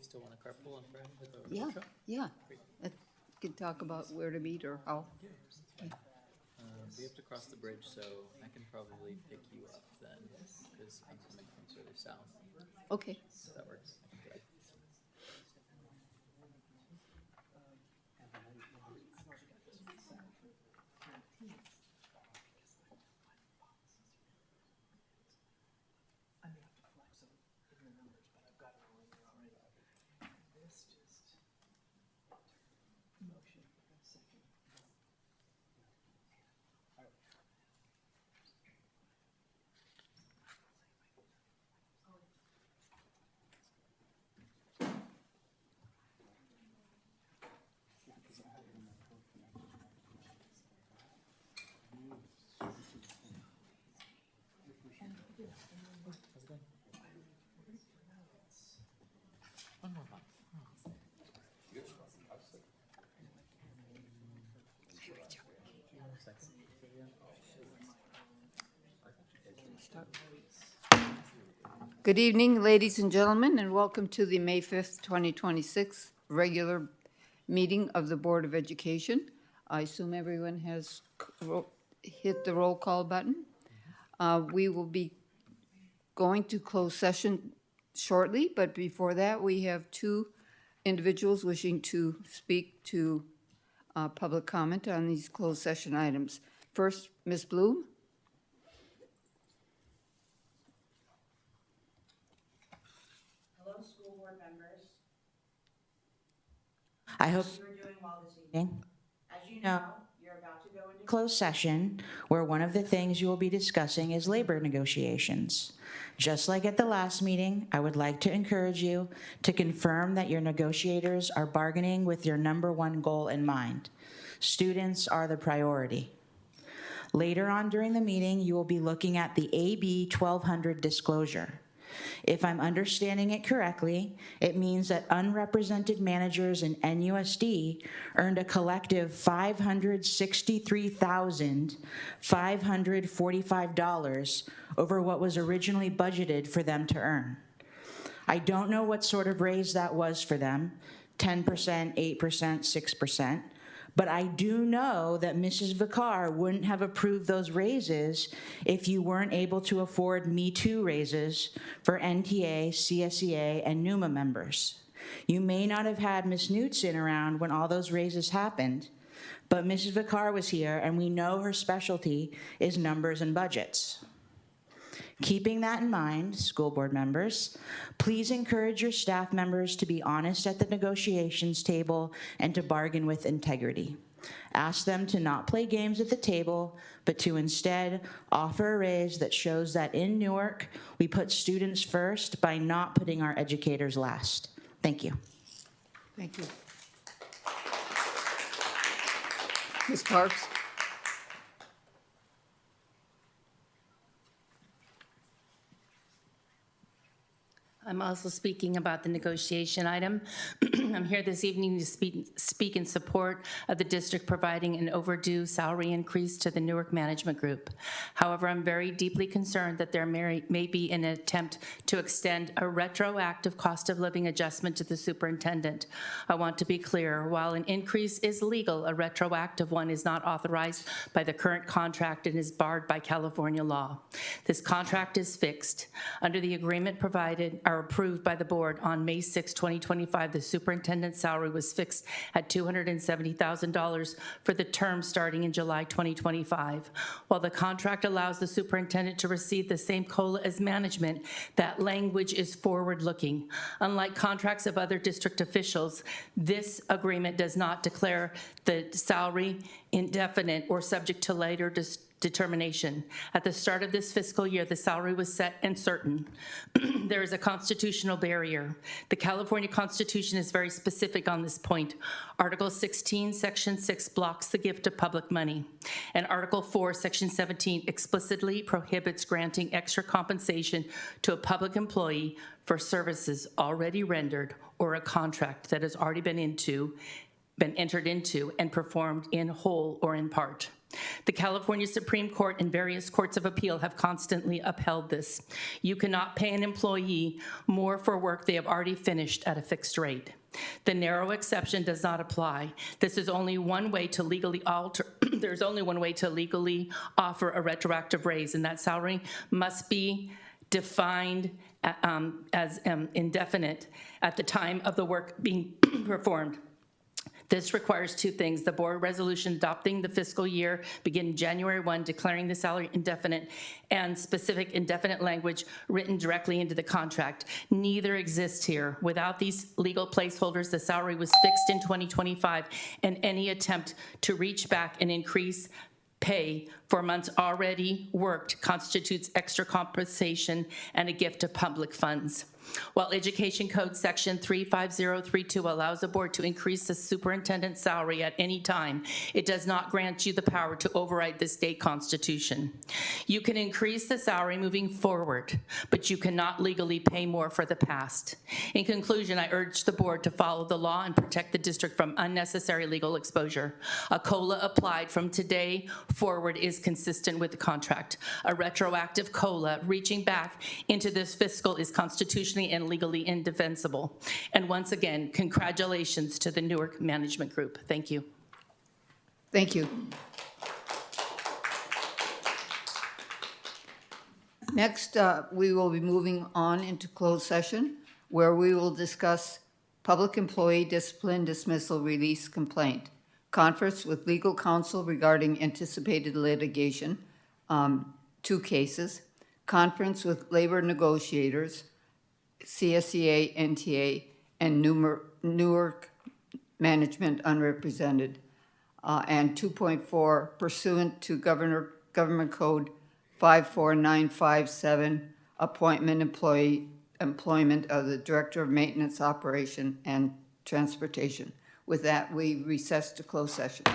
still want to carpool on Friday with a Yeah, workshop? yeah. Could talk about where to meet or how. We have to cross the bridge, so I can probably pick you up then, because I'm coming from further south. Okay. If that works. I can drive. How's it going? One more month. Good evening, ladies and gentlemen, and welcome to the May 5th, 2026 regular meeting of the Board of Education. I assume everyone has hit the roll call button. We will be going to close session shortly, but before that, we have two individuals wishing to speak to public comment on these closed session items. First, Ms. Bloom. Hello, school board members. I hope you are doing well this evening. As you know, you're about to go into closed session, where one of the things you will be discussing is labor negotiations. Just like at the last meeting, I would like to encourage you to confirm that your negotiators are bargaining with your number one goal in mind. Students are the priority. Later on during the meeting, you will be looking at the AB 1200 disclosure. If I'm understanding it correctly, it means that unrepresented managers in NUSD earned a collective $563,545 over what was originally budgeted for them to earn. I don't know what sort of raise that was for them, 10%, 8%, 6%. But I do know that Mrs. Vicar wouldn't have approved those raises if you weren't able to afford Me Too raises for NTA, CSEA, and NUMA members. You may not have had Ms. Knutson around when all those raises happened, but Mrs. Vicar was here, and we know her specialty is numbers and budgets. Keeping that in mind, school board members, please encourage your staff members to be honest at the negotiations table and to bargain with integrity. Ask them to not play games at the table, but to instead offer a raise that shows that in Newark, we put students first by not putting our educators last. Thank you. Thank you. Ms. Parks? I'm also speaking about the negotiation item. I'm here this evening to speak in support of the district providing an overdue salary increase to the Newark Management Group. However, I'm very deeply concerned that there may be an attempt to extend a retroactive cost of living adjustment to the superintendent. I want to be clear, while an increase is legal, a retroactive one is not authorized by the current contract and is barred by California law. This contract is fixed. Under the agreement provided or approved by the board on May 6, 2025, the superintendent's salary was fixed at $270,000 for the term starting in July 2025. While the contract allows the superintendent to receive the same COLA as management, that language is forward-looking. Unlike contracts of other district officials, this agreement does not declare the salary indefinite or subject to later determination. At the start of this fiscal year, the salary was set and certain. There is a constitutional barrier. The California Constitution is very specific on this point. Article 16, Section 6 blocks the gift of public money. And Article 4, Section 17 explicitly prohibits granting extra compensation to a public employee for services already rendered or a contract that has already been entered into and performed in whole or in part. The California Supreme Court and various courts of appeal have constantly upheld this. You cannot pay an employee more for work they have already finished at a fixed rate. The narrow exception does not apply. This is only one way to legally alter, there's only one way to legally offer a retroactive raise, and that salary must be defined as indefinite at the time of the work being performed. This requires two things: the board resolution adopting the fiscal year beginning January 1, declaring the salary indefinite, and specific indefinite language written directly into the contract. Neither exists here. Without these legal placeholders, the salary was fixed in 2025, and any attempt to reach back and increase pay for months already worked constitutes extra compensation and a gift of public funds. While Education Code Section 35032 allows the board to increase the superintendent's salary at any time, it does not grant you the power to override the state constitution. You can increase the salary moving forward, but you cannot legally pay more for the past. In conclusion, I urge the board to follow the law and protect the district from unnecessary legal exposure. A COLA applied from today forward is consistent with the contract. A retroactive COLA reaching back into this fiscal is constitutionally and legally indefensible. And once again, congratulations to the Newark Management Group. Thank you. Thank you. Next, we will be moving on into closed session, where we will discuss public employee discipline dismissal release complaint, conference with legal counsel regarding anticipated litigation, 2 cases, conference with labor negotiators, CSEA, NTA, and Newark Management Unrepresented, and 2.4 pursuant to Government Code 54957, employment of the Director of Maintenance Operation and Transportation. With that, we recess to closed session.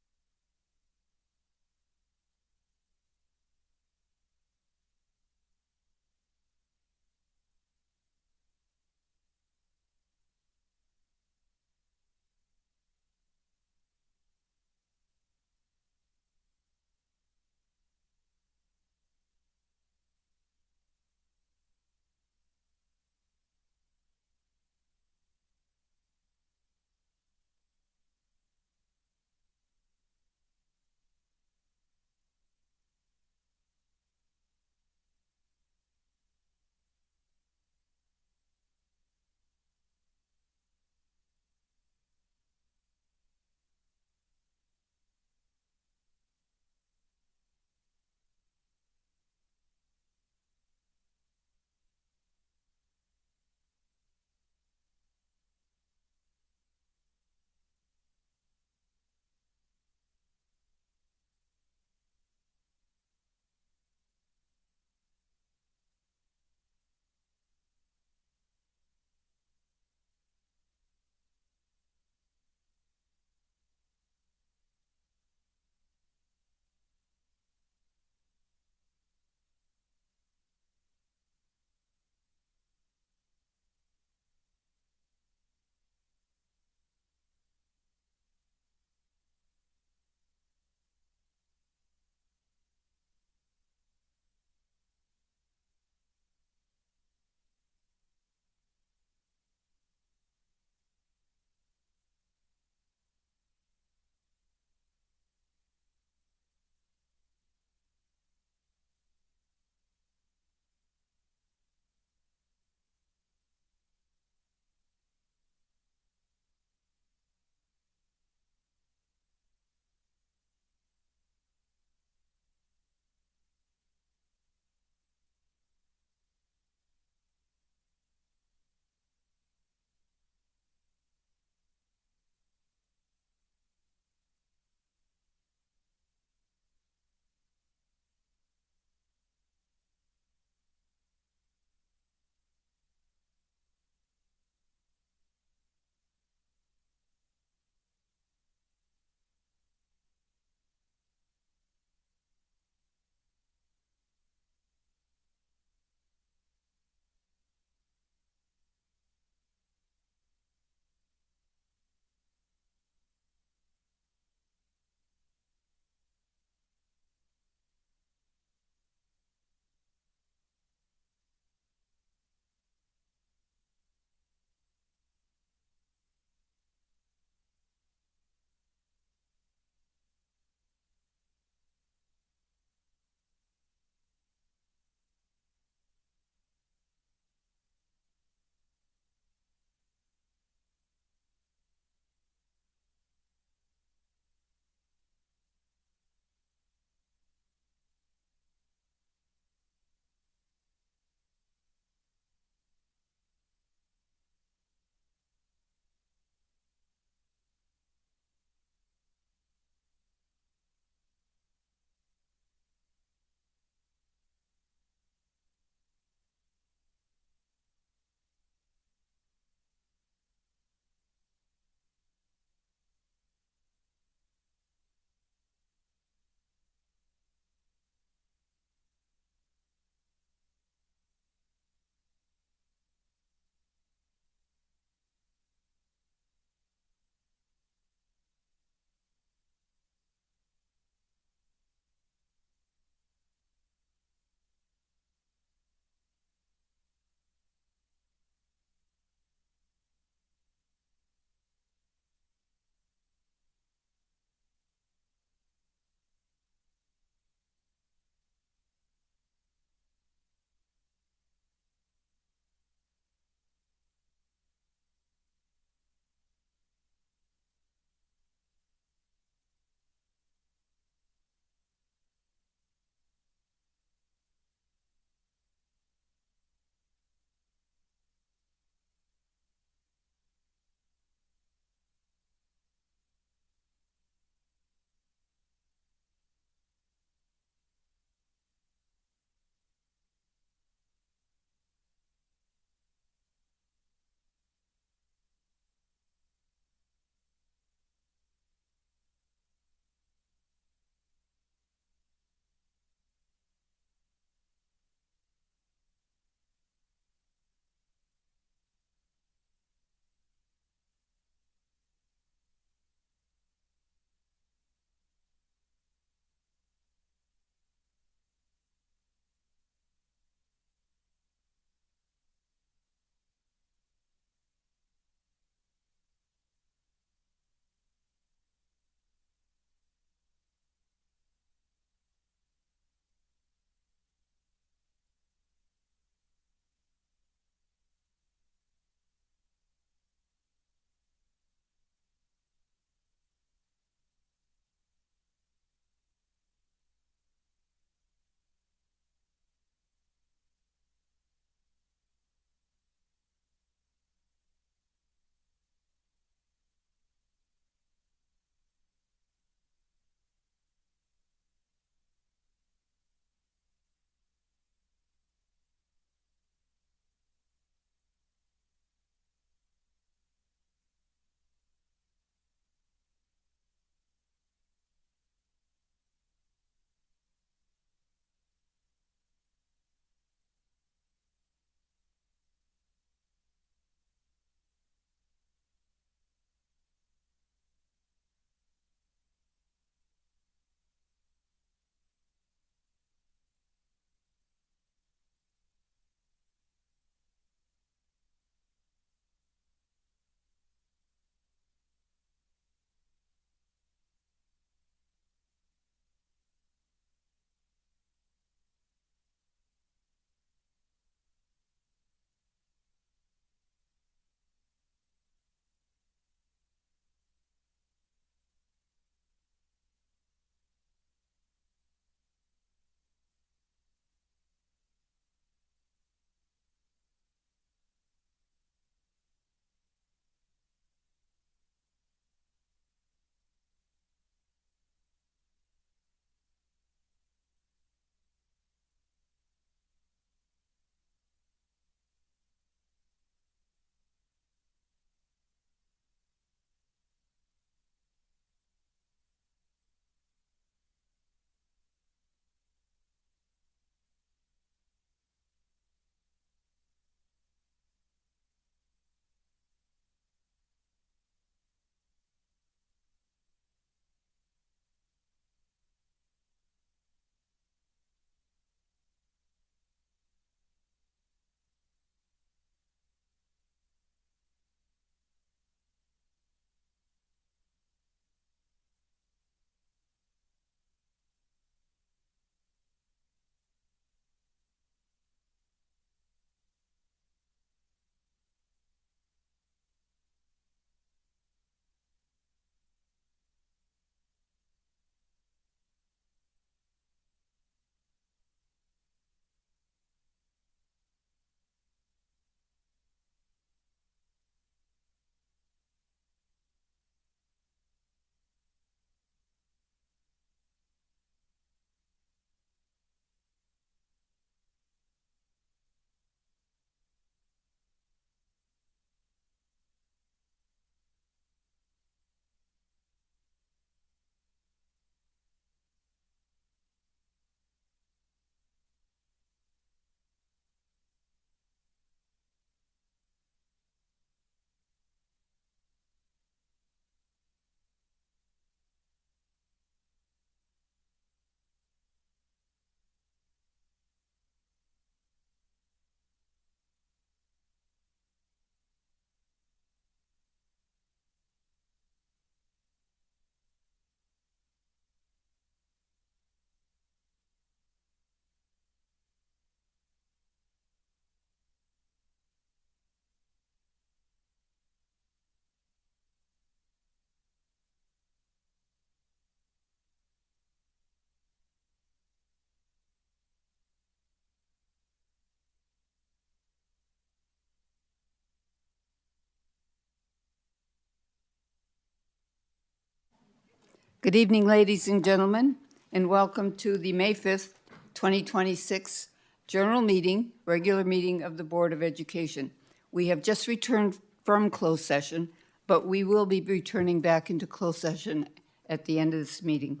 Good evening, ladies and gentlemen, and welcome to the May 5th, 2026 General Meeting, regular meeting of the Board of Education. We have just returned from closed session, but we will be returning back into closed session at the end of this meeting.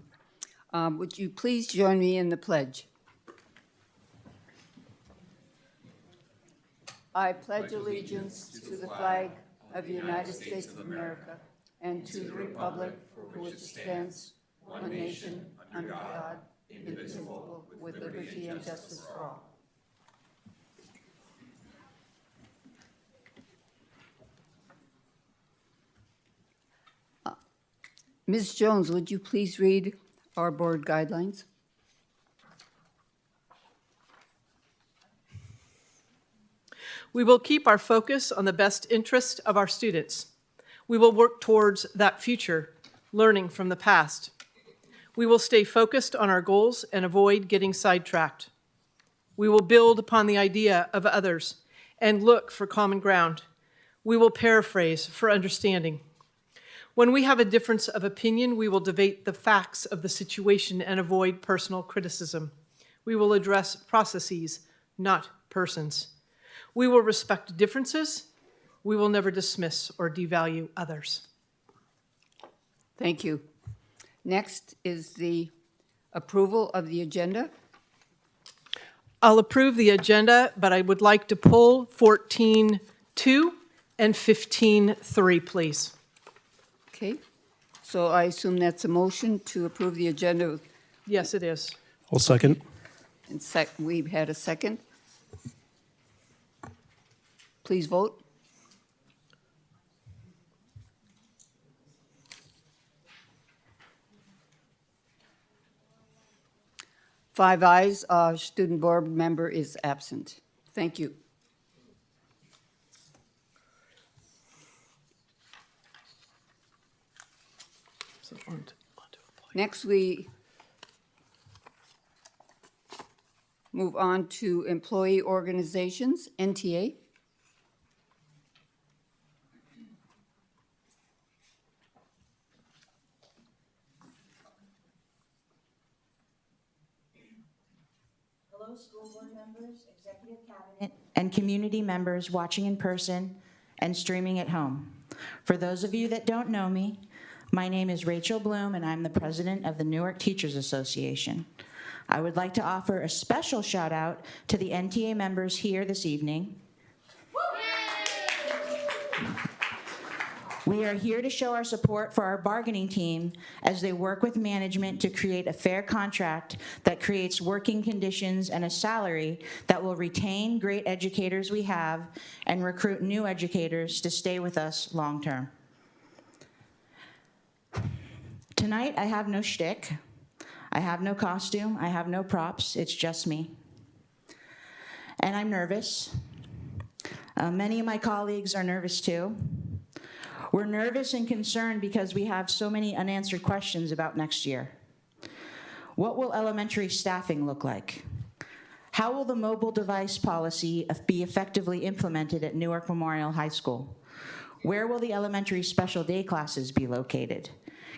Would you please join me in the pledge? I pledge allegiance to the flag of the United States of America and to the republic for which it stands, one nation, under God, indivisible, with liberty and justice for all. Ms. Jones, would you please read our board guidelines? We will keep our focus on the best interest of our students. We will work towards that future, learning from the past. We will stay focused on our goals and avoid getting sidetracked. We will build upon the idea of others and look for common ground. We will paraphrase for understanding. When we have a difference of opinion, we will debate the facts of the situation and avoid personal criticism. We will address processes, not persons. We will respect differences. We will never dismiss or devalue others. Thank you. Next is the approval of the agenda. I'll approve the agenda, but I would like to pull 14.2 and 15.3, please. Okay, so I assume that's a motion to approve the agenda. Yes, it is. I'll second. And we've had a second. Please vote. Five ayes, student board member is absent. Thank you. So on to employee. Next, we move on to employee organizations, NTA. Hello, school board members, executive cabinet, and community members watching in person and streaming at home. For those of you that don't know me, my name is Rachel Bloom, and I'm the president of the Newark Teachers Association. I would like to offer a special shout out to the NTA members here this evening. We are here to show our support for our bargaining team as they work with management to create a fair contract that creates working conditions and a salary that will retain great educators we have and recruit new educators to stay with us long term. Tonight, I have no shtick. I have no costume. I have no props. It's just me. And I'm nervous. Many of my colleagues are nervous too. We're nervous and concerned because we have so many unanswered questions about next year. What will elementary staffing look like? How will the mobile device policy be effectively implemented at Newark Memorial High School? Where will the elementary special day classes be located?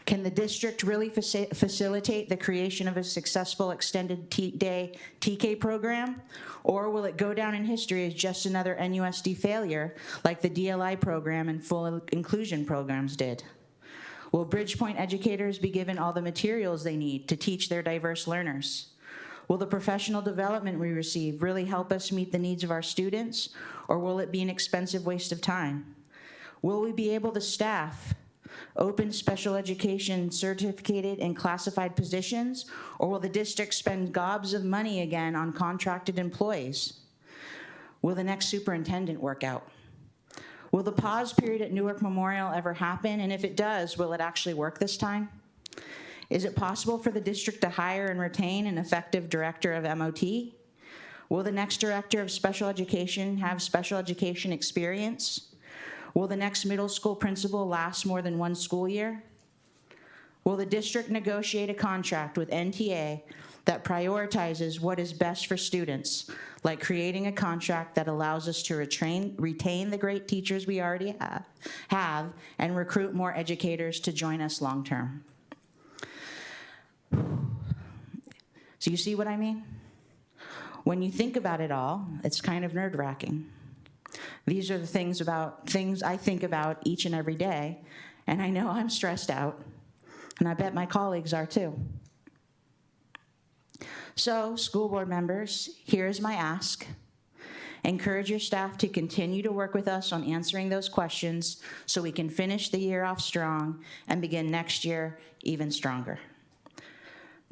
Can the district really facilitate the creation of a successful extended day TK program? Or will it go down in history as just another NUSD failure like the DLI program and full inclusion programs did? Will Bridgepoint educators be given all the materials they need to teach their diverse learners? Will the professional development we receive really help us meet the needs of our students, or will it be an expensive waste of time? Will we be able to staff open special education certificated and classified positions, or will the district spend gobs of money again on contracted employees? Will the next superintendent work out? Will the pause period at Newark Memorial ever happen? And if it does, will it actually work this time? Is it possible for the district to hire and retain an effective director of MOT? Will the next director of special education have special education experience? Will the next middle school principal last more than one school year? Will the district negotiate a contract with NTA that prioritizes what is best for students, like creating a contract that allows us to retain the great teachers we already have and recruit more educators to join us long term? So you see what I mean? When you think about it all, it's kind of nerve-wracking. These are the things I think about each and every day, and I know I'm stressed out, and I bet my colleagues are too. So, school board members, here's my ask. Encourage your staff to continue to work with us on answering those questions so we can finish the year off strong and begin next year even stronger.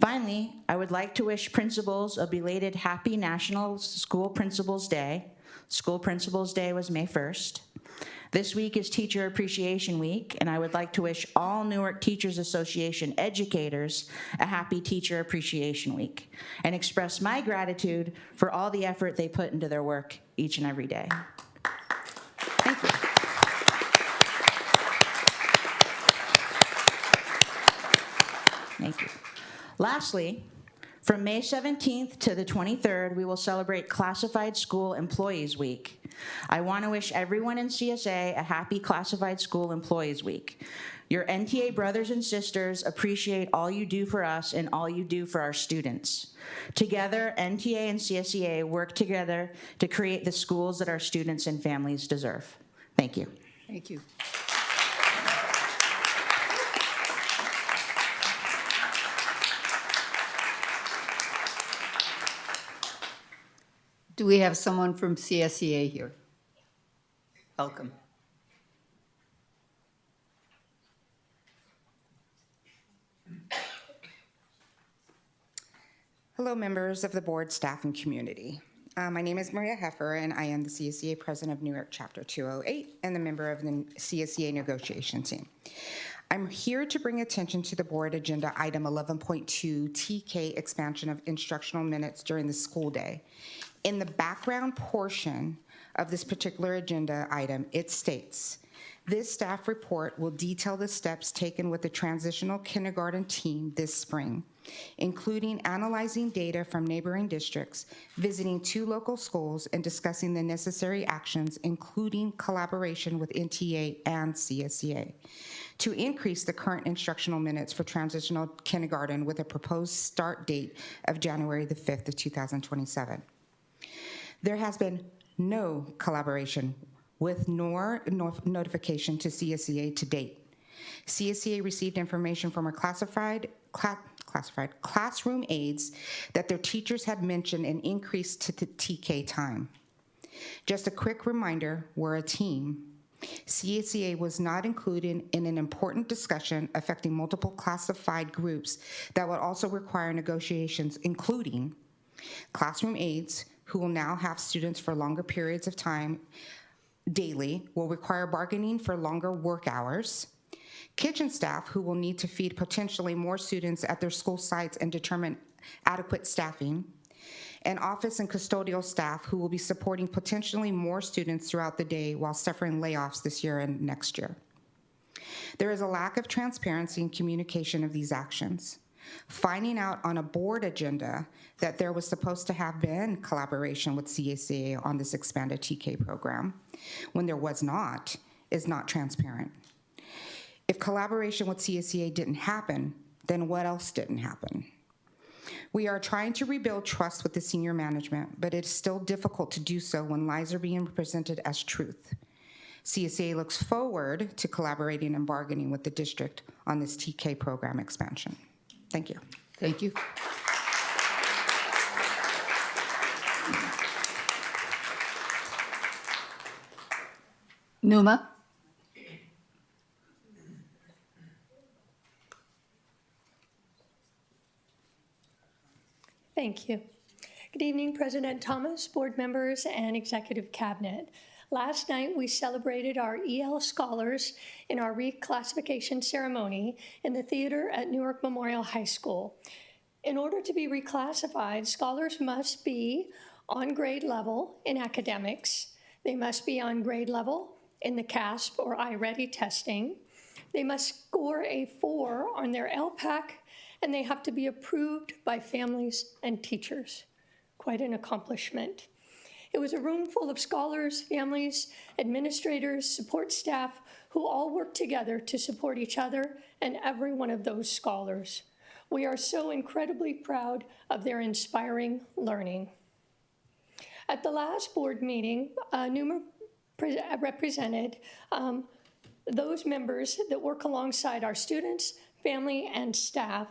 Finally, I would like to wish principals a belated happy National School Principals Day. School Principals Day was May 1st. This week is Teacher Appreciation Week, and I would like to wish all Newark Teachers Association educators a happy Teacher Appreciation Week and express my gratitude for all the effort they put into their work each and every day. Thank you. Thank you. Lastly, from May 17th to the 23rd, we will celebrate Classified School Employees Week. I want to wish everyone in CSA a happy Classified School Employees Week. Your NTA brothers and sisters appreciate all you do for us and all you do for our students. Together, NTA and CSEA work together to create the schools that our students and families deserve. Thank you. Thank you. Do we have someone from CSEA here? Welcome. Hello, members of the board, staff, and community. My name is Maria Heffer, and I am the CSEA president of Newark Chapter 208 and the member of the CSEA negotiation team. I'm here to bring attention to the board agenda item 11.2, TK expansion of instructional minutes during the school day. In the background portion of this particular agenda item, it states, this staff report will detail the steps taken with the transitional kindergarten team this spring, including analyzing data from neighboring districts, visiting 2 local schools, and discussing the necessary actions, including collaboration with NTA and CSEA, to increase the current instructional minutes for transitional kindergarten with a proposed start date of January the 5th of 2027. There has been no collaboration with nor notification to CSEA to date. CSEA received information from our classified classroom aides that their teachers had mentioned an increase to the TK time. Just a quick reminder, we're a team. CSEA was not included in an important discussion affecting multiple classified groups that would also require negotiations, including classroom aides, who will now have students for longer periods of time daily, will require bargaining for longer work hours, kitchen staff, who will need to feed potentially more students at their school sites and determine adequate staffing, and office and custodial staff, who will be supporting potentially more students throughout the day while suffering layoffs this year and next year. There is a lack of transparency and communication of these actions. Finding out on a board agenda that there was supposed to have been collaboration with CSEA on this expanded TK program, when there was not, is not transparent. If collaboration with CSEA didn't happen, then what else didn't happen? We are trying to rebuild trust with the senior management, but it's still difficult to do so when lies are being presented as truth. CSEA looks forward to collaborating and bargaining with the district on this TK program expansion. Thank you. Thank you. Numa? Thank you. Good evening, President Thomas, board members, and executive cabinet. Last night, we celebrated our EL scholars in our reclassification ceremony in the theater at Newark Memorial High School. In order to be reclassified, scholars must be on grade level in academics. They must be on grade level in the CASP or iReady testing. They must score a 4 on their LPAC, and they have to be approved by families and teachers. Quite an accomplishment. It was a room full of scholars, families, administrators, support staff, who all worked together to support each other and every one of those scholars. We are so incredibly proud of their inspiring learning. At the last board meeting, NUMA represented those members that work alongside our students, family, and staff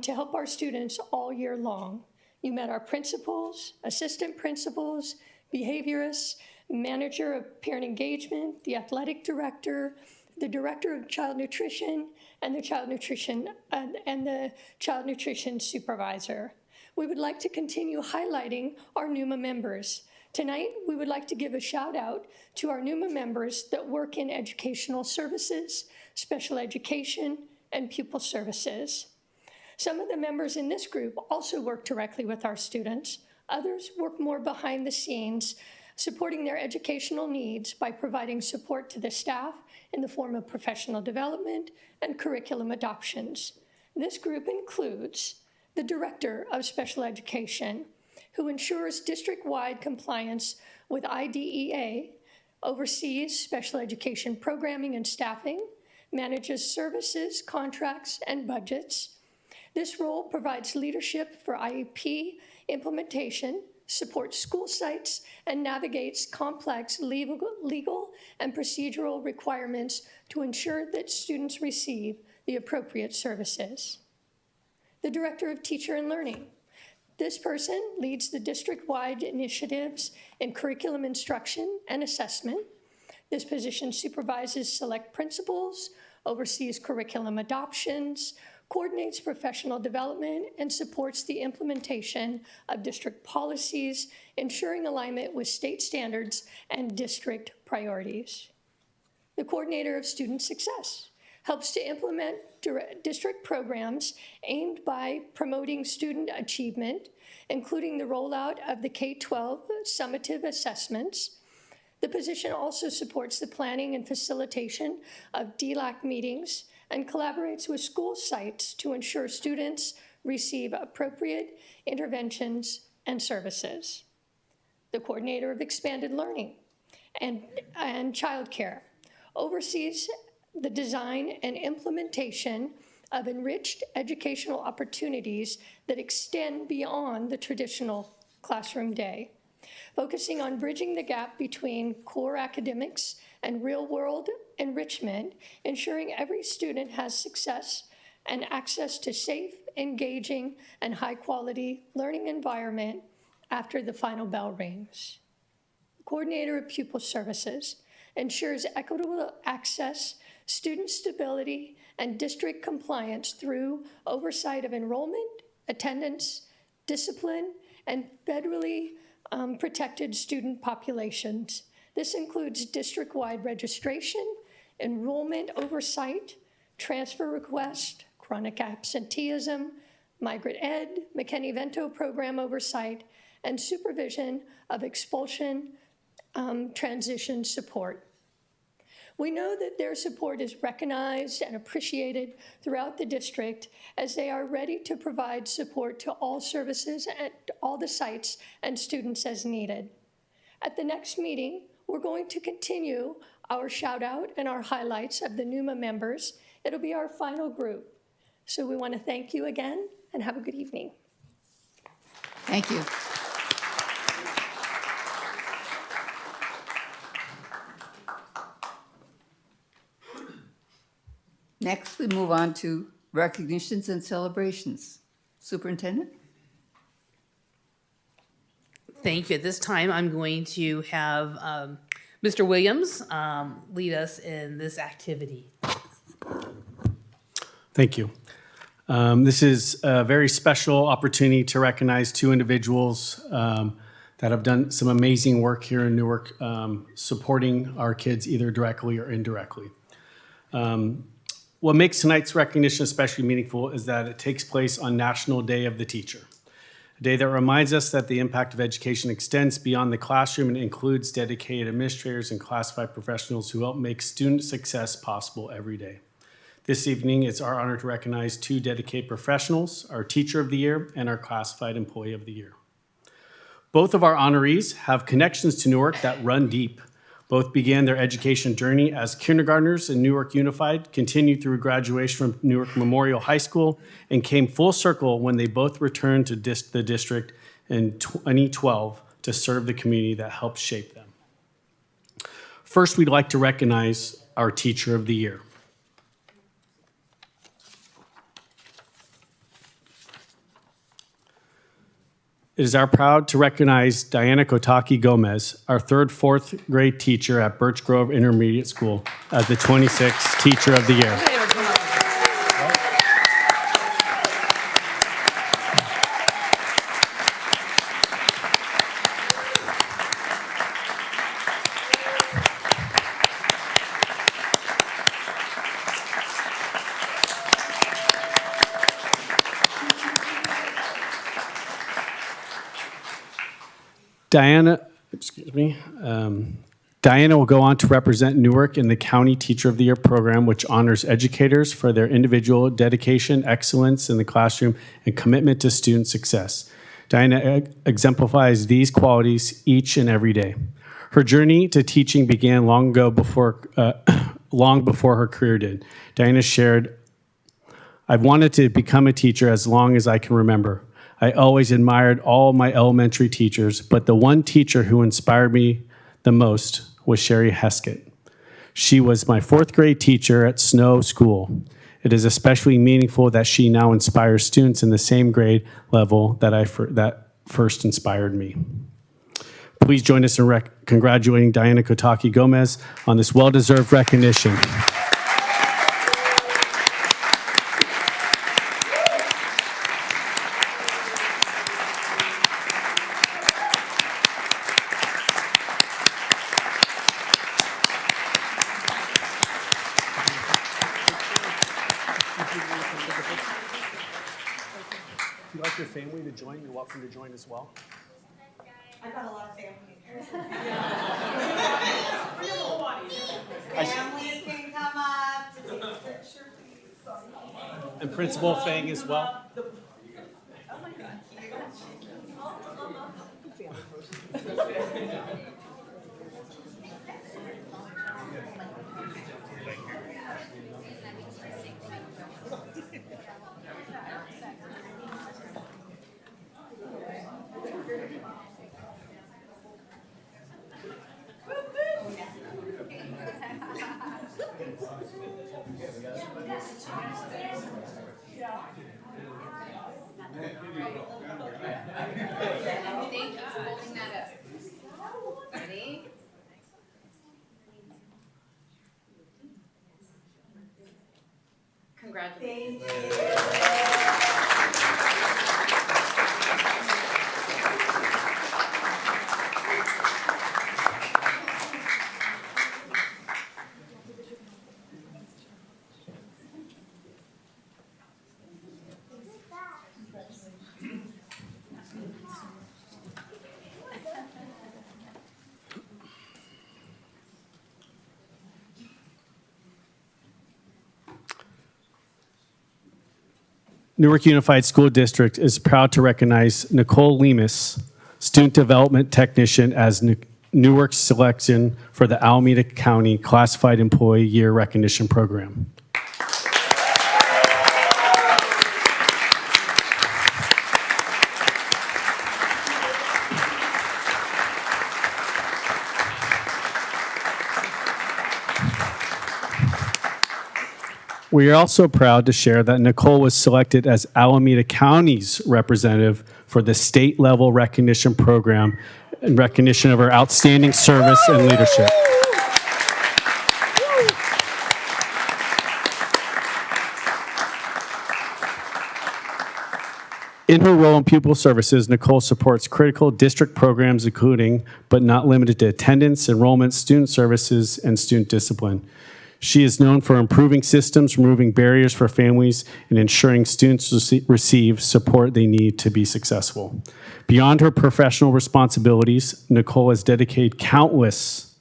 to help our students all year long. You met our principals, assistant principals, behaviorists, manager of parent engagement, the athletic director, the director of child nutrition, and the child nutrition supervisor. We would like to continue highlighting our NUMA members. Tonight, we would like to give a shout out to our NUMA members that work in educational services, special education, and pupil services. Some of the members in this group also work directly with our students. Others work more behind the scenes, supporting their educational needs by providing support to the staff in the form of professional development and curriculum adoptions. This group includes the Director of Special Education, who ensures district-wide compliance with IDEA, oversees special education programming and staffing, manages services, contracts, and budgets. This role provides leadership for IEP implementation, supports school sites, and navigates complex legal and procedural requirements to ensure that students receive the appropriate services. The Director of Teacher and Learning. This person leads the district-wide initiatives in curriculum instruction and assessment. This position supervises select principals, oversees curriculum adoptions, coordinates professional development, and supports the implementation of district policies, ensuring alignment with state standards and district priorities. The Coordinator of Student Success helps to implement district programs aimed by promoting student achievement, including the rollout of the K-12 summative assessments. The position also supports the planning and facilitation of DLAC meetings and collaborates with school sites to ensure students receive appropriate interventions and services. The Coordinator of Expanded Learning and Childcare oversees the design and implementation of enriched educational opportunities that extend beyond the traditional classroom day, focusing on bridging the gap between core academics and real-world enrichment, ensuring every student has success and access to safe, engaging, and high-quality learning environment after the final bell rings. The Coordinator of Pupil Services ensures equitable access, student stability, and district compliance through oversight of enrollment, attendance, discipline, and federally protected student populations. This includes district-wide registration, enrollment oversight, transfer request, chronic absenteeism, migrant ed, McKinney-Vento program oversight, and supervision of expulsion transition support. We know that their support is recognized and appreciated throughout the district as they are ready to provide support to all services at all the sites and students as needed. At the next meeting, we're going to continue our shout out and our highlights of the NUMA members. It'll be our final group. So we want to thank you again and have a good evening. Thank you. Next, we move on to recognitions and celebrations. Superintendent? Thank you. At this time, I'm going to have Mr. Williams lead us in this activity. Thank you. This is a very special opportunity to recognize two individuals that have done some amazing work here in Newark, supporting our kids either directly or indirectly. What makes tonight's recognition especially meaningful is that it takes place on National Day of the Teacher, a day that reminds us that the impact of education extends beyond the classroom and includes dedicated administrators and classified professionals who help make student success possible every day. This evening, it's our honor to recognize two dedicated professionals, our Teacher of the Year and our Classified Employee of the Year. Both of our honorees have connections to Newark that run deep. Both began their education journey as kindergartners in Newark Unified, continued through graduation from Newark Memorial High School, and came full circle when they both returned to the district in 2012 to serve the community that helped shape them. First, we'd like to recognize our Teacher of the Year. It is our proud to recognize Diana Kotaki Gomez, our fourth grade teacher at Birch Grove Intermediate School, as the 26th Teacher of the Year. Diana will go on to represent Newark in the County Teacher of the Year program, which honors educators for their individual dedication, excellence in the classroom, and commitment to student success. Diana exemplifies these qualities each and every day. Her journey to teaching began long before her career did. Diana shared, "I've wanted to become a teacher as long as I can remember. I always admired all my elementary teachers, but the one teacher who inspired me the most was Sherry Heskett. She was my fourth grade teacher at Snow School. It is especially meaningful that she now inspires students in the same grade level that first inspired me." Please join us in congratulating Diana Kotaki Gomez on this well-deserved recognition. If you'd like your family to join, you're welcome to join as well. I've got a lot of family here. Families can come up to take a picture, please. And Principal Fang as well. Oh my God, huge. Thank you for holding that up. Ready? Congratulations. Newark Unified School District is proud to recognize Nicole Lemus, Student Development Technician, as Newark's selection for the Alameda County Classified Employee Year Recognition Program. We are also proud to share that Nicole was selected as Alameda County's representative for the state-level recognition program in recognition of her outstanding service and leadership. In her role in pupil services, Nicole supports critical district programs including, but not limited to, attendance, enrollment, student services, and student discipline. She is known for improving systems, removing barriers for families, and ensuring students receive support they need to be successful. Beyond her professional responsibilities, Nicole has dedicated countless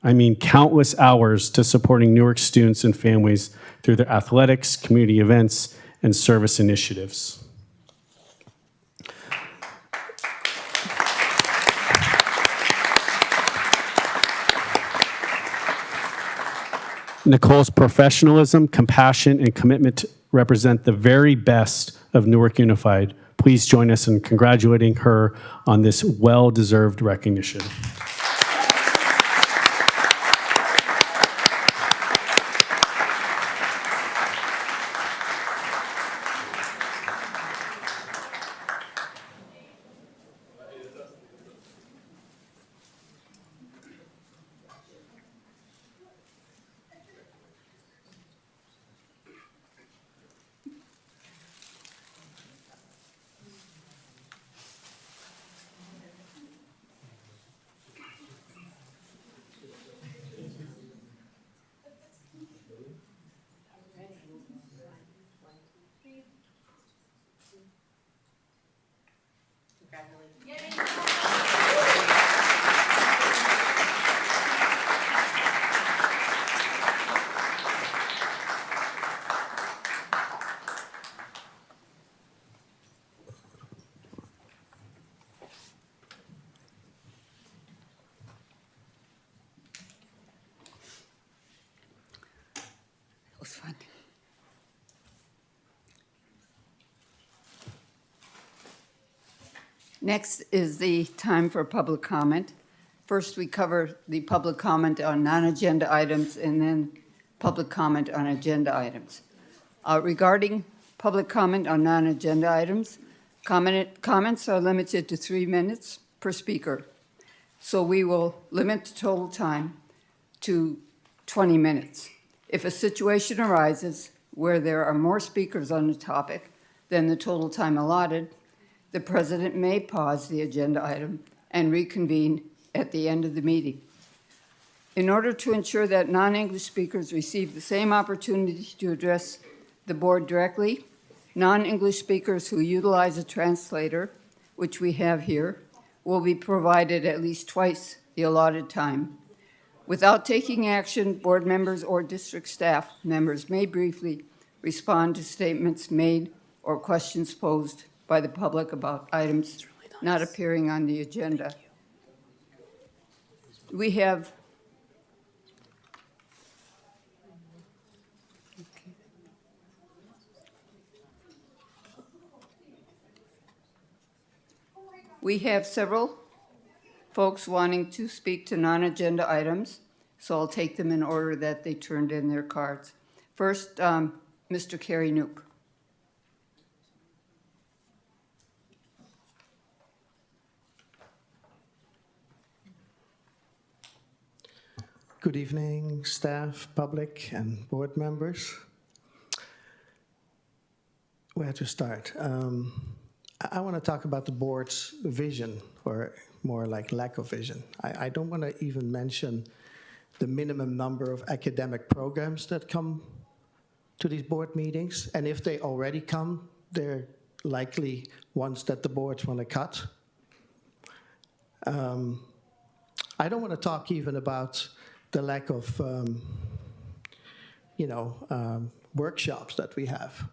hours to supporting Newark students and families through their athletics, community events, and service initiatives. Nicole's professionalism, compassion, and commitment represent the very best of Newark Unified. Please join us in congratulating her on this well-deserved recognition. It was fun. Next is the time for public comment. First, we cover the public comment on non-agenda items and then public comment on agenda items. Regarding public comment on non-agenda items, comments are limited to 3 minutes per speaker. So we will limit the total time to 20 minutes. If a situation arises where there are more speakers on the topic than the total time allotted, the president may pause the agenda item and reconvene at the end of the meeting. In order to ensure that non-English speakers receive the same opportunity to address the board directly, non-English speakers who utilize a translator, which we have here, will be provided at least twice the allotted time. Without taking action, board members or district staff members may briefly respond to statements made or questions posed by the public about items not appearing on the agenda. We have several folks wanting to speak to non-agenda items, so I'll take them in order that they turned in their cards. First, Mr. Kerry Noop. Good evening, staff, public, and board members. Where to start? I want to talk about the board's vision, or more like lack of vision. I don't want to even mention the minimum number of academic programs that come to these board meetings. And if they already come, they're likely ones that the boards want to cut. I don't want to talk even about the lack of, workshops that we have.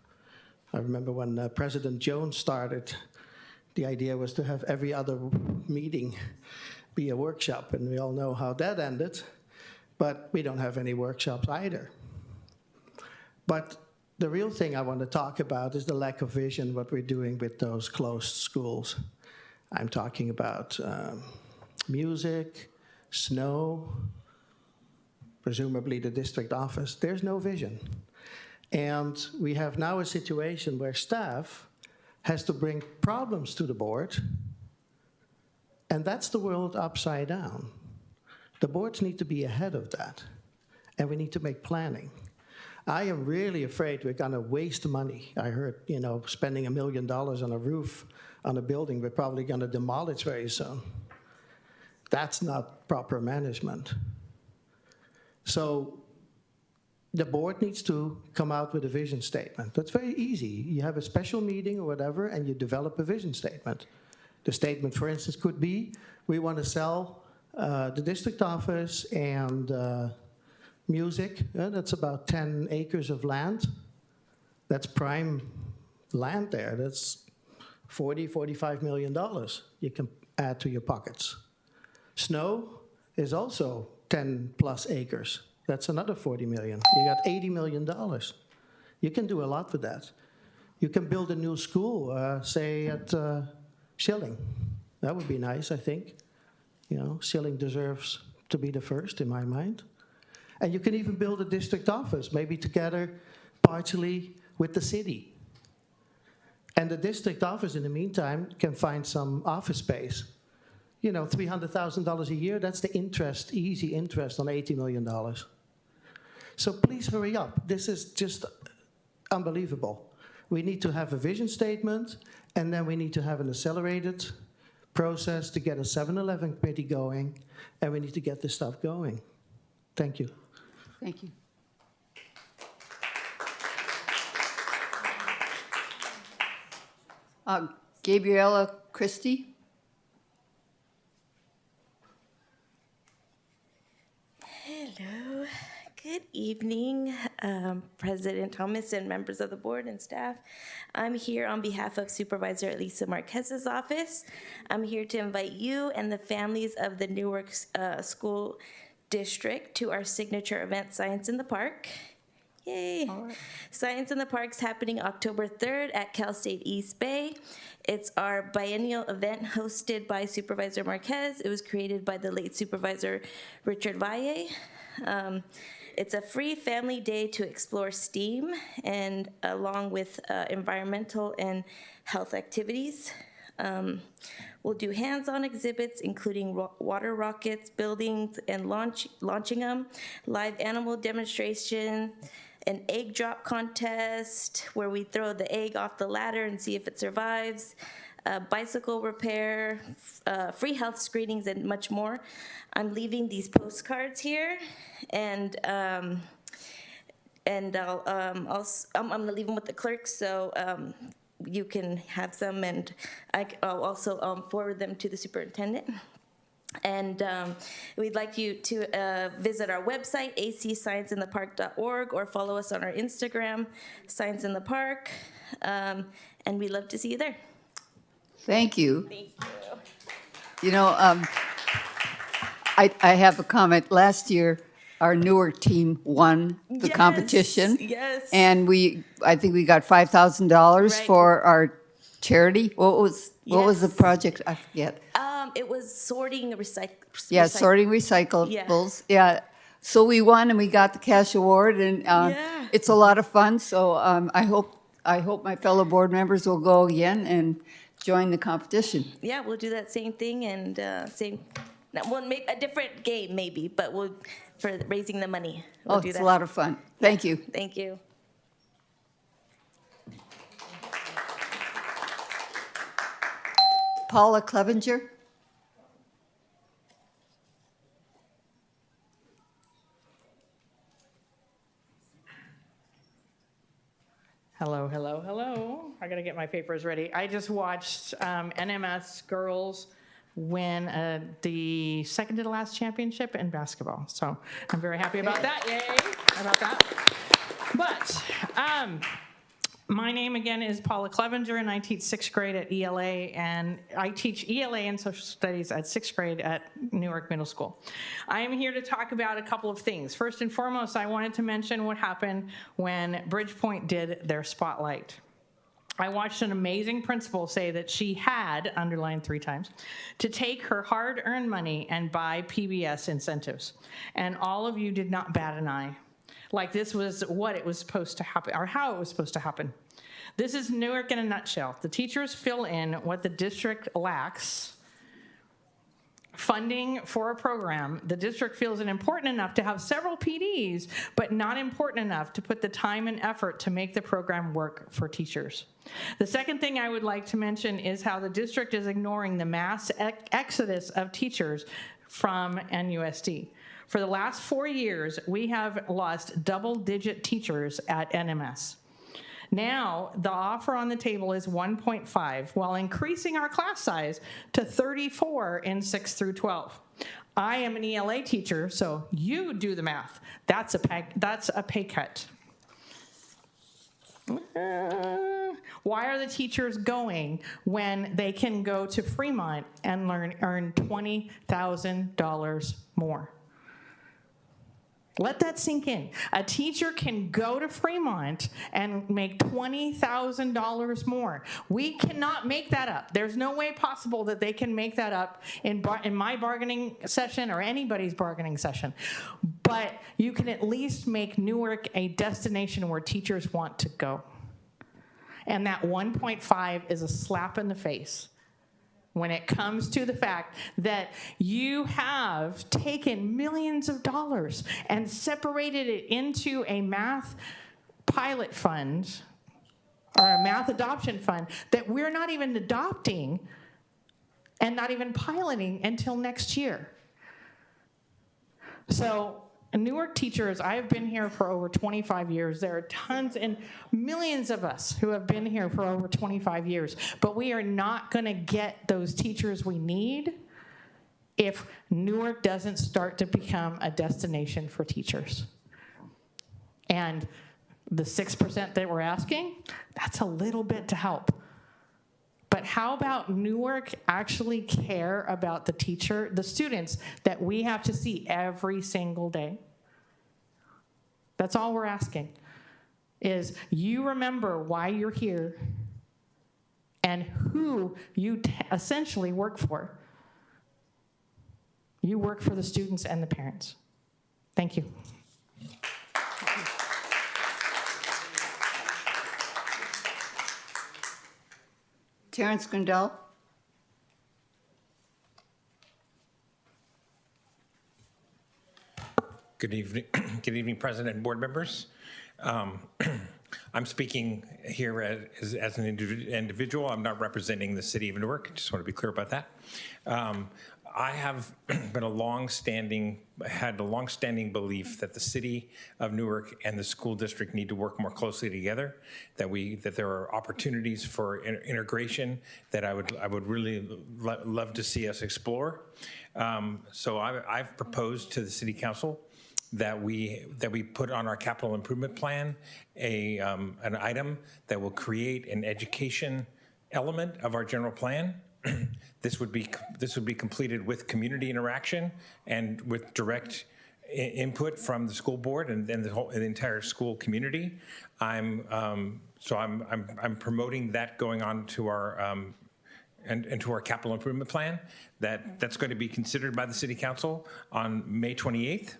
I remember when President Jones started, the idea was to have every other meeting be a workshop, and we all know how that ended, but we don't have any workshops either. But the real thing I want to talk about is the lack of vision, what we're doing with those closed schools. I'm talking about music, snow, presumably the district office. There's no vision. And we have now a situation where staff has to bring problems to the board, and that's the world upside down. The boards need to be ahead of that, and we need to make planning. I am really afraid we're going to waste money. I heard, spending $1 million on a roof on a building we're probably going to demolish very soon. That's not proper management. So the board needs to come out with a vision statement. That's very easy. You have a special meeting or whatever, and you develop a vision statement. The statement, for instance, could be, we want to sell the district office and music. That's about 10 acres of land. That's prime land there. That's $45 million you can add to your pockets. Snow is also 10 plus acres. That's another 40 million. You got $80 million. You can do a lot with that. You can build a new school, say at Schilling. That would be nice, I think. You know, Schilling deserves to be the first in my mind. And you can even build a district office, maybe together partially with the city. And the district office, in the meantime, can find some office space. You know, $300,000 a year, that's the interest, easy interest on $80 million. So please hurry up. This is just unbelievable. We need to have a vision statement, and then we need to have an accelerated process to get a 7-Eleven committee going, and we need to get this stuff going. Thank you. Thank you. Gabriella Christie? Hello, good evening, President Thomas and members of the board and staff. I'm here on behalf of Supervisor Elisa Marquez's office. I'm here to invite you and the families of the Newark School District to our signature event, Science in the Park. Yay. Right. Science in the Park's happening October 3rd at Cal State East Bay. It's our biennial event hosted by Supervisor Marquez. It was created by the late Supervisor Richard Valle. It's a free family day to explore STEAM and along with environmental and health activities. We'll do hands-on exhibits, including water rockets, buildings, and launching them, live animal demonstration, an egg drop contest where we throw the egg off the ladder and see if it survives, bicycle repair, free health screenings, and much more. I'm leaving these postcards here, and I'm gonna leave them with the clerk, so you can have some, and I'll also forward them to the superintendent. And we'd like you to visit our website, acscienceinthepark.org, or follow us on our Instagram, Science in the Park, and we'd love to see you there. Thank you. Thank you. You know, I have a comment. Last year, our Newark team won the competition. Yes. And I think we got $5,000 Right. for our charity. What was the Yes. project? I forget. It was sorting Yeah, sorting recyclables. Yeah. So we won and we got the cash award, and Yeah. it's a lot of fun. So I hope my fellow board members will go again and join the competition. Yeah, we'll do that same thing and maybe a different game maybe, but we'll for raising the money. We'll do It's that. a lot of fun. Thank you. Thank you. Paula Clevenger. Hello, hello, hello. I gotta get my papers ready. I just watched NMS girls win the second to the last championship in basketball. So I'm very happy about that. Yay about that. But my name again is Paula Clevenger, and I teach sixth grade at ELA, and I teach ELA and social studies at sixth grade at Newark Middle School. I am here to talk about a couple of things. First and foremost, I wanted to mention what happened when Bridgepoint did their spotlight. I watched an amazing principal say that she had, underlined 3 times, to take her hard-earned money and buy PBS incentives. And all of you did not bat an eye. Like this was what it was supposed to happen, or how it was supposed to happen. This is Newark in a nutshell. The teachers fill in what the district lacks. Funding for a program, the district feels it important enough to have several PDs, but not important enough to put the time and effort to make the program work for teachers. The second thing I would like to mention is how the district is ignoring the mass exodus of teachers from NUSD. For the last 4 years, we have lost double-digit teachers at NMS. Now, the offer on the table is 1.5, while increasing our class size to 34 in 6 through 12. I am an ELA teacher, so you do the math. That's a pay cut. Why are the teachers going when they can go to Fremont and earn $20,000 more? Let that sink in. A teacher can go to Fremont and make $20,000 more. We cannot make that up. There's no way possible that they can make that up in my bargaining session or anybody's bargaining session. But you can at least make Newark a destination where teachers want to go. And that 1.5 is a slap in the face when it comes to the fact that you have taken millions of dollars and separated it into a math pilot fund or a math adoption fund that we're not even adopting and not even piloting until next year. So Newark teachers, I've been here for over 25 years. There are tons and millions of us who have been here for over 25 years, but we are not gonna get those teachers we need if Newark doesn't start to become a destination for teachers. And the 6% that we're asking, that's a little bit to help. But how about Newark actually care about the students that we have to see every single day? That's all we're asking, is you remember why you're here and who you essentially work for. You work for the students and the parents. Thank you. Terrence Grindell. Good evening, good evening, President and board members. I'm speaking here as an individual. I'm not representing the city of Newark. Just want to be clear about that. I have been had a long-standing belief that the city of Newark and the school district need to work more closely together. That there are opportunities for integration that I would really love to see us explore. So I've proposed to the city council that we put on our capital improvement plan an item that will create an education element of our general plan. This would be completed with community interaction and with direct input from the school board and the entire school community. I'm promoting that going on to our into our capital improvement plan. That's going to be considered by the city council on May 28th.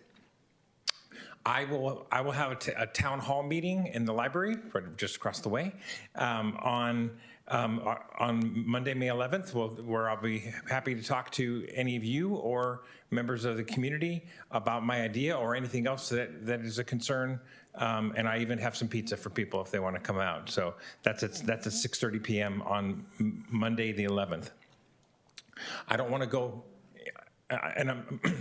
I will have a town hall meeting in the library, right just across the way, on Monday, May 11th, where I'll be happy to talk to any of you or members of the community about my idea or anything else that is a concern. And I even have some pizza for people if they want to come out. So that's at 6:30 p.m. on Monday, the 11th. I don't want to go. And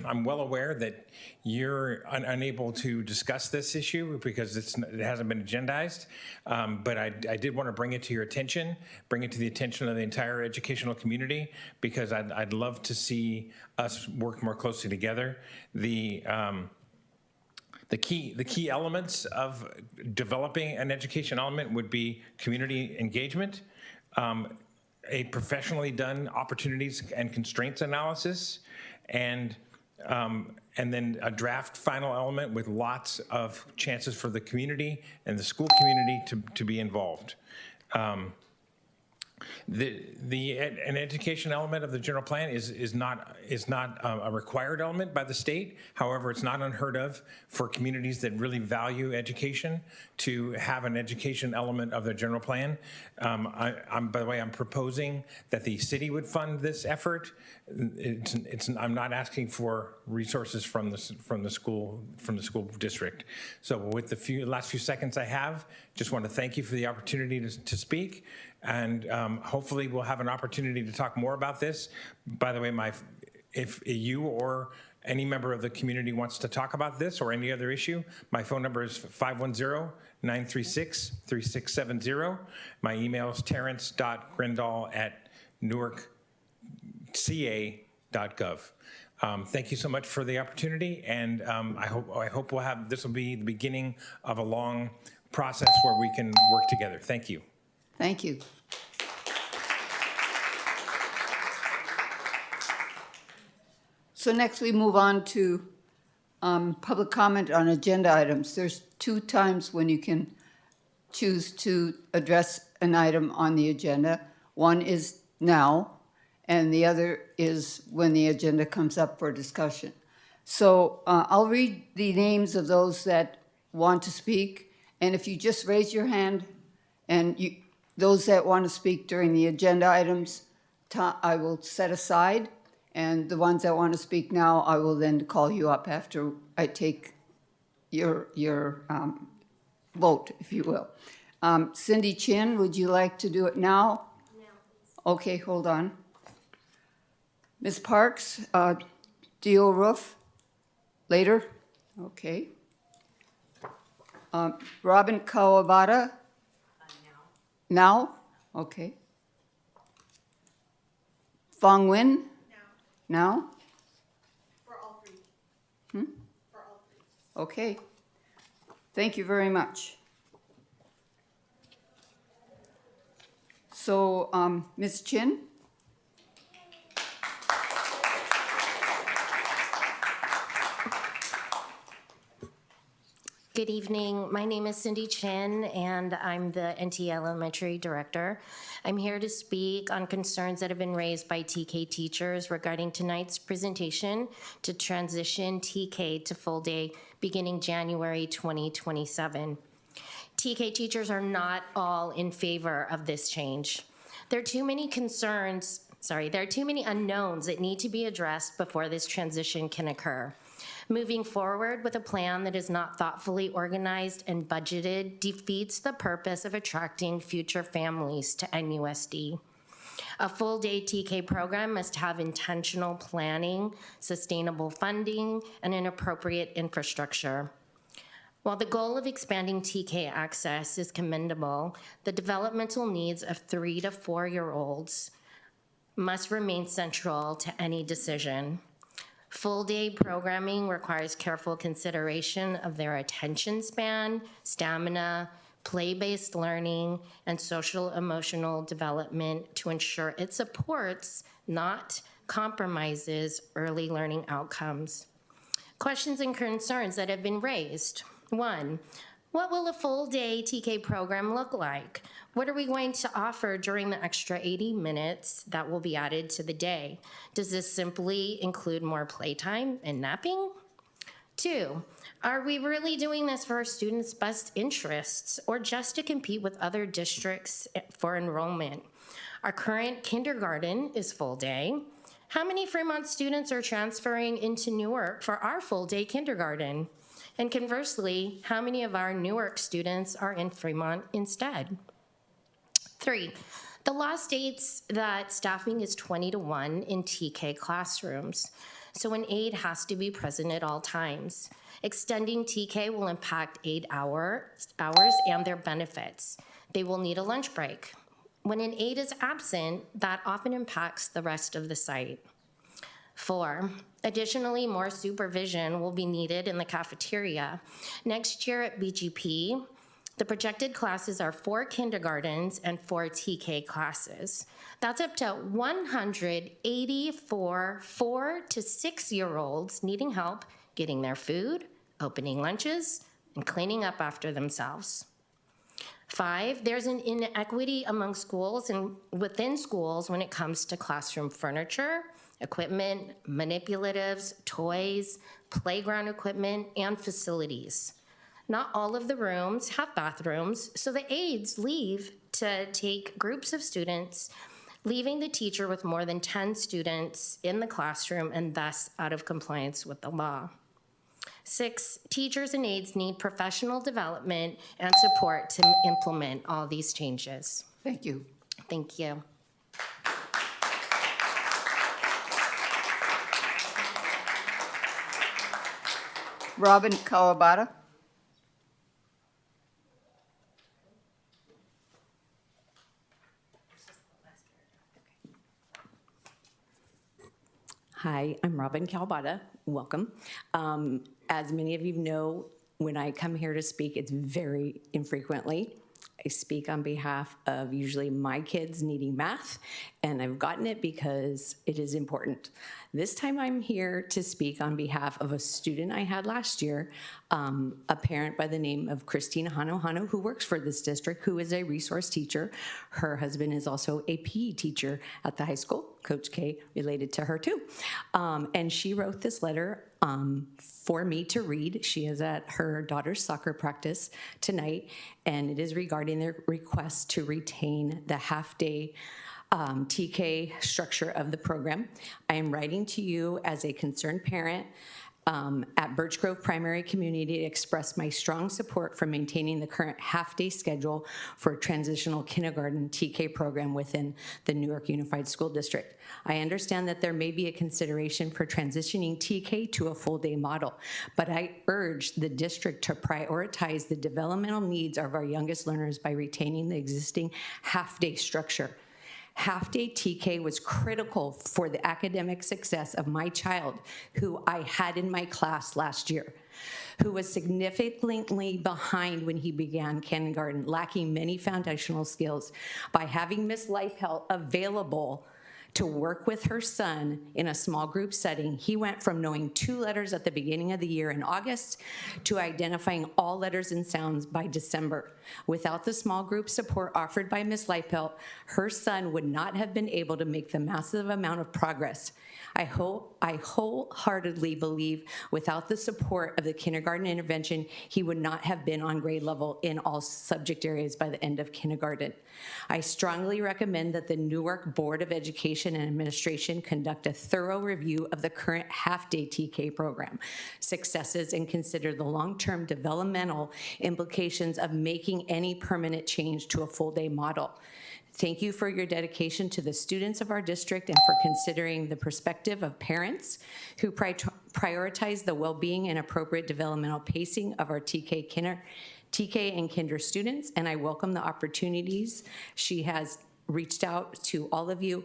I'm well aware that you're unable to discuss this issue because it hasn't been agendized, but I did want to bring it to your attention, bring it to the attention of the entire educational community, because I'd love to see us work more closely together. The key elements of developing an education element would be community engagement, a professionally done opportunities and constraints analysis, and then a draft final element with lots of chances for the community and the school community to be involved. An education element of the general plan is not a required element by the state. However, it's not unheard of for communities that really value education to have an education element of their general plan. By the way, I'm proposing that the city would fund this effort. I'm not asking for resources from the school district. So with the last few seconds I have, just want to thank you for the opportunity to speak. And hopefully we'll have an opportunity to talk more about this. By the way, if you or any member of the community wants to talk about this or any other issue, my phone number is 510-936-3670. My email is terrence.grindall@newarkca.gov. Thank you so much for the opportunity, and I hope this will be the beginning of a long process where we can work together. Thank you. Thank you. So next we move on to public comment on agenda items. There's 2 times when you can choose to address an item on the agenda. One is now, and the other is when the agenda comes up for discussion. So I'll read the names of those that want to speak, and if you just raise your hand, and those that want to speak during the agenda items, I will set aside, and the ones that want to speak now, I will then call you up after I take your vote, if you will. Cindy Chin, would you like to do it now? No. Okay, hold on. Ms. Parks, Dio Roof, later? Okay. Robin Kawabata? Now? Okay. Fong Win? Now? For all 3. For all 3. Okay. Thank you very much. So, Ms. Chin? Good evening. My name is Cindy Chin, and I'm the NT Elementary Director. I'm here to speak on concerns that have been raised by TK teachers regarding tonight's presentation to transition TK to full day beginning January 2027. TK teachers are not all in favor of this change. There are too many unknowns that need to be addressed before this transition can occur. Moving forward with a plan that is not thoughtfully organized and budgeted defeats the purpose of attracting future families to NUSD. A full-day TK program must have intentional planning, sustainable funding, and an appropriate infrastructure. While the goal of expanding TK access is commendable, the developmental needs of 3 to 4-year-olds must remain central to any decision. Full-day programming requires careful consideration of their attention span, stamina, play-based learning, and social-emotional development to ensure it supports, not compromises, early learning outcomes. Questions and concerns that have been raised. 1, what will a full-day TK program look like? What are we going to offer during the extra 80 minutes that will be added to the day? Does this simply include more playtime and napping? 2, are we really doing this for our students' best interests or just to compete with other districts for enrollment? Our current kindergarten is full day. How many Fremont students are transferring into Newark for our full-day kindergarten? And conversely, how many of our Newark students are in Fremont instead? 3, the law states that staffing is 20-1 in TK classrooms, so an aide has to be present at all times. Extending TK will impact aide hours and their benefits. They will need a lunch break. When an aide is absent, that often impacts the rest of the site. 4, additionally, more supervision will be needed in the cafeteria. Next year at BGP, the projected classes are 4 kindergartens and 4 TK classes. That's up to 184 4 to 6-year-olds needing help getting their food, opening lunches, and cleaning up after themselves. 5, there's an inequity among schools and within schools when it comes to classroom furniture, equipment, manipulatives, toys, playground equipment, and facilities. Not all of the rooms have bathrooms, so the aides leave to take groups of students, leaving the teacher with more than 10 students in the classroom and thus out of compliance with the law. 6, teachers and aides need professional development and support to implement all these changes. Thank you. Thank you. Robin Kawabata. Hi, I'm Robin Calbada. Welcome. As many of you know, when I come here to speak, it's very infrequently. I speak on behalf of usually my kids needing math, and I've gotten it because it is important. This time I'm here to speak on behalf of a student I had last year, a parent by the name of Christina Hano, who works for this district, who is a resource teacher. Her husband is also a PE teacher at the high school, Coach K, related to her too. And she wrote this letter for me to read. She is at her daughter's soccer practice tonight, and it is regarding their request to retain the half-day TK structure of the program. I am writing to you as a concerned parent at Birch Grove Primary Community to express my strong support for maintaining the current half-day schedule for a transitional kindergarten TK program within the Newark Unified School District. I understand that there may be a consideration for transitioning TK to a full-day model, but I urge the district to prioritize the developmental needs of our youngest learners by retaining the existing half-day structure. Half-day TK was critical for the academic success of my child, who I had in my class last year, who was significantly behind when he began kindergarten, lacking many foundational skills. By having Ms. Leifelt available to work with her son in a small group setting, he went from knowing 2 letters at the beginning of the year in August to identifying all letters and sounds by December. Without the small group support offered by Ms. Leifelt, her son would not have been able to make the massive amount of progress. I wholeheartedly believe without the support of the kindergarten intervention, he would not have been on grade level in all subject areas by the end of kindergarten. I strongly recommend that the Newark Board of Education and Administration conduct a thorough review of the current half-day TK program successes and consider the long-term developmental implications of making any permanent change to a full-day model. Thank you for your dedication to the students of our district and for considering the perspective of parents who prioritize the well-being and appropriate developmental pacing of our TK and kinder students, and I welcome the opportunities she has reached out to all of you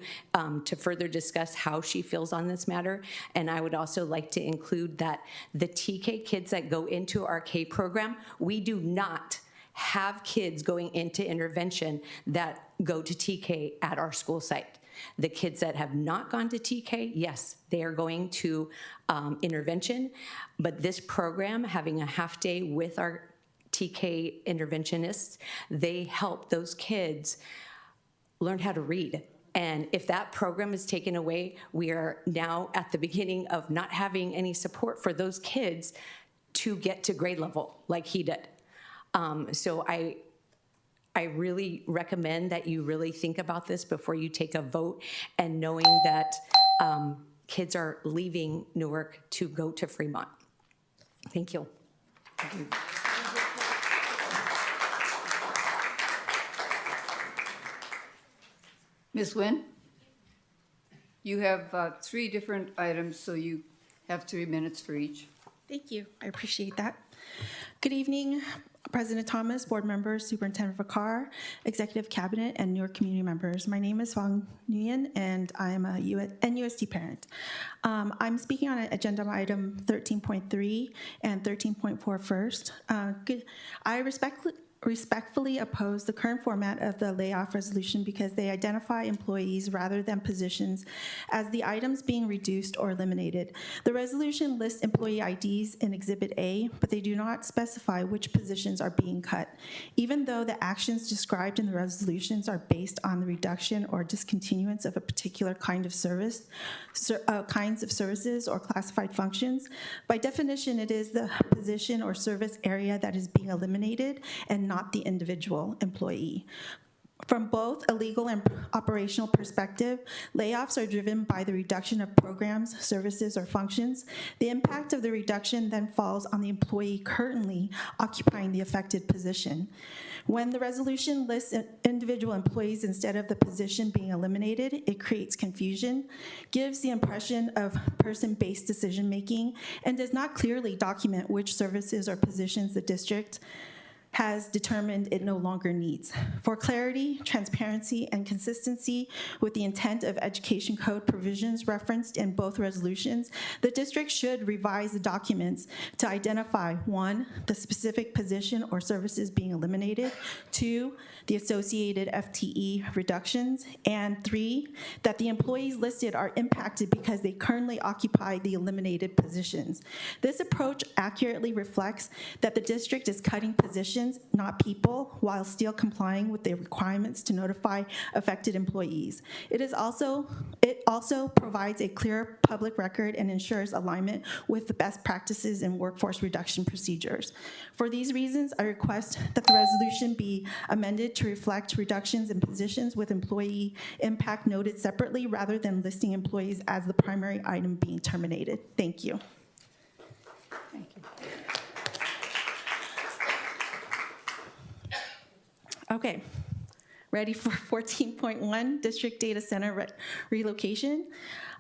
to further discuss how she feels on this matter. And I would also like to include that the TK kids that go into our K program, we do not have kids going into intervention that go to TK at our school site. The kids that have not gone to TK, yes, they are going to intervention, but this program, having a half day with our TK interventionists, they help those kids learn how to read. And if that program is taken away, we are now at the beginning of not having any support for those kids to get to grade level like he did. So I really recommend that you really think about this before you take a vote, and knowing that kids are leaving Newark to go to Fremont. Thank you. Thank you. Ms. Nguyen, you have 3 different items, so you have 3 minutes for each. Thank you. I appreciate that. Good evening, President Thomas, board members, Superintendent Vakar, Executive Cabinet, and Newark community members. My name is Fang Nguyen, and I'm a NUSD parent. I'm speaking on agenda item 13.3 and 13.4 first. I respectfully oppose the current format of the layoff resolution because they identify employees rather than positions as the items being reduced or eliminated. The resolution lists employee IDs in Exhibit A, but they do not specify which positions are being cut. Even though the actions described in the resolutions are based on the reduction or discontinuance of a particular kind of service, kinds of services or classified functions, by definition, it is the position or service area that is being eliminated and not the individual employee. From both a legal and operational perspective, layoffs are driven by the reduction of programs, services, or functions. The impact of the reduction then falls on the employee currently occupying the affected position. When the resolution lists individual employees instead of the position being eliminated, it creates confusion, gives the impression of person-based decision-making, and does not clearly document which services or positions the district has determined it no longer needs. For clarity, transparency, and consistency with the intent of Education Code provisions referenced in both resolutions, the district should revise the documents to identify, 1, the specific position or services being eliminated, 2, the associated FTE reductions, and 3, that the employees listed are impacted because they currently occupy the eliminated positions. This approach accurately reflects that the district is cutting positions, not people, while still complying with the requirements to notify affected employees. It also provides a clear public record and ensures alignment with the best practices in workforce reduction procedures. For these reasons, I request that the resolution be amended to reflect reductions in positions with employee impact noted separately rather than listing employees as the primary item being terminated. Thank you. Thank you. Okay, ready for 14.1, District Data Center relocation.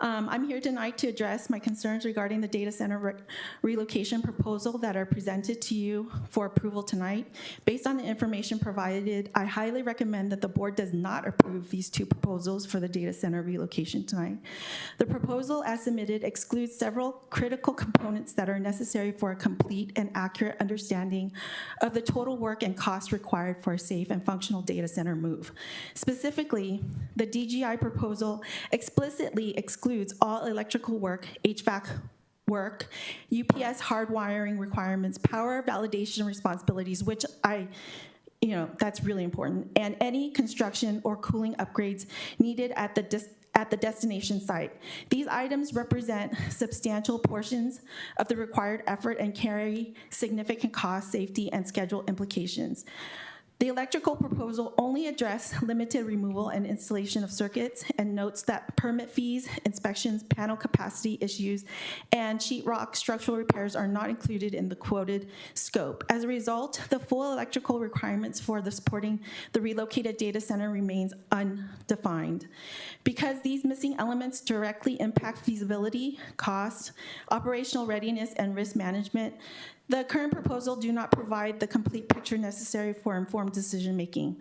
I'm here tonight to address my concerns regarding the data center relocation proposal that are presented to you for approval tonight. Based on the information provided, I highly recommend that the board does not approve these two proposals for the data center relocation tonight. The proposal as submitted excludes several critical components that are necessary for a complete and accurate understanding of the total work and cost required for a safe and functional data center move. Specifically, the DGI proposal explicitly excludes all electrical work, HVAC work, UPS hardwiring requirements, power validation responsibilities, which that's really important, and any construction or cooling upgrades needed at the destination site. These items represent substantial portions of the required effort and carry significant cost, safety, and schedule implications. The electrical proposal only addressed limited removal and installation of circuits and notes that permit fees, inspections, panel capacity issues, and sheetrock structural repairs are not included in the quoted scope. As a result, the full electrical requirements for supporting the relocated data center remains undefined. Because these missing elements directly impact feasibility, cost, operational readiness, and risk management, the current proposal do not provide the complete picture necessary for informed decision-making.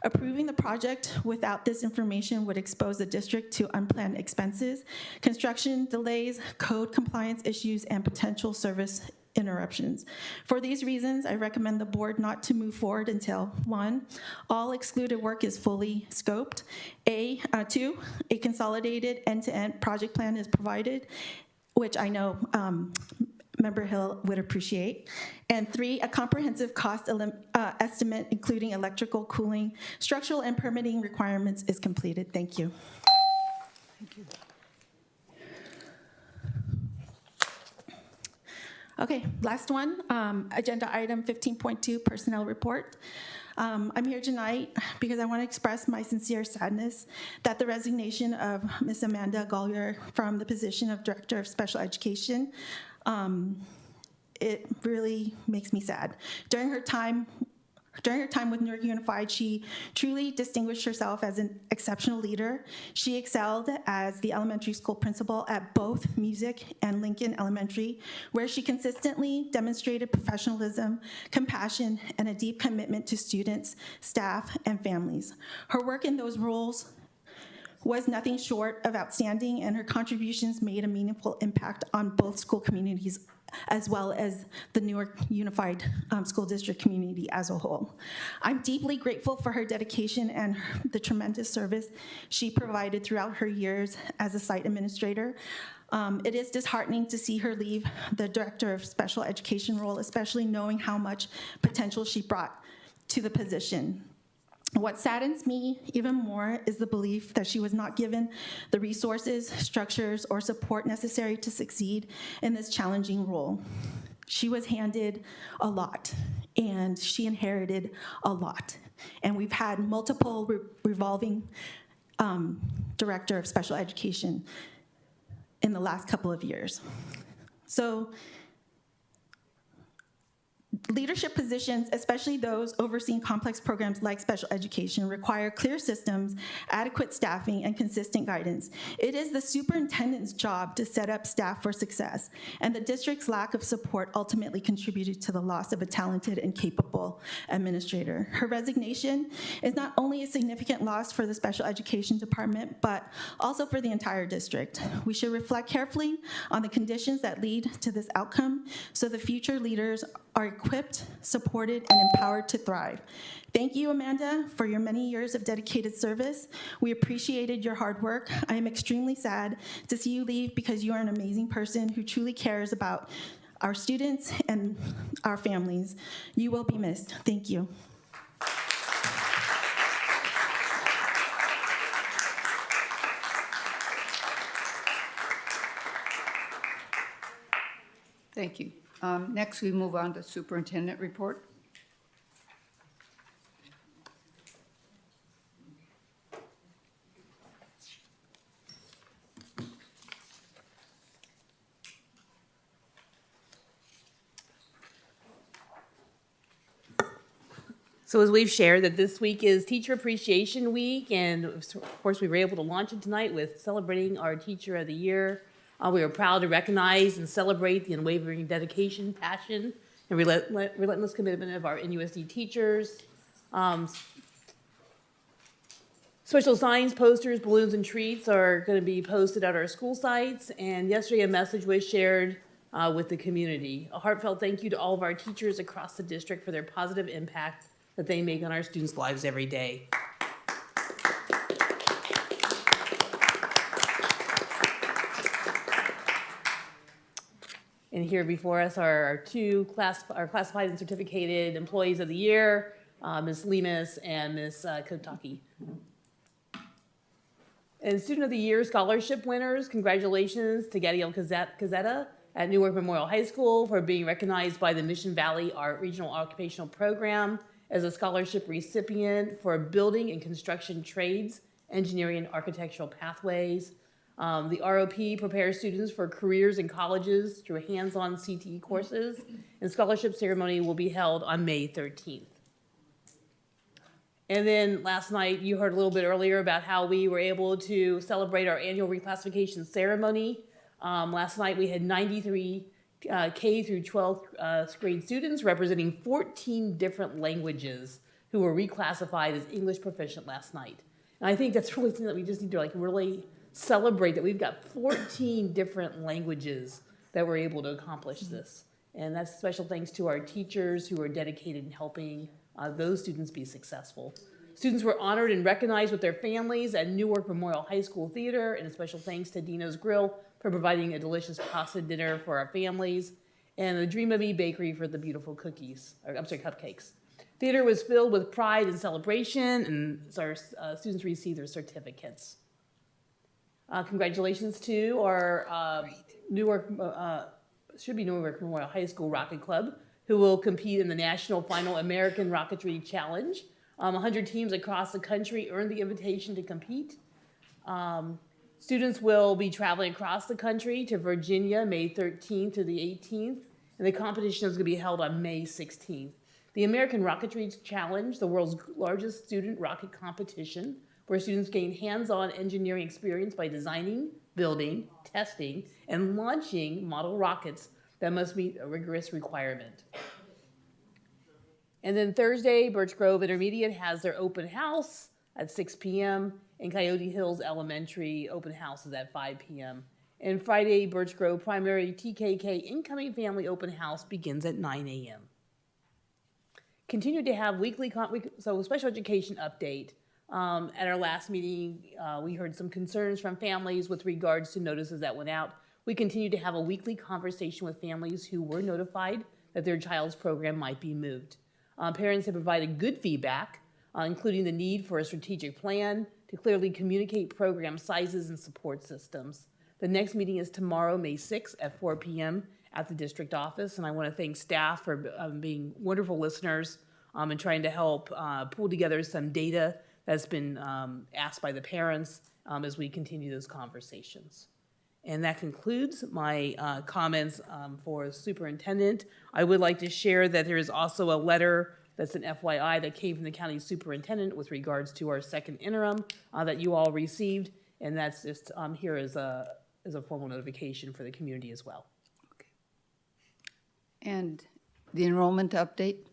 Approving the project without this information would expose the district to unplanned expenses, construction delays, code compliance issues, and potential service interruptions. For these reasons, I recommend the board not to move forward until 1, all excluded work is fully scoped, 2, a consolidated end-to-end project plan is provided, which I know Member Hill would appreciate. And 3, a comprehensive cost estimate, including electrical, cooling, structural, and permitting requirements is completed. Thank you. Thank you. Okay, last one, agenda item 15.2, personnel report. I'm here tonight because I want to express my sincere sadness that the resignation of Ms. Amanda Gollier from the position of Director of Special Education, it really makes me sad. During her time with Newark Unified, she truly distinguished herself as an exceptional leader. She excelled as the elementary school principal at both Music and Lincoln Elementary, where she consistently demonstrated professionalism, compassion, and a deep commitment to students, staff, and families. Her work in those roles was nothing short of outstanding, and her contributions made a meaningful impact on both school communities as well as the Newark Unified School District community as a whole. I'm deeply grateful for her dedication and the tremendous service she provided throughout her years as a site administrator. It is disheartening to see her leave the Director of Special Education role, especially knowing how much potential she brought to the position. What saddens me even more is the belief that she was not given the resources, structures, or support necessary to succeed in this challenging role. She was handed a lot, and she inherited a lot. And we've had multiple revolving Director of Special Education in the last couple of years. So Leadership positions, especially those overseeing complex programs like special education, require clear systems, adequate staffing, and consistent guidance. It is the superintendent's job to set up staff for success, and the district's lack of support ultimately contributed to the loss of a talented and capable administrator. Her resignation is not only a significant loss for the special education department, but also for the entire district. We should reflect carefully on the conditions that lead to this outcome so the future leaders are equipped, supported, and empowered to thrive. Thank you, Amanda, for your many years of dedicated service. We appreciated your hard work. I am extremely sad to see you leave because you are an amazing person who truly cares about our students and our families. You will be missed. Thank you. Thank you. Next, we move on to superintendent report. So as we've shared that this week is Teacher Appreciation Week, and of course we were able to launch it tonight with celebrating our Teacher of the Year. We are proud to recognize and celebrate the unwavering dedication, passion, and relentless commitment of our NUSD teachers. Special signs, posters, balloons, and treats are going to be posted at our school sites, and yesterday a message was shared with the community. A heartfelt thank you to all of our teachers across the district for their positive impact that they make on our students' lives every day. And here before us are our classified and certificated employees of the year, Ms. Lemus and Ms. Kotaki. And Student of the Year scholarship winners, congratulations to Gadiel Cazetta at Newark Memorial High School for being recognized by the Mission Valley Art Regional Occupational Program as a scholarship recipient for building and construction trades, engineering and architectural pathways. The ROP prepares students for careers in colleges through hands-on CTE courses, and scholarship ceremony will be held on May 13th. And then last night, you heard a little bit earlier about how we were able to celebrate our annual reclassification ceremony. Last night, we had 93 K through 12th grade students representing 14 different languages who were reclassified as English proficient last night. And I think that's really something that we just need to really celebrate, that we've got 14 different languages that were able to accomplish this. And that's special thanks to our teachers who are dedicated in helping those students be successful. Students were honored and recognized with their families at Newark Memorial High School Theater, and a special thanks to Dino's Grill for providing a delicious pasta dinner for our families, and the Dream of Me Bakery for the beautiful cupcakes. Theater was filled with pride and celebration, and our students received their certificates. Congratulations to our Newark Memorial High School Rocket Club, who will compete in the National Final American Rocketry Challenge. 100 teams across the country earned the invitation to compete. Students will be traveling across the country to Virginia, May 13th to the 18th, and the competition is going to be held on May 16th. The American Rocketry Challenge, the world's largest student rocket competition, where students gain hands-on engineering experience by designing, building, testing, and launching model rockets that must meet a rigorous requirement. And then Thursday, Birch Grove Intermediate has their open house at 6 p.m. and Coyote Hills Elementary open house is at 5 p.m. And Friday, Birch Grove Primary TKK Incoming Family Open House begins at 9 a.m. Continue to have weekly, special education update. At our last meeting, we heard some concerns from families with regards to notices that went out. We continue to have a weekly conversation with families who were notified that their child's program might be moved. Parents have provided good feedback, including the need for a strategic plan to clearly communicate program sizes and support systems. The next meeting is tomorrow, May 6th at 4 p.m. at the district office, and I want to thank staff for being wonderful listeners and trying to help pull together some data that's been asked by the parents as we continue those conversations. And that concludes my comments for superintendent. I would like to share that there is also a letter that's an FYI that came from the county superintendent with regards to our second interim that you all received, and that's just here as a formal notification for the community as well. And the enrollment update?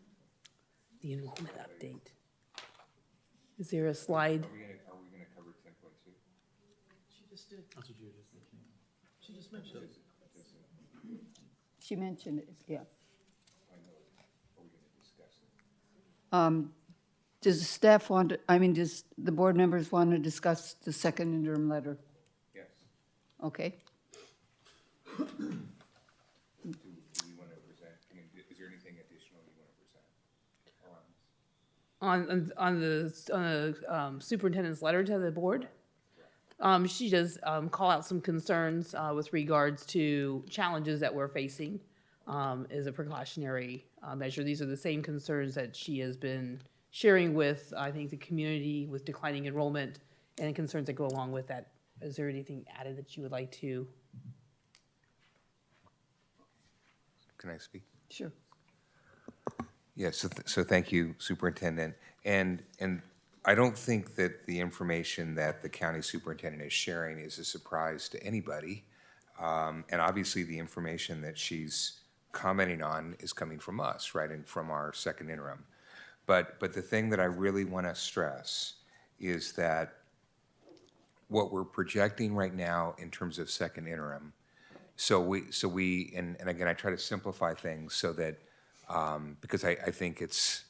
The enrollment update. Is there a slide? Are we going to cover 10.2? She just did. That's what you were just thinking. She just mentioned it. She mentioned it, yeah. Does the staff want to, does the board members want to discuss the second interim letter? Yes. Okay. Do we want to present? Is there anything additional you want to present On the superintendent's letter to the board? She does call out some concerns with regards to challenges that we're facing as a precautionary measure. These are the same concerns that she has been sharing with, I think, the community with declining enrollment and concerns that go along with that. Is there anything added that you would like to? Can I speak? Sure. Yes, so thank you, Superintendent. And I don't think that the information that the county superintendent is sharing is a surprise to anybody. And obviously the information that she's commenting on is coming from us, right, and from our second interim. But the thing that I really want to stress is that what we're projecting right now in terms of second interim, so we and again, I try to simplify things so that because I think it's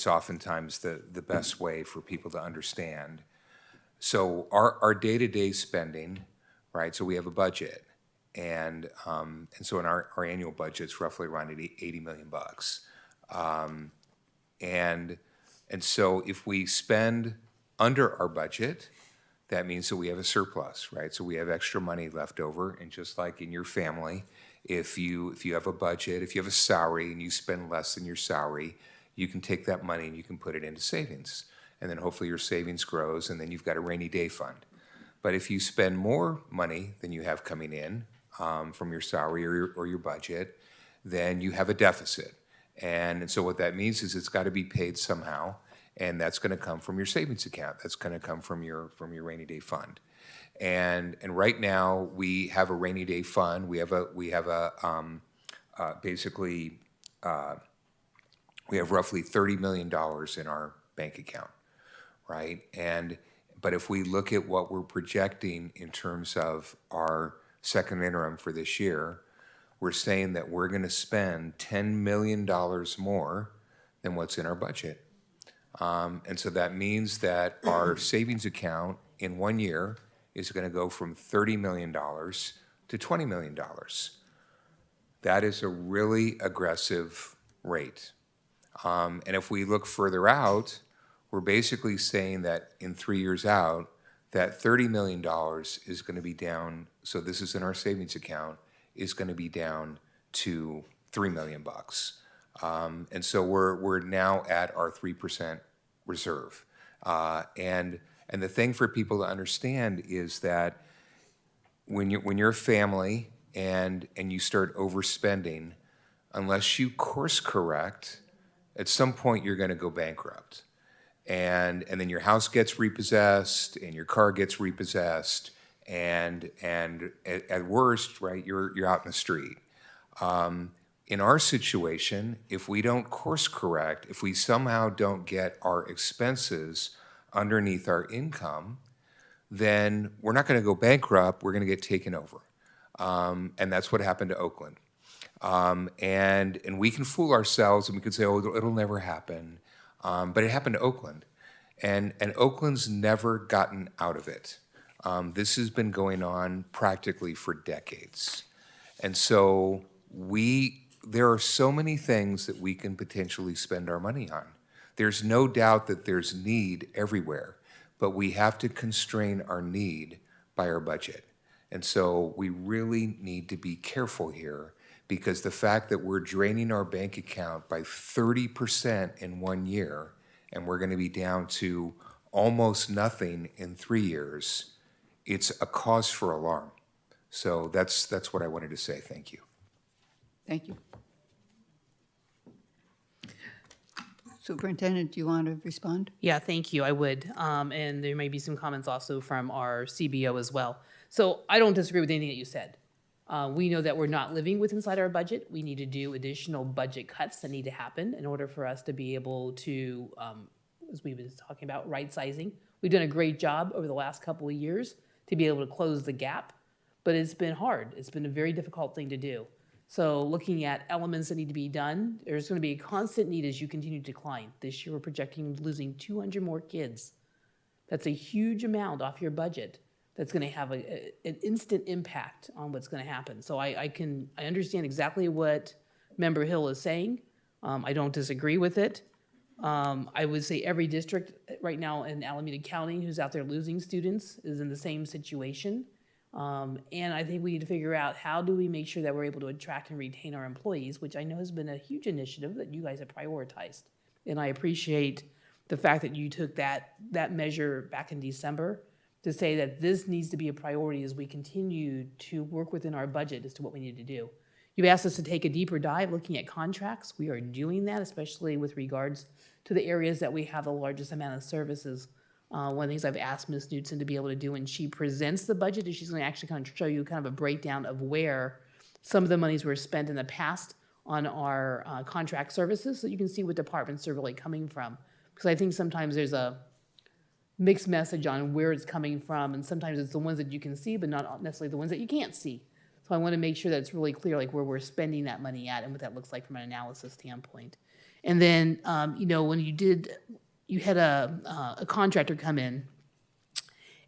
oftentimes the best way for people to understand. So our day-to-day spending, right? So we have a budget, and so in our annual budget's roughly around $80 million. And so if we spend under our budget, that means that we have a surplus, right? So we have extra money left over, and just like in your family, if you have a budget, if you have a salary and you spend less than your salary, you can take that money and you can put it into savings. And then hopefully your savings grows, and then you've got a rainy day fund. But if you spend more money than you have coming in from your salary or your budget, then you have a deficit. And so what that means is it's got to be paid somehow, and that's going to come from your savings account. That's going to come from your rainy day fund. And right now we have a rainy day fund. We have basically we have roughly $30 million in our bank account, right? But if we look at what we're projecting in terms of our second interim for this year, we're saying that we're going to spend $10 million more than what's in our budget. And so that means that our savings account in 1 year is going to go from $30 million to $20 million. That is a really aggressive rate. And if we look further out, we're basically saying that in 3 years out, that $30 million is going to be down, so this is in our savings account, is going to be down to $3 million. And so we're now at our 3% reserve. And the thing for people to understand is that when you're a family and you start overspending, unless you course correct, at some point you're going to go bankrupt. And then your house gets repossessed and your car gets repossessed, and at worst, right, you're out in the street. In our situation, if we don't course correct, if we somehow don't get our expenses underneath our income, then we're not going to go bankrupt, we're going to get taken over. And that's what happened to Oakland. And we can fool ourselves and we can say, oh, it'll never happen. But it happened to Oakland. And Oakland's never gotten out of it. This has been going on practically for decades. And so there are so many things that we can potentially spend our money on. There's no doubt that there's need everywhere, but we have to constrain our need by our budget. And so we really need to be careful here, because the fact that we're draining our bank account by 30% in 1 year, and we're going to be down to almost nothing in 3 years, it's a cause for alarm. So that's what I wanted to say. Thank you. Thank you. Superintendent, do you want to respond? Yeah, thank you. I would. And there may be some comments also from our CBO as well. So I don't disagree with anything that you said. We know that we're not living with inside our budget. We need to do additional budget cuts that need to happen in order for us to be able to, as we've been talking about, right sizing. We've done a great job over the last couple of years to be able to close the gap, but it's been hard. It's been a very difficult thing to do. So looking at elements that need to be done, there's going to be a constant need as you continue to decline. This year we're projecting losing 200 more kids. That's a huge amount off your budget. That's going to have an instant impact on what's going to happen. So I understand exactly what Member Hill is saying. I don't disagree with it. I would say every district right now in Alameda County who's out there losing students is in the same situation. And I think we need to figure out how do we make sure that we're able to attract and retain our employees, which I know has been a huge initiative that you guys have prioritized. And I appreciate the fact that you took that measure back in December to say that this needs to be a priority as we continue to work within our budget as to what we need to do. You've asked us to take a deeper dive looking at contracts. We are doing that, especially with regards to the areas that we have the largest amount of services. One of the things I've asked Ms. Knudsen to be able to do when she presents the budget is she's going to actually kind of show you kind of a breakdown of where some of the monies were spent in the past on our contract services, so you can see what departments are really coming from. Because I think sometimes there's a mixed message on where it's coming from, and sometimes it's the ones that you can see, but not necessarily the ones that you can't see. So I want to make sure that it's really clear, like where we're spending that money at and what that looks like from an analysis standpoint. And then, you know, when you had a contractor come in,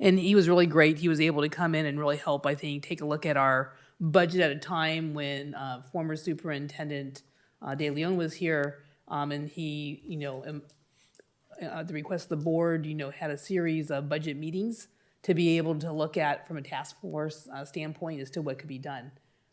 and he was really great. He was able to come in and really help, I think, take a look at our budget at a time when former Superintendent De Leon was here, and he, you know, at the request of the board, you know, had a series of budget meetings to be able to look at from a task force standpoint as to what could be done.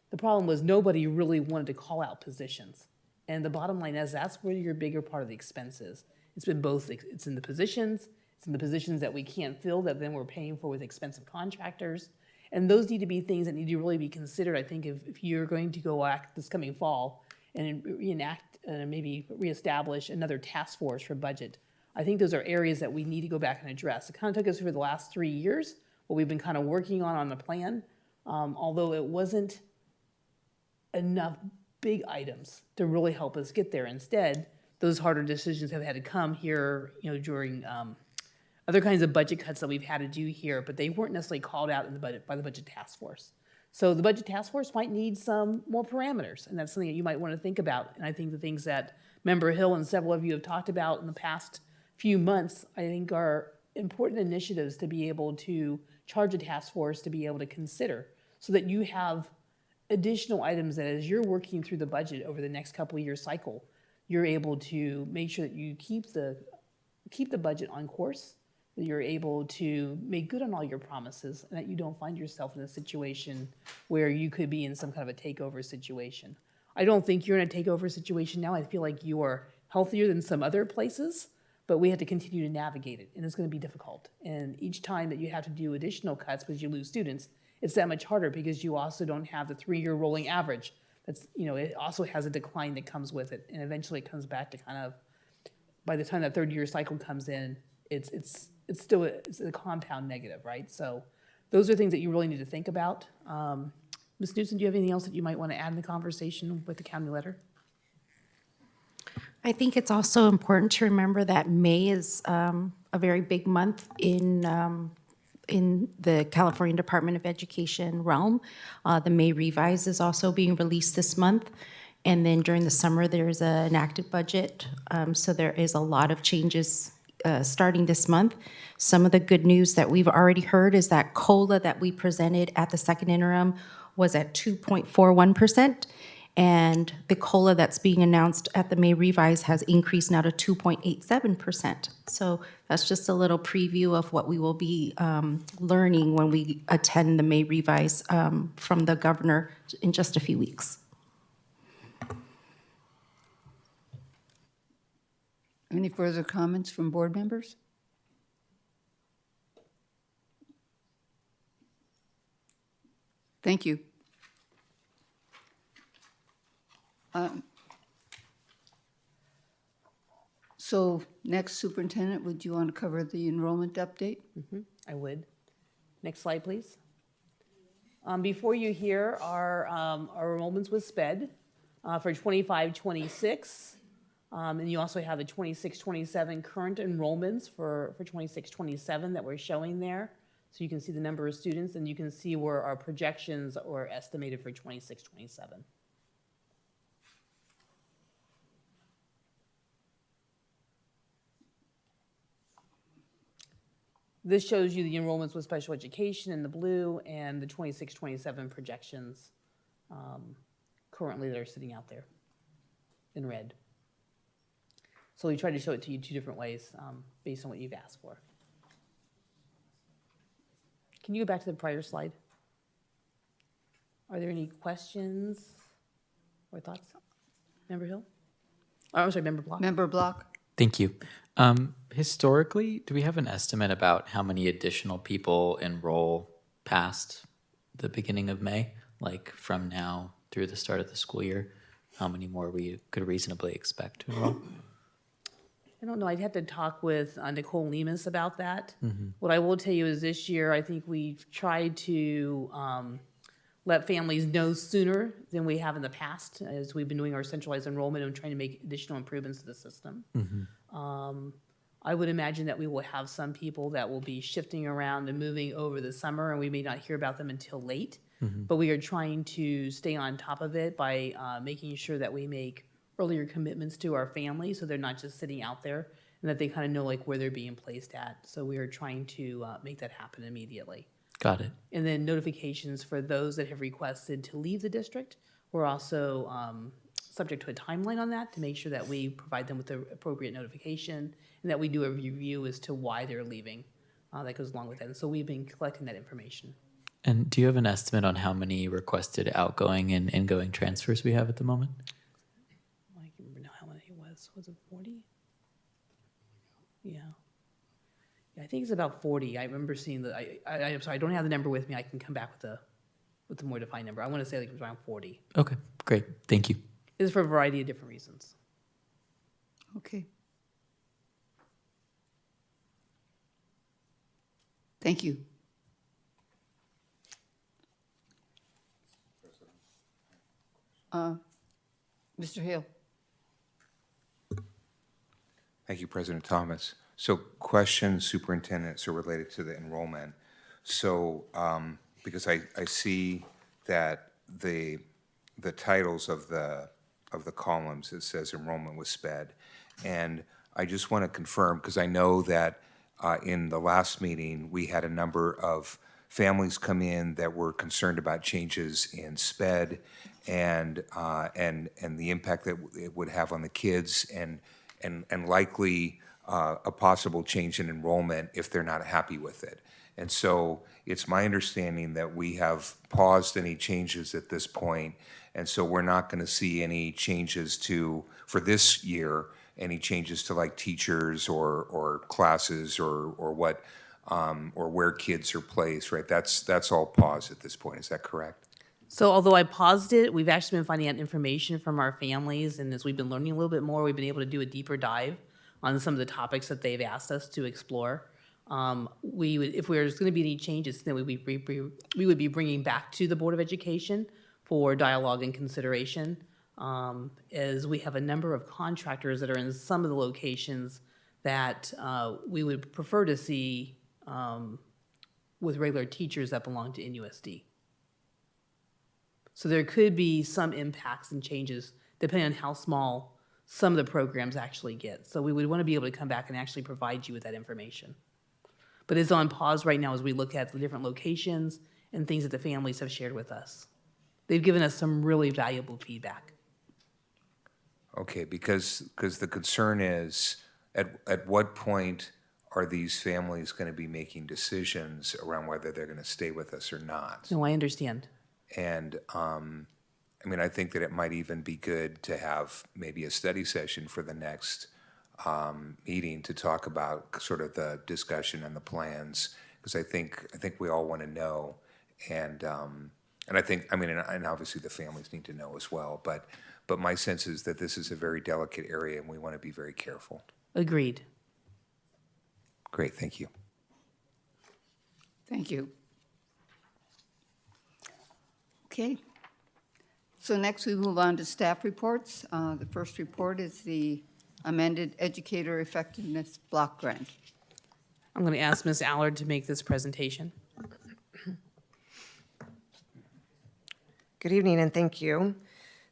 The problem was nobody really wanted to call out positions. And the bottom line is that's where your bigger part of the expense is. It's been both, it's in the positions, it's in the positions that we can't fill that then we're paying for with expensive contractors. And those need to be things that need to really be considered, I think, if you're going to go act this coming fall and reenact and maybe reestablish another task force for budget. I think those are areas that we need to go back and address. It kind of took us over the last 3 years, what we've been kind of working on the plan, although it wasn't enough big items to really help us get there. Instead, those harder decisions have had to come here, you know, during other kinds of budget cuts that we've had to do here, but they weren't necessarily called out in the budget by the budget task force. So the budget task force might need some more parameters, and that's something that you might want to think about. And I think the things that Member Hill and several of you have talked about in the past few months, I think are important initiatives to be able to charge a task force to be able to consider so that you have additional items that as you're working through the budget over the next couple of years cycle, you're able to make sure that you keep the budget on course, that you're able to make good on all your promises, and that you don't find yourself in a situation where you could be in some kind of a takeover situation. I don't think you're in a takeover situation now. I feel like you are healthier than some other places, but we have to continue to navigate it, and it's going to be difficult. And each time that you have to do additional cuts because you lose students, it's that much harder because you also don't have the 3-year rolling average. That's, you know, it also has a decline that comes with it, and eventually it comes back to kind of, by the time that 3rd-year cycle comes in, it's still a compound negative, right? So those are things that you really need to think about. Ms. Knudsen, do you have anything else that you might want to add in the conversation with the county letter? I think it's also important to remember that May is a very big month in the California Department of Education realm. The May revise is also being released this month. And then during the summer, there's an enacted budget. So there is a lot of changes starting this month. Some of the good news that we've already heard is that COLA that we presented at the second interim was at 2.41%. And the COLA that's being announced at the May revise has increased now to 2.87%. So that's just a little preview of what we will be learning when we attend the May revise from the governor in just a few weeks. Any further comments from board members? Thank you. So next, Superintendent, would you want to cover the enrollment update? I would. Next slide, please. Before you here are our enrollments with SPED for 25-26. And you also have the 26-27 current enrollments for 26-27 that we're showing there. So you can see the number of students, and you can see where our projections are estimated for 26-27. This shows you the enrollments with special education in the blue and the 26-27 projections currently that are sitting out there in red. So we tried to show it to you two different ways based on what you've asked for. Can you go back to the prior slide? Are there any questions or thoughts? Member Hill? Oh, I'm sorry, Member Block. Member Block? Thank you. Historically, do we have an estimate about how many additional people enroll past the beginning of May? Like from now through the start of the school year? How many more we could reasonably expect to enroll? I don't know. I'd have to talk with Nicole Lemus about that. What I will tell you is this year, I think we've tried to let families know sooner than we have in the past as we've been doing our centralized enrollment and trying to make additional improvements to the system. I would imagine that we will have some people that will be shifting around and moving over the summer, and we may not hear about them until late. But we are trying to stay on top of it by making sure that we make earlier commitments to our families so they're not just sitting out there and that they kind of know like where they're being placed at. So we are trying to make that happen immediately. Got it. And then notifications for those that have requested to leave the district. We're also subject to a timeline on that to make sure that we provide them with the appropriate notification and that we do a review as to why they're leaving. That goes along with that. And so we've been collecting that information. And do you have an estimate on how many requested outgoing and ingoing transfers we have at the moment? I can't remember now how many it was. Was it 40? Yeah. I think it's about 40. I remember seeing the. I'm sorry, I don't have the number with me. I can come back with the more defined number. I want to say like it was around 40. Okay, great. Thank you. It's for a variety of different reasons. Okay. Thank you. Mr. Hale. Thank you, President Thomas. So questions, Superintendent, so related to the enrollment. So because I see that the titles of the columns, it says enrollment with SPED. And I just want to confirm, because I know that in the last meeting, we had a number of families come in that were concerned about changes in SPED and the impact that it would have on the kids and likely a possible change in enrollment if they're not happy with it. And so it's my understanding that we have paused any changes at this point, and so we're not going to see any changes for this year, any changes to like teachers or classes or what or where kids are placed, right? That's all paused at this point. Is that correct? So although I paused it, we've actually been finding out information from our families, and as we've been learning a little bit more, we've been able to do a deeper dive on some of the topics that they've asked us to explore. We would, if there's going to be any changes, then we would be bringing back to the Board of Education for dialogue and consideration, as we have a number of contractors that are in some of the locations that we would prefer to see with regular teachers that belong to NUSD. So there could be some impacts and changes depending on how small some of the programs actually get. So we would want to be able to come back and actually provide you with that information. But it's on pause right now as we look at the different locations and things that the families have shared with us. They've given us some really valuable feedback. Okay, because the concern is at what point are these families going to be making decisions around whether they're going to stay with us or not? No, I understand. And I mean, I think that it might even be good to have maybe a study session for the next meeting to talk about sort of the discussion and the plans, because I think we all want to know. And And I think, I mean, and obviously the families need to know as well, but my sense is that this is a very delicate area and we want to be very careful. Agreed. Great, thank you. Thank you. Okay. So next we move on to staff reports. The first report is the amended Educator Effectiveness Block Grant. I'm going to ask Ms. Allard to make this presentation. Good evening and thank you.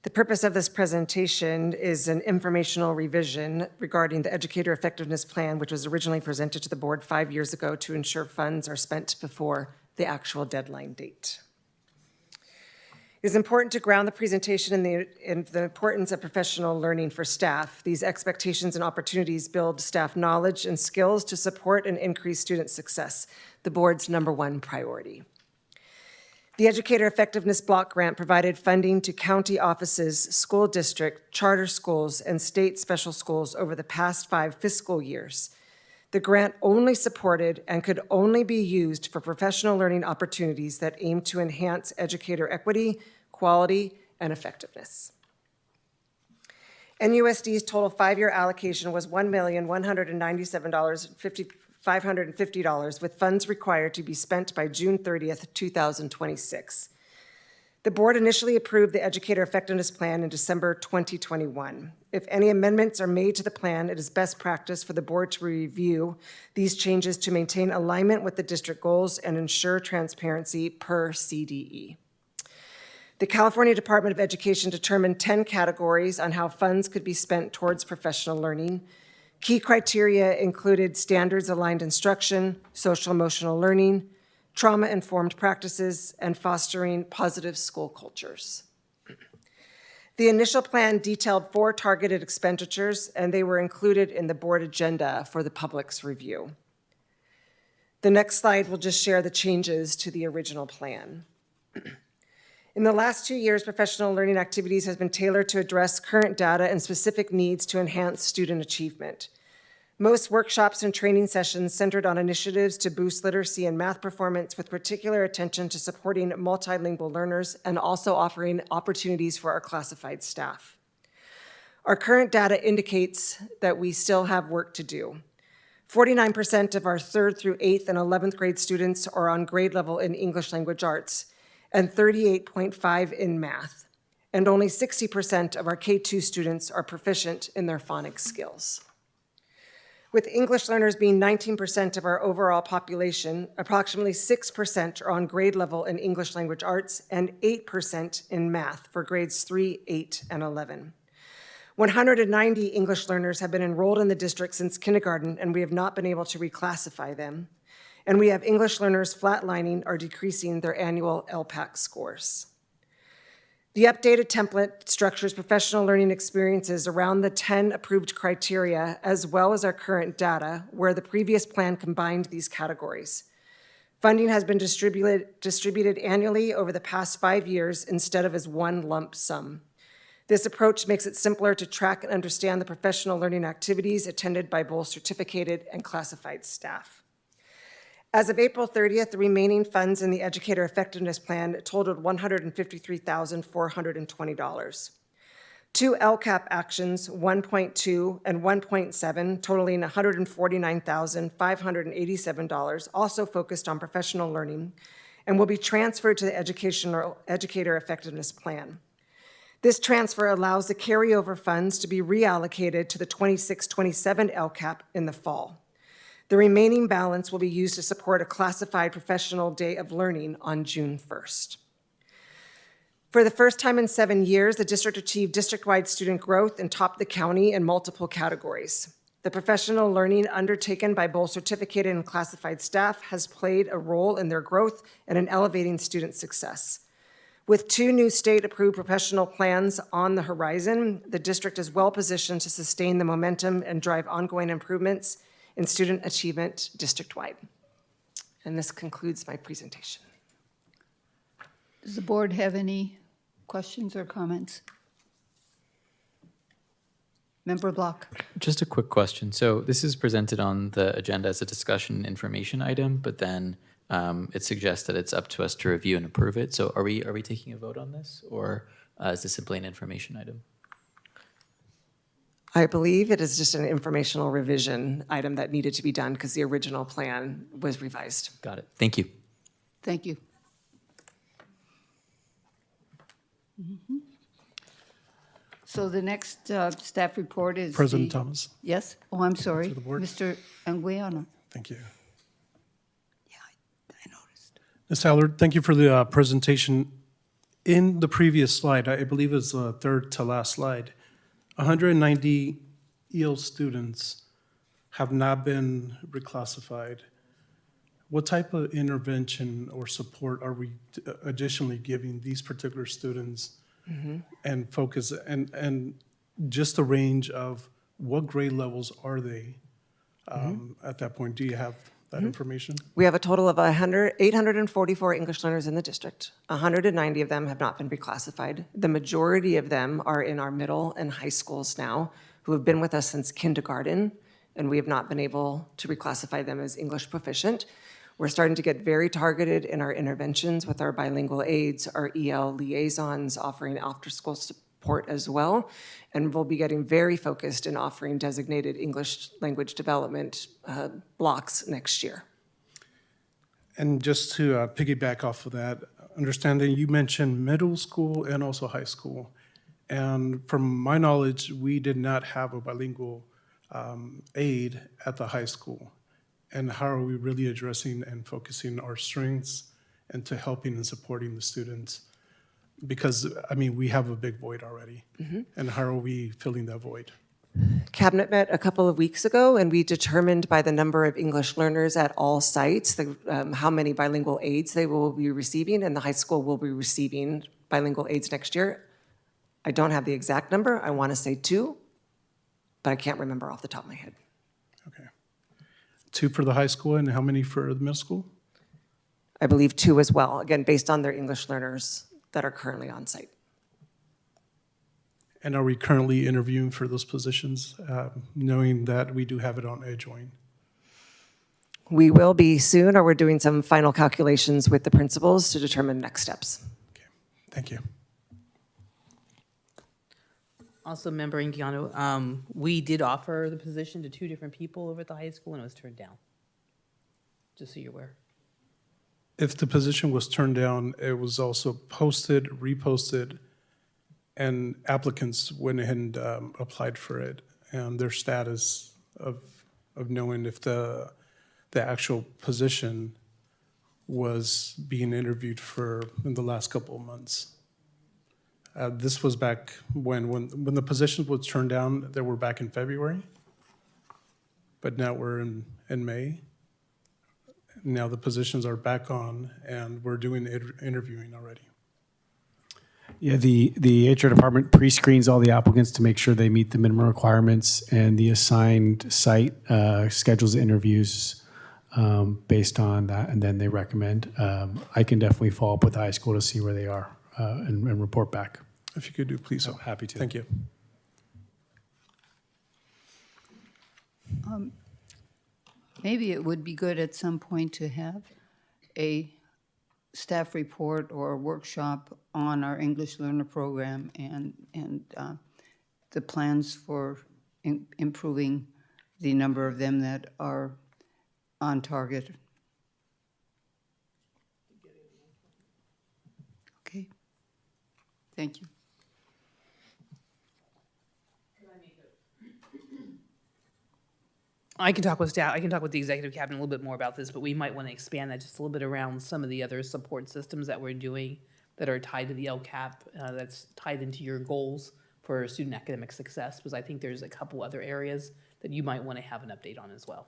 The purpose of this presentation is an informational revision regarding the Educator Effectiveness Plan, which was originally presented to the board 5 years ago to ensure funds are spent before the actual deadline date. It is important to ground the presentation in the importance of professional learning for staff. These expectations and opportunities build staff knowledge and skills to support and increase student success, the board's #1 priority. The Educator Effectiveness Block Grant provided funding to county offices, school district, charter schools, and state special schools over the past 5 fiscal years. The grant only supported and could only be used for professional learning opportunities that aim to enhance educator equity, quality, and effectiveness. NUSD's total 5-year allocation was $1,197,550, with funds required to be spent by June 30th, 2026. The board initially approved the Educator Effectiveness Plan in December 2021. If any amendments are made to the plan, it is best practice for the board to review these changes to maintain alignment with the district goals and ensure transparency per CDE. The California Department of Education determined 10 categories on how funds could be spent towards professional learning. Key criteria included standards-aligned instruction, social-emotional learning, trauma-informed practices, and fostering positive school cultures. The initial plan detailed 4 targeted expenditures, and they were included in the board agenda for the public's review. The next slide will just share the changes to the original plan. In the last 2 years, professional learning activities has been tailored to address current data and specific needs to enhance student achievement. Most workshops and training sessions centered on initiatives to boost literacy and math performance, with particular attention to supporting multilingual learners and also offering opportunities for our classified staff. Our current data indicates that we still have work to do. 49% of our 3rd through 8th and 11th grade students are on grade level in English language arts, and 38.5 in math, and only 60% of our K-2 students are proficient in their phonics skills. With English learners being 19% of our overall population, approximately 6% are on grade level in English language arts and 8% in math for grades 3, 8, and 11. 190 English learners have been enrolled in the district since kindergarten, and we have not been able to reclassify them. And we have English learners flatlining or decreasing their annual LPAC scores. The updated template structures professional learning experiences around the 10 approved criteria, as well as our current data, where the previous plan combined these categories. Funding has been distributed annually over the past 5 years instead of as one lump sum. This approach makes it simpler to track and understand the professional learning activities attended by both certificated and classified staff. As of April 30th, the remaining funds in the Educator Effectiveness Plan totaled $153,420. 2 LCAP actions, 1.2 and 1.7, totaling $149,587, also focused on professional learning and will be transferred to the Educator Effectiveness Plan. This transfer allows the carryover funds to be reallocated to the 26-27 LCAP in the fall. The remaining balance will be used to support a classified professional day of learning on June 1st. For the first time in 7 years, the district achieved district-wide student growth and topped the county in multiple categories. The professional learning undertaken by both certificated and classified staff has played a role in their growth and in elevating student success. With 2 new state-approved professional plans on the horizon, the district is well-positioned to sustain the momentum and drive ongoing improvements in student achievement district-wide. And this concludes my presentation. Does the board have any questions or comments? Member Block. Just a quick question. So this is presented on the agenda as a discussion information item, but then it suggests that it's up to us to review and approve it. So are we taking a vote on this, or is this simply an information item? I believe it is just an informational revision item that needed to be done because the original plan was revised. Got it. Thank you. Thank you. Mhm. So the next staff report is President Thomas. Yes? Oh, I'm sorry. To the board. Mr. Anguiano. Thank you. Ms. Allard, thank you for the presentation. In the previous slide, I believe it's the third to last slide, 190 EL students have not been reclassified. What type of intervention or support are we additionally giving these particular students and focus, and just the range of what grade levels are they at that point? Do you have that information? We have a total of 844 English learners in the district. 190 of them have not been reclassified. The majority of them are in our middle and high schools now, who have been with us since kindergarten, and we have not been able to reclassify them as English proficient. We're starting to get very targeted in our interventions with our bilingual aides, our EL liaisons, offering after-school support as well. And we'll be getting very focused in offering designated English language development blocks next year. And just to piggyback off of that, understanding you mentioned middle school and also high school. And from my knowledge, we did not have a bilingual aide at the high school. And how are we really addressing and focusing our strengths into helping and supporting the students? Because, I mean, we have a big void already. And how are we filling that void? Cabinet met a couple of weeks ago, and we determined by the number of English learners at all sites how many bilingual aides they will be receiving, and the high school will be receiving bilingual aides next year. I don't have the exact number. I want to say 2, but I can't remember off the top of my head. 2 for the high school, and how many for the middle school? I believe 2 as well, again, based on their English learners that are currently on site. And are we currently interviewing for those positions, knowing that we do have it on Edgeoin? We will be soon, or we're doing some final calculations with the principals to determine next steps. Thank you. Also, Member Ingiano, we did offer the position to 2 different people over at the high school, and it was turned down. Just so you're aware. If the position was turned down, it was also posted, reposted, and applicants went ahead and applied for it, and their status of knowing if the actual position was being interviewed for in the last couple of months. This was back when the position was turned down, they were back in February, but now we're in May. Now the positions are back on, and we're doing interviewing already. Yeah, the HR department pre-screens all the applicants to make sure they meet the minimum requirements, and the assigned site schedules interviews based on that, and then they recommend. I can definitely follow up with the high school to see where they are and report back. If you could do, please. So happy to. Thank you. Maybe it would be good at some point to have a staff report or a workshop on our English learner program and the plans for improving the number of them that are on target. Okay. Thank you. I can talk with staff, I can talk with the executive cabinet a little bit more about this, but we might want to expand that just a little bit around some of the other support systems that we're doing that are tied to the LCAP, that's tied into your goals for student academic success, because I think there's a couple other areas that you might want to have an update on as well.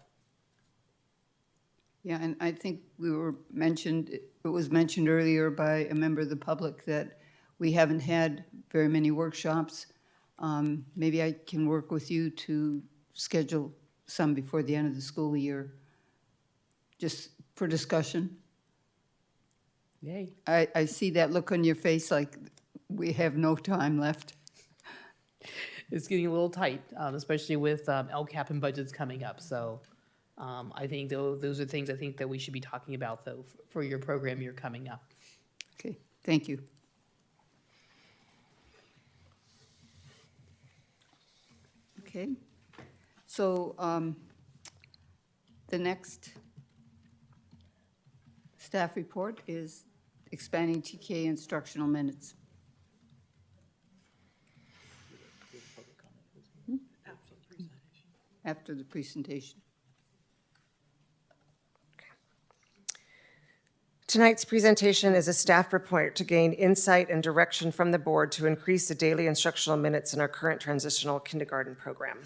Yeah, and I think it was mentioned earlier by a member of the public that we haven't had very many workshops. Maybe I can work with you to schedule some before the end of the school year, just for discussion. Yay. I see that look on your face like we have no time left. It's getting a little tight, especially with LCAP and budgets coming up. So I think those are things I think that we should be talking about, though, for your program year coming up. Okay, thank you. Okay, so the next staff report is expanding TK instructional minutes. After the presentation. Tonight's presentation is a staff report to gain insight and direction from the board to increase the daily instructional minutes in our current transitional kindergarten program.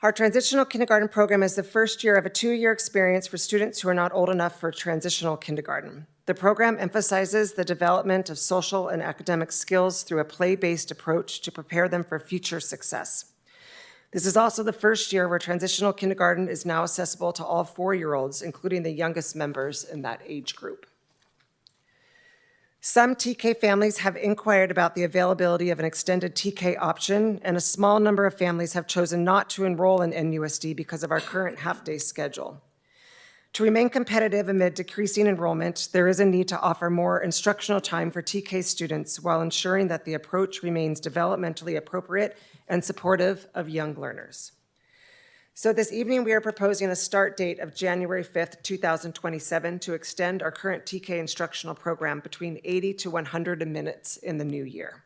Our transitional kindergarten program is the first year of a 2-year experience for students who are not old enough for transitional kindergarten. The program emphasizes the development of social and academic skills through a play-based approach to prepare them for future success. This is also the first year where transitional kindergarten is now accessible to all 4-year-olds, including the youngest members in that age group. Some TK families have inquired about the availability of an extended TK option, and a small number of families have chosen not to enroll in NUSD because of our current half-day schedule. To remain competitive amid decreasing enrollment, there is a need to offer more instructional time for TK students while ensuring that the approach remains developmentally appropriate and supportive of young learners. So this evening, we are proposing a start date of January 5th, 2027 to extend our current TK instructional program between 80 to 100 minutes in the new year.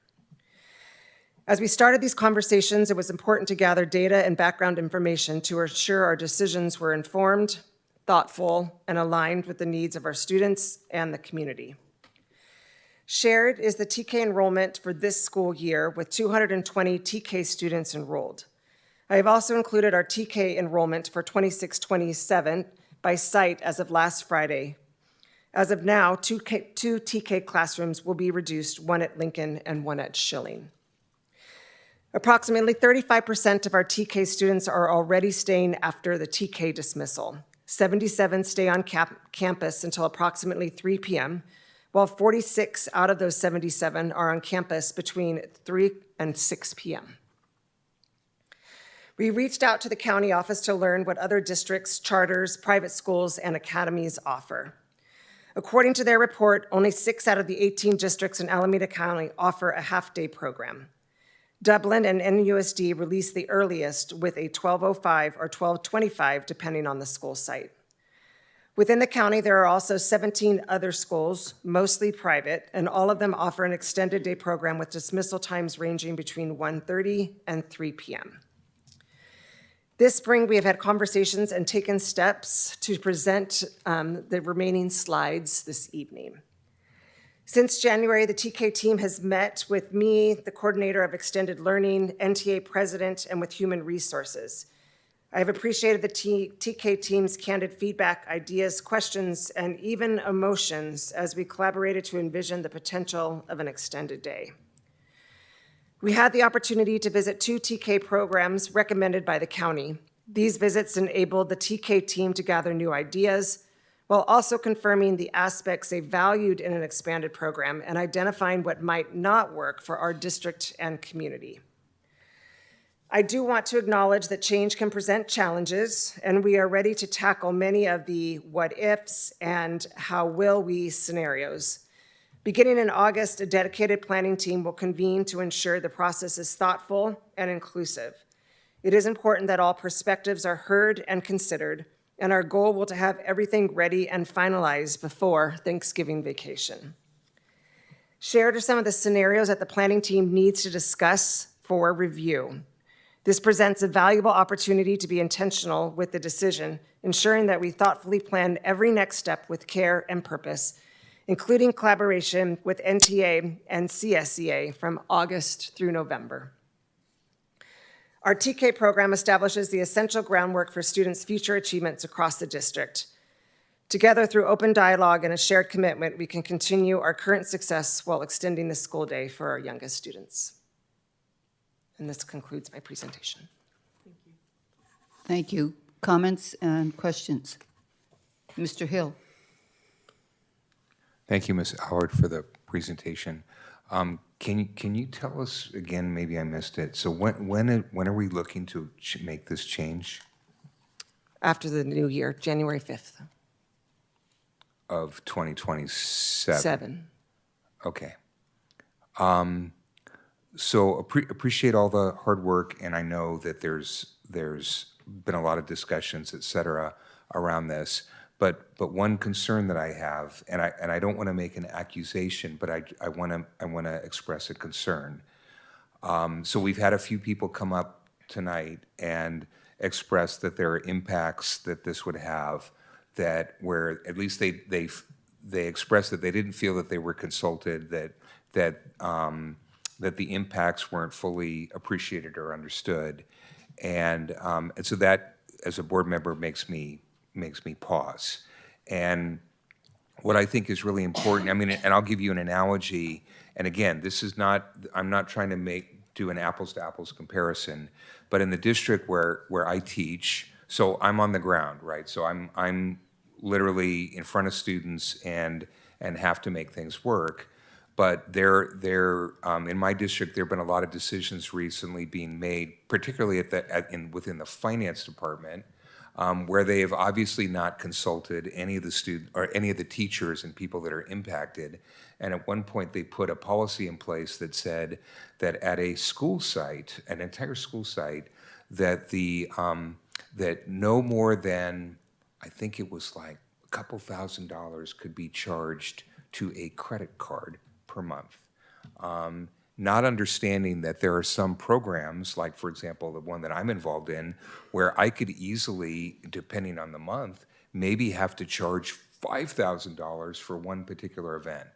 As we started these conversations, it was important to gather data and background information to ensure our decisions were informed, thoughtful, and aligned with the needs of our students and the community. Shared is the TK enrollment for this school year with 220 TK students enrolled. I have also included our TK enrollment for 26-27 by site as of last Friday. As of now, two TK classrooms will be reduced, one at Lincoln and one at Schilling. Approximately 35% of our TK students are already staying after the TK dismissal. 77 stay on campus until approximately 3 p.m., while 46 out of those 77 are on campus between 3 and 6 p.m. We reached out to the county office to learn what other districts, charters, private schools, and academies offer. According to their report, only 6 out of the 18 districts in Alameda County offer a half-day program. Dublin and NUSD release the earliest with a 12:05 or 12:25, depending on the school site. Within the county, there are also 17 other schools, mostly private, and all of them offer an extended day program with dismissal times ranging between 1:30 and 3 p.m. This spring, we have had conversations and taken steps to present the remaining slides this evening. Since January, the TK team has met with me, the coordinator of extended learning, NTA president, and with human resources. I have appreciated the TK team's candid feedback, ideas, questions, and even emotions as we collaborated to envision the potential of an extended day. We had the opportunity to visit 2 TK programs recommended by the county. These visits enabled the TK team to gather new ideas, while also confirming the aspects they valued in an expanded program and identifying what might not work for our district and community. I do want to acknowledge that change can present challenges, and we are ready to tackle many of the what ifs and how will we scenarios. Beginning in August, a dedicated planning team will convene to ensure the process is thoughtful and inclusive. It is important that all perspectives are heard and considered, and our goal will to have everything ready and finalized before Thanksgiving vacation. Shared are some of the scenarios that the planning team needs to discuss for review. This presents a valuable opportunity to be intentional with the decision, ensuring that we thoughtfully plan every next step with care and purpose, including collaboration with NTA and CSEA from August through November. Our TK program establishes the essential groundwork for students' future achievements across the district. Together, through open dialogue and a shared commitment, we can continue our current success while extending the school day for our youngest students. And this concludes my presentation. Thank you. Comments and questions? Mr. Hill. Thank you, Ms. Howard, for the presentation. Can you tell us again, maybe I missed it, so when are we looking to make this change? after the new year, January 5th. Of 2027? 7. Okay. So appreciate all the hard work, and I know that there's been a lot of discussions, et cetera, around this. But one concern that I have, and I don't want to make an accusation, but I want to express a concern. So we've had a few people come up tonight and express that there are impacts that this would have, that where at least they expressed that they didn't feel that they were consulted, that the impacts weren't fully appreciated or understood, and so that, as a board member, makes me pause. And what I think is really important, I mean, and I'll give you an analogy, and again, this is not, I'm not trying to do an apples to apples comparison, but in the district where I teach, so I'm on the ground, right? So I'm literally in front of students and have to make things work. But in my district, there have been a lot of decisions recently being made, particularly within the finance department, where they have obviously not consulted any of the students or any of the teachers and people that are impacted. And at one point, they put a policy in place that said that at a school site, an entire school site, that that no more than, I think it was like a couple $1,000s could be charged to a credit card per month. Not understanding that there are some programs, like, for example, the one that I'm involved in, where I could easily, depending on the month, maybe have to charge $5,000 for one particular event.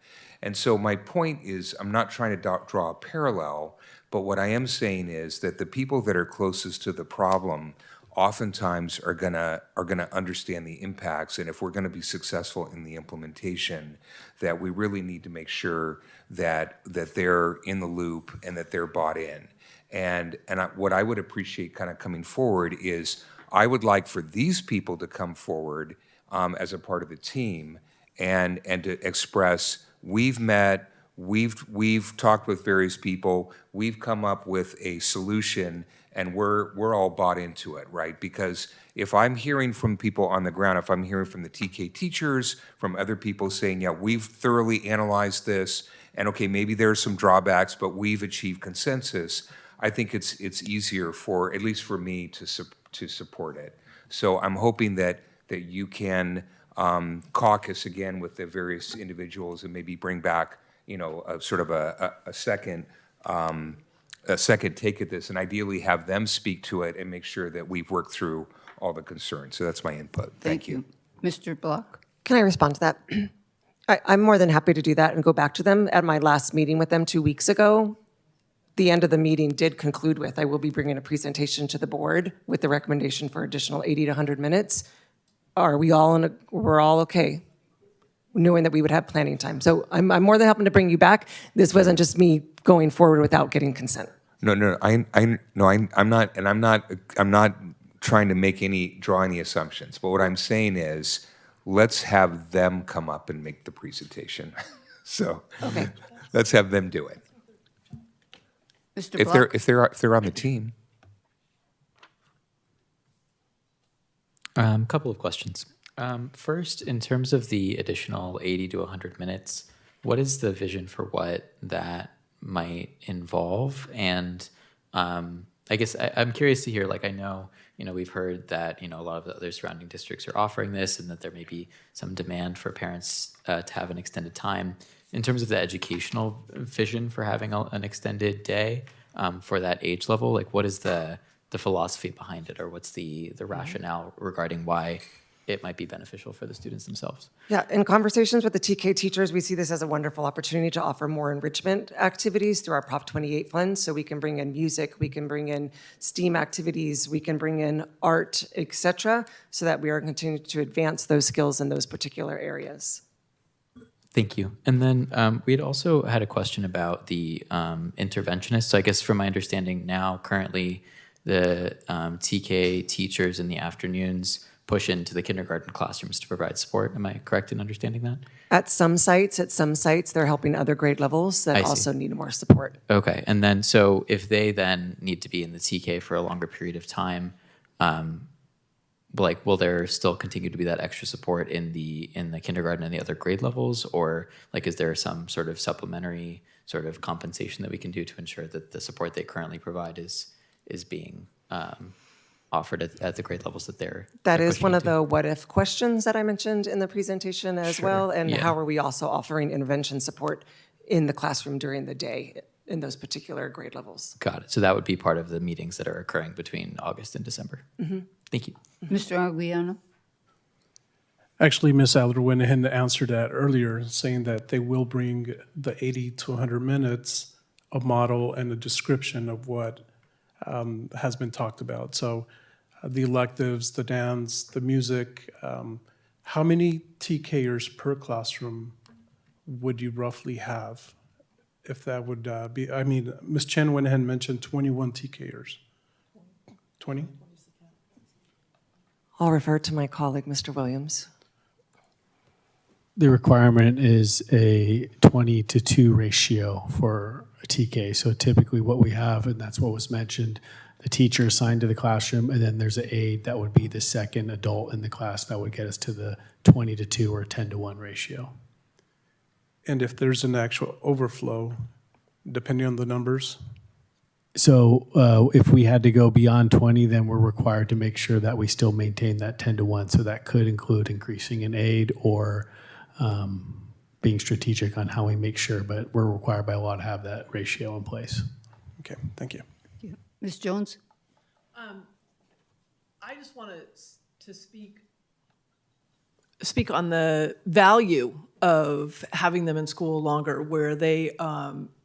And so my point is, I'm not trying to draw a parallel, but what I am saying is that the people that are closest to the problem oftentimes are gonna understand the impacts, and if we're gonna be successful in the implementation, that we really need to make sure that they're in the loop and that they're bought in. And what I would appreciate kind of coming forward is, I would like for these people to come forward as a part of the team and to express, we've met, we've talked with various people, we've come up with a solution, and we're all bought into it, right? Because if I'm hearing from people on the ground, if I'm hearing from the TK teachers, from other people saying, yeah, we've thoroughly analyzed this, and okay, maybe there are some drawbacks, but we've achieved consensus, I think it's easier for, at least for me, to support it. So I'm hoping that you can caucus again with the various individuals and maybe bring back, a sort of a second take at this, and ideally have them speak to it and make sure that we've worked through all the concerns. So that's my input. Thank you. Mr. Block? Can I respond to that? I'm more than happy to do that and go back to them. At my last meeting with them 2 weeks ago, the end of the meeting did conclude with, I will be bringing a presentation to the board with the recommendation for additional 80 to 100 minutes. Are we all we're all okay, knowing that we would have planning time? So I'm more than happy to bring you back. This wasn't just me going forward without getting consent. No, I'm not, and I'm not trying to draw any assumptions. But what I'm saying is, let's have them come up and make the presentation. So okay, let's have them do it. Mr. Block? If they're on the team. Couple of questions. First, in terms of the additional 80 to 100 minutes, what is the vision for what that might involve? And I guess I'm curious to hear, like, I know, we've heard that, a lot of the other surrounding districts are offering this and that there may be some demand for parents to have an extended time. In terms of the educational vision for having an extended day for that age level, like, what is the philosophy behind it, or what's the rationale regarding why it might be beneficial for the students themselves? Yeah, in conversations with the TK teachers, we see this as a wonderful opportunity to offer more enrichment activities through our Prop 28 funds. So we can bring in music, we can bring in STEAM activities, we can bring in art, etc., so that we are continuing to advance those skills in those particular areas. Thank you. And then we had also had a question about the interventionists. So I guess from my understanding now, currently, the TK teachers in the afternoons push into the kindergarten classrooms to provide support. Am I correct in understanding that? At some sites, they're helping other grade levels that also need more support. Okay. And then, so if they then need to be in the TK for a longer period of time, like, will there still continue to be that extra support in the kindergarten and the other grade levels, or like, is there some sort of supplementary sort of compensation that we can do to ensure that the support they currently provide is being offered at the grade levels that That they're is pushing one of into? the what-if questions that I mentioned in the presentation as Sure, well. And yeah. how are we also offering intervention support in the classroom during the day in those particular grade levels? Got it. So that would be part of the meetings that are occurring between August and December. Mhm. Thank you. Mr. Aguiano? Actually, Ms. Adler went ahead and answered that earlier, saying that they will bring the 80 to 100 minutes, a model and a description of what has been talked about. So the electives, the dance, the music, how many TKers per classroom would you roughly have? If that would be, I mean, Ms. Chen went ahead and mentioned 21 TKers. 20? I'll refer to my colleague, Mr. Williams. The requirement is a 20-to-2 ratio for a TK. So typically what we have, and that's what was mentioned, the teacher assigned to the classroom, and then there's an aide that would be the second adult in the class that would get us to the 20-to-2 or 10-to-1 ratio. And if there's an actual overflow, depending on the numbers? So if we had to go beyond 20, then we're required to make sure that we still maintain that 10-to-1. So that could include increasing an aide or being strategic on how we make sure, but we're required by law to have that ratio in place. Okay, thank you. Ms. Jones? I just want to speak on the value of having them in school longer, where they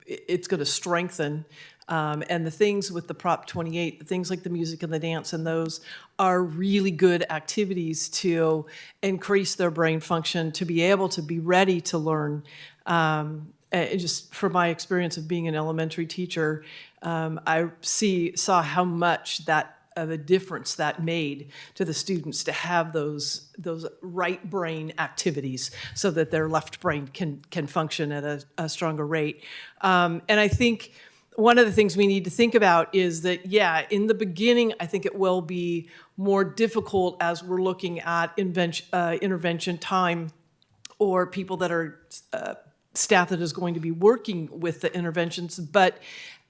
it's going to strengthen. And the things with the Prop 28, the things like the music and the dance, and those are really good activities to increase their brain function, to be able to be ready to learn. And just from my experience of being an elementary teacher, I saw how much of a difference that made to the students to have those right brain activities so that their left brain can function at a stronger rate. And I think one of the things we need to think about is that, yeah, in the beginning, I think it will be more difficult as we're looking at intervention time, or people that are staff that is going to be working with the interventions. But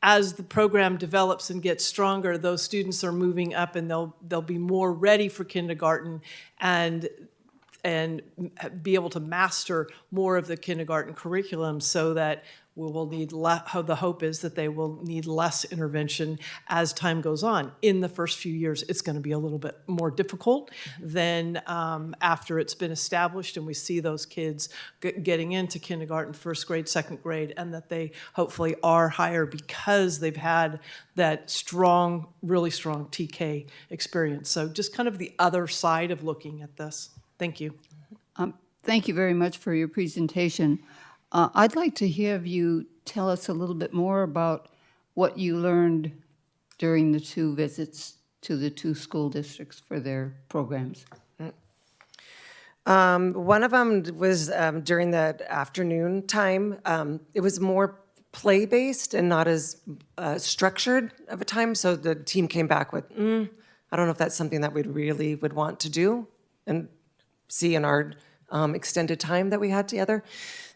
as the program develops and gets stronger, those students are moving up, and they'll be more ready for kindergarten and be able to master more of the kindergarten curriculum, so that we will need the hope is that they will need less intervention as time goes on. In the first few years, it's going to be a little bit more difficult than after it's been established and we see those kids getting into kindergarten, first grade, second grade, and that they hopefully are higher because they've had that strong, really strong TK experience. So just kind of the other side of looking at this. Thank you. Thank you very much for your presentation. I'd like to have you tell us a little bit more about what you learned during the 2 visits to the 2 school districts for their programs. One of them was during the afternoon time. It was more play-based and not as structured of a time. So the team came back with, I don't know if that's something that we really would want to do and see in our extended time that we had together.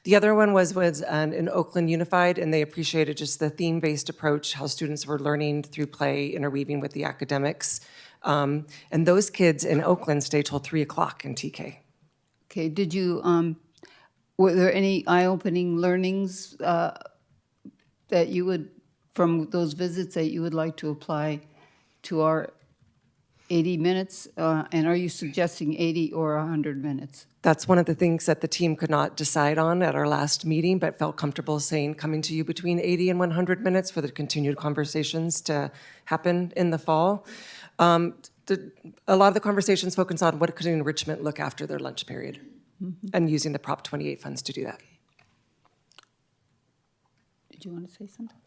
The other one was in Oakland Unified, and they appreciated just the theme-based approach, how students were learning through play, interweaving with the academics. And those kids in Oakland stayed till 3 o'clock in TK. Okay, did you, were there any eye-opening learnings that you would, from those visits, that you would like to apply to our 80 minutes? And are you suggesting 80 or 100 minutes? That's one of the things that the team could not decide on at our last meeting, but felt comfortable saying, coming to you between 80 and 100 minutes for the continued conversations to happen in the fall. A lot of the conversations focus on what could enrichment look after their lunch period, and using the Prop 28 funds to do that. Did you want to say something?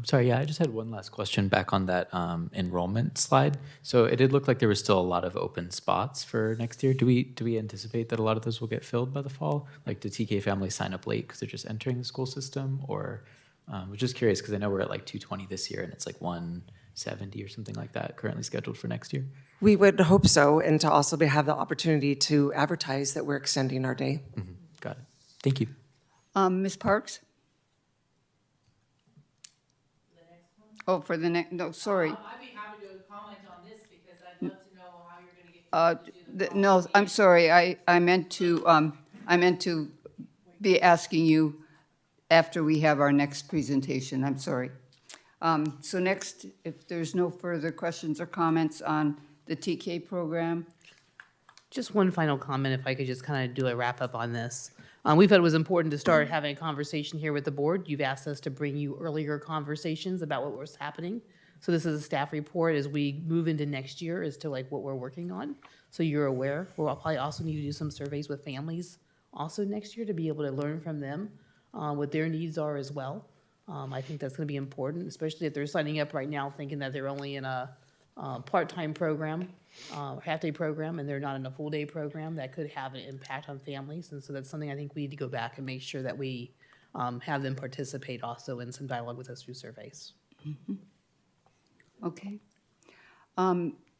Sorry, yeah, I just had one last question back on that enrollment slide. So it did look like there was still a lot of open spots for next year. Do we anticipate that a lot of those will get filled by the fall? Like, do TK families sign up late because they're just entering the school system? Or I was just curious because I know we're at like 220 this year and it's like 170 or something like that currently scheduled for next year. We would hope so, and to also have the opportunity to advertise that we're extending our day. Got it. Thank you. Ms. Parks? Oh, for the next, no, sorry. I'd be happy to comment on this because I'd love to know how you're going to get. No, I'm sorry, I meant to be asking you after we have our next presentation, I'm sorry. So next, if there's no further questions or comments on the TK program. Just one final comment, if I could just kind of do a wrap up on this. We felt it was important to start having a conversation here with the board. You've asked us to bring you earlier conversations about what was happening. So this is a staff report as we move into next year as to like what we're working on. So you're aware. We'll probably also need to do some surveys with families also next year to be able to learn from them what their needs are as well. I think that's going to be important, especially if they're signing up right now thinking that they're only in a part-time program, half-day program, and they're not in a full-day program. That could have an impact on families, and so that's something I think we need to go back and make sure that we have them participate also in some dialogue with us through surveys. Okay.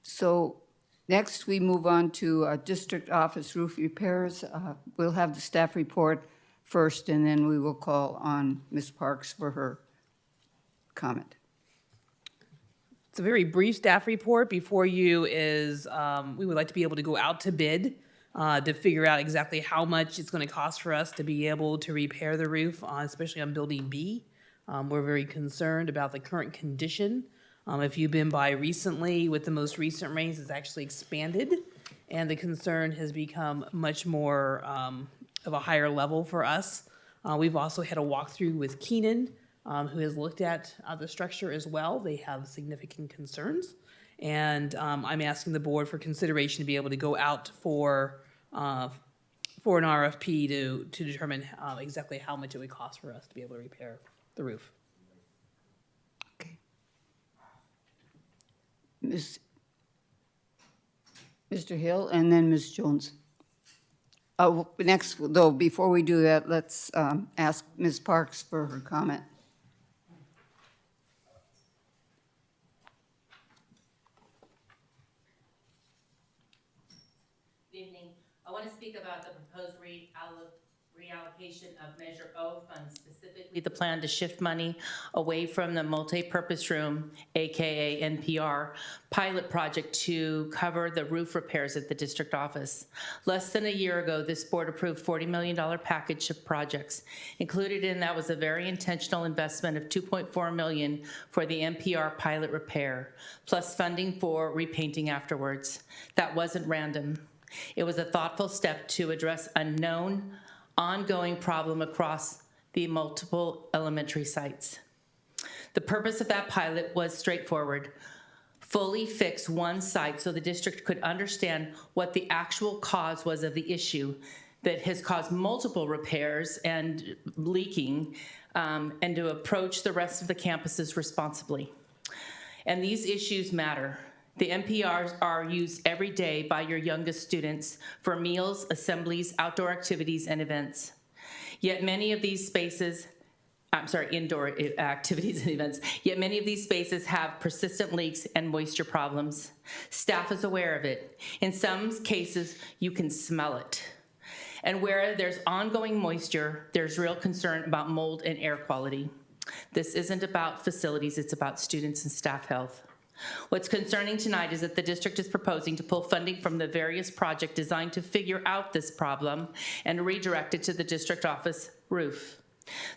So next we move on to district office roof repairs. We'll have the staff report first, and then we will call on Ms. Parks for her comment. It's a very brief staff report. Before you is we would like to be able to go out to bid to figure out exactly how much it's going to cost for us to be able to repair the roof, especially on Building B. We're very concerned about the current condition. If you've been by recently, with the most recent rains, it's actually expanded, and the concern has become much more of a higher level for us. We've also had a walkthrough with Keenan, who has looked at the structure as well. They have significant concerns, and I'm asking the board for consideration to be able to go out for an RFP to determine exactly how much it would cost for us to be able to repair the roof. Okay. Mr. Hill, and then Ms. Jones. Next, though, before we do that, let's ask Ms. Parks for her comment. Good evening. I want to speak about the proposed reallocation of Measure O funds, specifically the plan to shift money away from the multi-purpose room, AKA NPR, pilot project to cover the roof repairs at the district office. Less than a year ago, this board approved $40 million package of projects. Included in that was a very intentional investment of $2.4 million for the NPR pilot repair, plus funding for repainting afterwards. That wasn't random. It was a thoughtful step to address a known, ongoing problem across the multiple elementary sites. The purpose of that pilot was straightforward: fully fix one site so the district could understand what the actual cause was of the issue that has caused multiple repairs and leaking, and to approach the rest of the campuses responsibly. And these issues matter. The NPRs are used every day by your youngest students for meals, assemblies, outdoor activities, and events. Yet many of these spaces, indoor activities and events, yet many of these spaces have persistent leaks and moisture problems. Staff is aware of it. In some cases, you can smell it. And where there's ongoing moisture, there's real concern about mold and air quality. This isn't about facilities, it's about students and staff health. What's concerning tonight is that the district is proposing to pull funding from the various projects designed to figure out this problem and redirect it to the district office roof.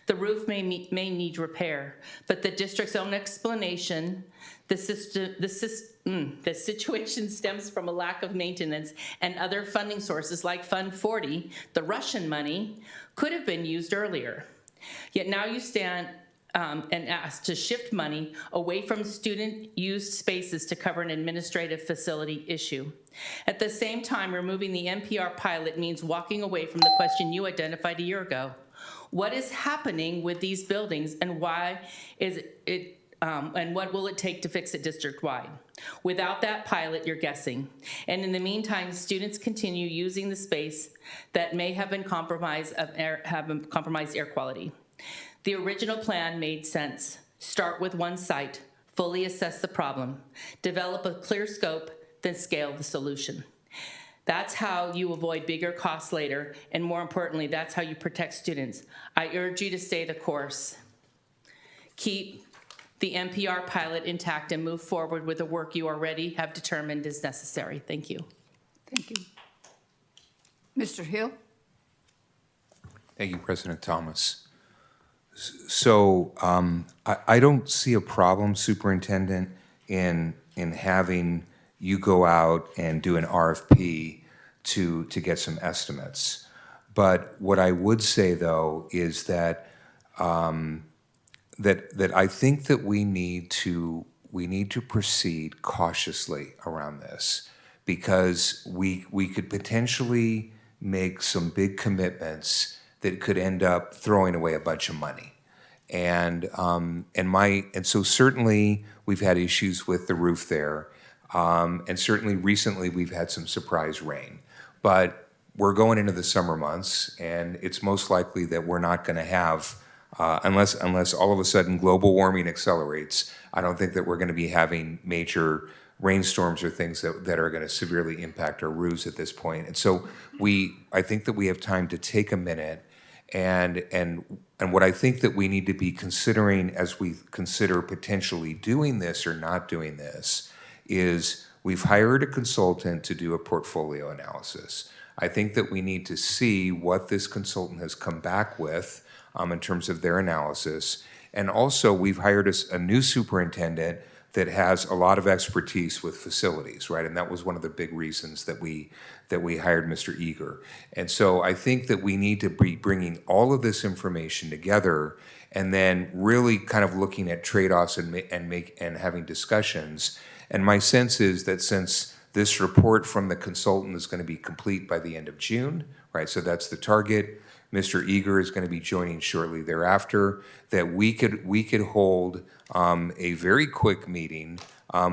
The roof may need repair, but the district's own explanation, the situation stems from a lack of maintenance and other funding sources like Fund 40, the Russian money, could have been used earlier. Yet now you stand and asked to shift money away from student-used spaces to cover an administrative facility issue. At the same time, removing the NPR pilot means walking away from the question you identified a year ago. What is happening with these buildings, and why is it? And what will it take to fix it district-wide? Without that pilot, you're guessing. And in the meantime, students continue using the space that may have been compromised air quality. The original plan made sense. Start with one site, fully assess the problem, develop a clear scope, then scale the solution. That's how you avoid bigger costs later, and more importantly, that's how you protect students. I urge you to stay the course. Keep the NPR pilot intact and move forward with the work you already have determined is necessary. Thank you. Thank you. Mr. Hill? Thank you, President Thomas. So I don't see a problem, Superintendent, in having you go out and do an RFP to get some estimates. But what I would say, though, is that that I think that we need to proceed cautiously around this, because we could potentially make some big commitments that could end up throwing away a bunch of money. And so certainly we've had issues with the roof there. And certainly recently we've had some surprise rain. But we're going into the summer months, and it's most likely that we're not going to have, unless all of a sudden global warming accelerates, I don't think that we're going to be having major rainstorms or things that are going to severely impact our roofs at this point. And so I think that we have time to take a minute, and what I think that we need to be considering as we consider potentially doing this or not doing this is we've hired a consultant to do a portfolio analysis. I think that we need to see what this consultant has come back with in terms of their analysis. And also, we've hired a new superintendent that has a lot of expertise with facilities, right? And that was one of the big reasons that we hired Mr. Eager. And so I think that we need to be bringing all of this information together and then really kind of looking at trade-offs and having discussions. And my sense is that since this report from the consultant is going to be complete by the end of June, right? So that's the target. Mr. Eager is going to be joining shortly thereafter, that we could hold a very quick meeting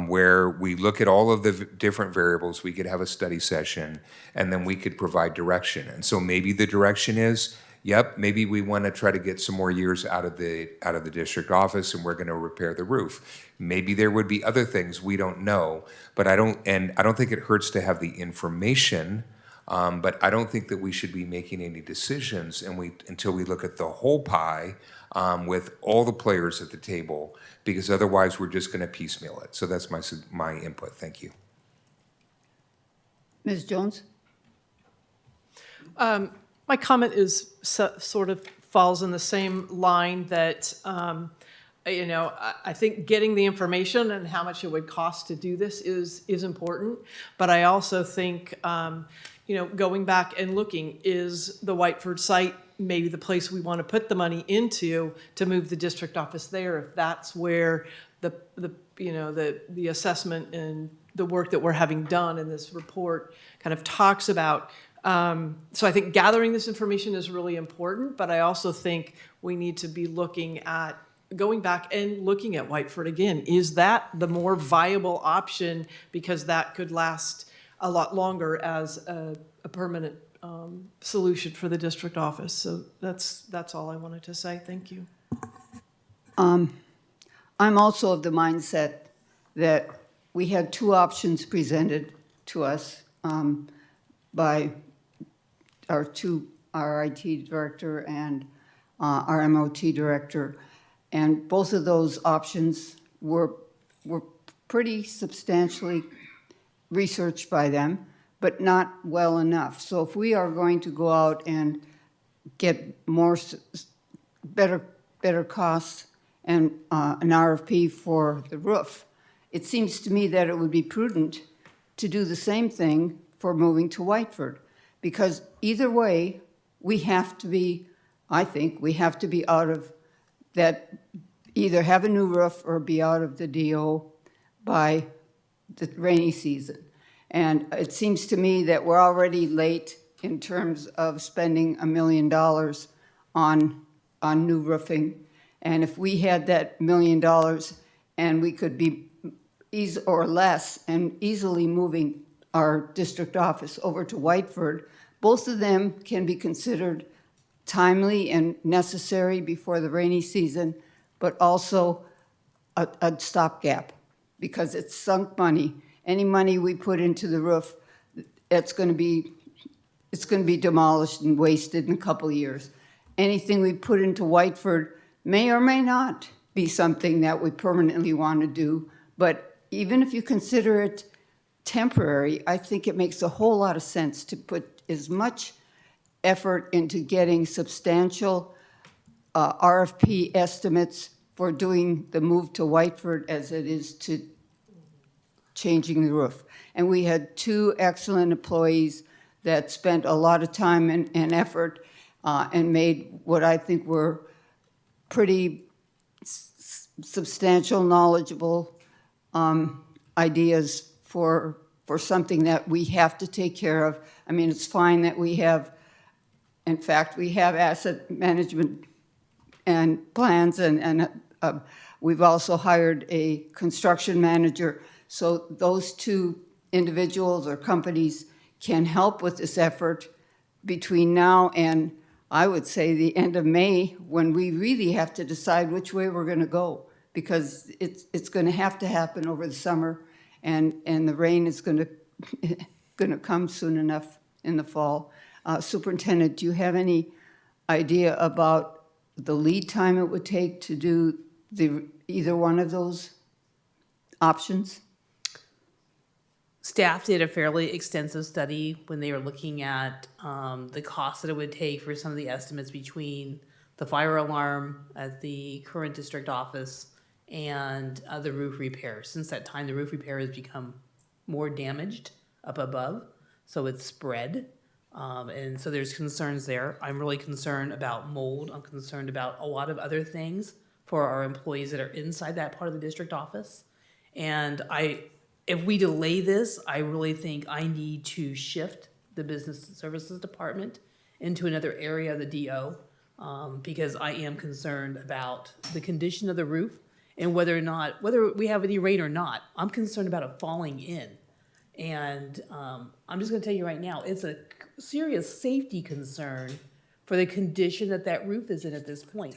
where we look at all of the different variables. We could have a study session, and then we could provide direction. And so maybe the direction is, yep, maybe we want to try to get some more years out of the district office, and we're going to repair the roof. Maybe there would be other things we don't know, but I don't think it hurts to have the information. But I don't think that we should be making any decisions until we look at the whole pie with all the players at the table, because otherwise we're just going to piecemeal it. So that's my input. Thank you. Ms. Jones? My comment is sort of falls in the same line that, I think getting the information and how much it would cost to do this is important. But I also think, going back and looking, is the Whiteford site maybe the place we want to put the money into to move the district office there, if that's where the assessment and the work that we're having done in this report kind of talks about. So I think gathering this information is really important, but I also think we need to be looking at going back and looking at Whiteford again. Is that the more viable option? Because that could last a lot longer as a permanent solution for the district office. So that's all I wanted to say. Thank you. I'm also of the mindset that we had two options presented to us by our IT director and our MOT director, and both of those options were pretty substantially researched by them, but not well enough. So if we are going to go out and get better costs and an RFP for the roof, it seems to me that it would be prudent to do the same thing for moving to Whiteford, because either way, I think we have to be out of that, either have a new roof or be out of the DO by the rainy season. And it seems to me that we're already late in terms of spending $1 million on new roofing. And if we had that $1 million and we could be or less and easily moving our district office over to Whiteford, both of them can be considered timely and necessary before the rainy season, but also a stopgap, because it's sunk money. any money we put into the roof, it's going to be demolished and wasted in a couple of years. Anything we put into Whiteford may or may not be something that we permanently want to do, but even if you consider it temporary, I think it makes a whole lot of sense to put as much effort into getting substantial RFP estimates for doing the move to Whiteford as it is to changing the roof. And we had 2 excellent employees that spent a lot of time and effort and made what I think were pretty substantial, knowledgeable ideas for something that we have to take care of. I mean, it's fine that we have, in fact, we have asset management and plans, and we've also hired a construction manager. So those 2 individuals or companies can help with this effort between now and, I would say, the end of May, when we really have to decide which way we're going to go, because it's going to have to happen over the summer, and the rain is going to come soon enough in the fall. Superintendent, do you have any idea about the lead time it would take to do either one of those options? Staff did a fairly extensive study when they were looking at the cost that it would take for some of the estimates between the fire alarm at the current district office and the roof repair. Since that time, the roof repair has become more damaged up above, so it's spread. And so there's concerns there. I'm really concerned about mold. I'm concerned about a lot of other things for our employees that are inside that part of the district office. And if we delay this, I really think I need to shift the business services department into another area of the DO because I am concerned about the condition of the roof and whether we have any rain or not. I'm concerned about it falling in. And I'm just going to tell you right now, it's a serious safety concern for the condition that roof is in at this point.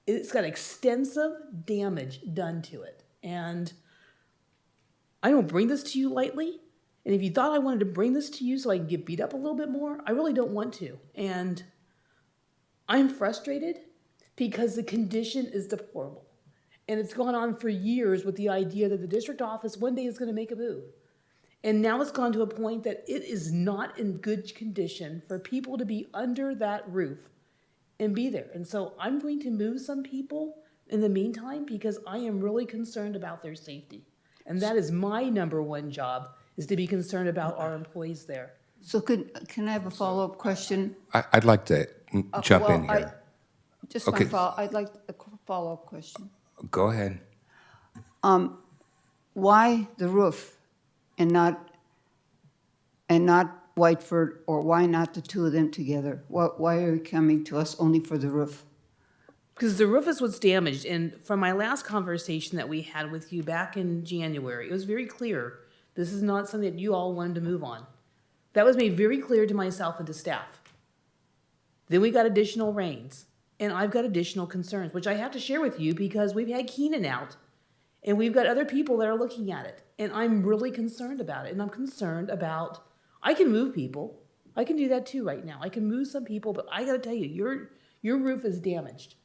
It's got extensive damage done to it. And I don't bring this to you lightly. And if you thought I wanted to bring this to you so I can get beat up a little bit more, I really don't want to. And I'm frustrated because the condition is deplorable. And it's gone on for years with the idea that the district office one day is going to make a move. And now it's gone to a point that it is not in good condition for people to be under that roof and be there. And so I'm going to move some people in the meantime because I am really concerned about their safety. And that is my number one job, is to be concerned about our employees there. So can I have a follow-up question? I'd like to jump in Well, here. Okay. I'd like a follow-up question. Go ahead. Why the roof and not Whiteford, or why not the 2 of them together? Why are you coming to us only for the roof? Because the roof is what's damaged. And from my last conversation that we had with you back in January, it was very clear this is not something that you all wanted to move on. That was made very clear to myself and to staff. Then we got additional rains, and I've got additional concerns, which I have to share with you because we've had Keenan out, and we've got other people that are looking at it. And I'm really concerned about it. And I'm concerned about, I can move people. I can do that too right now. I can move some people, but I got to tell you, your roof is damaged.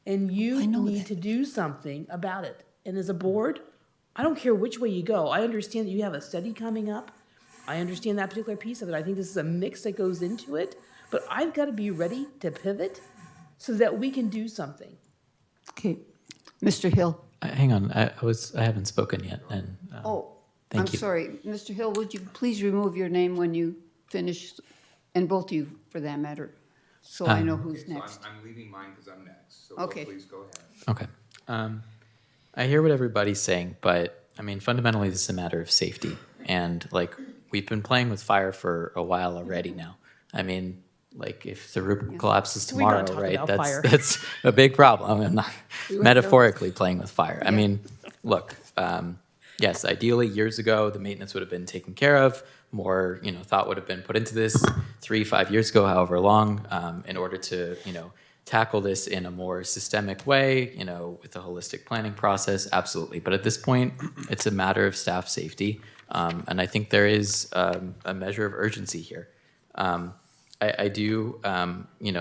And you need to do something about it. And as a board, I don't care which way you go. I understand that you have a study coming up. I understand that particular piece of it. I think this is a mix that goes into it. But I've got to be ready to pivot so that we can do something. Okay. Mr. Hill. Hang on, I haven't spoken yet. And I'm sorry. Mr. Hill, would you please remove your name when you finish, and both of you for that matter, so I know who's next. So I'm leaving mine because I'm next. So Okay. please go ahead. Okay. I hear what everybody's saying, but I mean, fundamentally, this is a matter of safety. And like, we've been playing with fire for a while already now. I mean, like, if the roof collapses tomorrow, right, that's a big problem. I'm not metaphorically playing with fire. I mean, look, yes, ideally, years ago, the maintenance would have been taken care of. More, thought would have been put into this 3-5 years ago, however long, in order to, tackle this in a more systemic way, with a holistic planning process, absolutely. But at this point, it's a matter of staff safety. And I think there is a measure of urgency here. I do,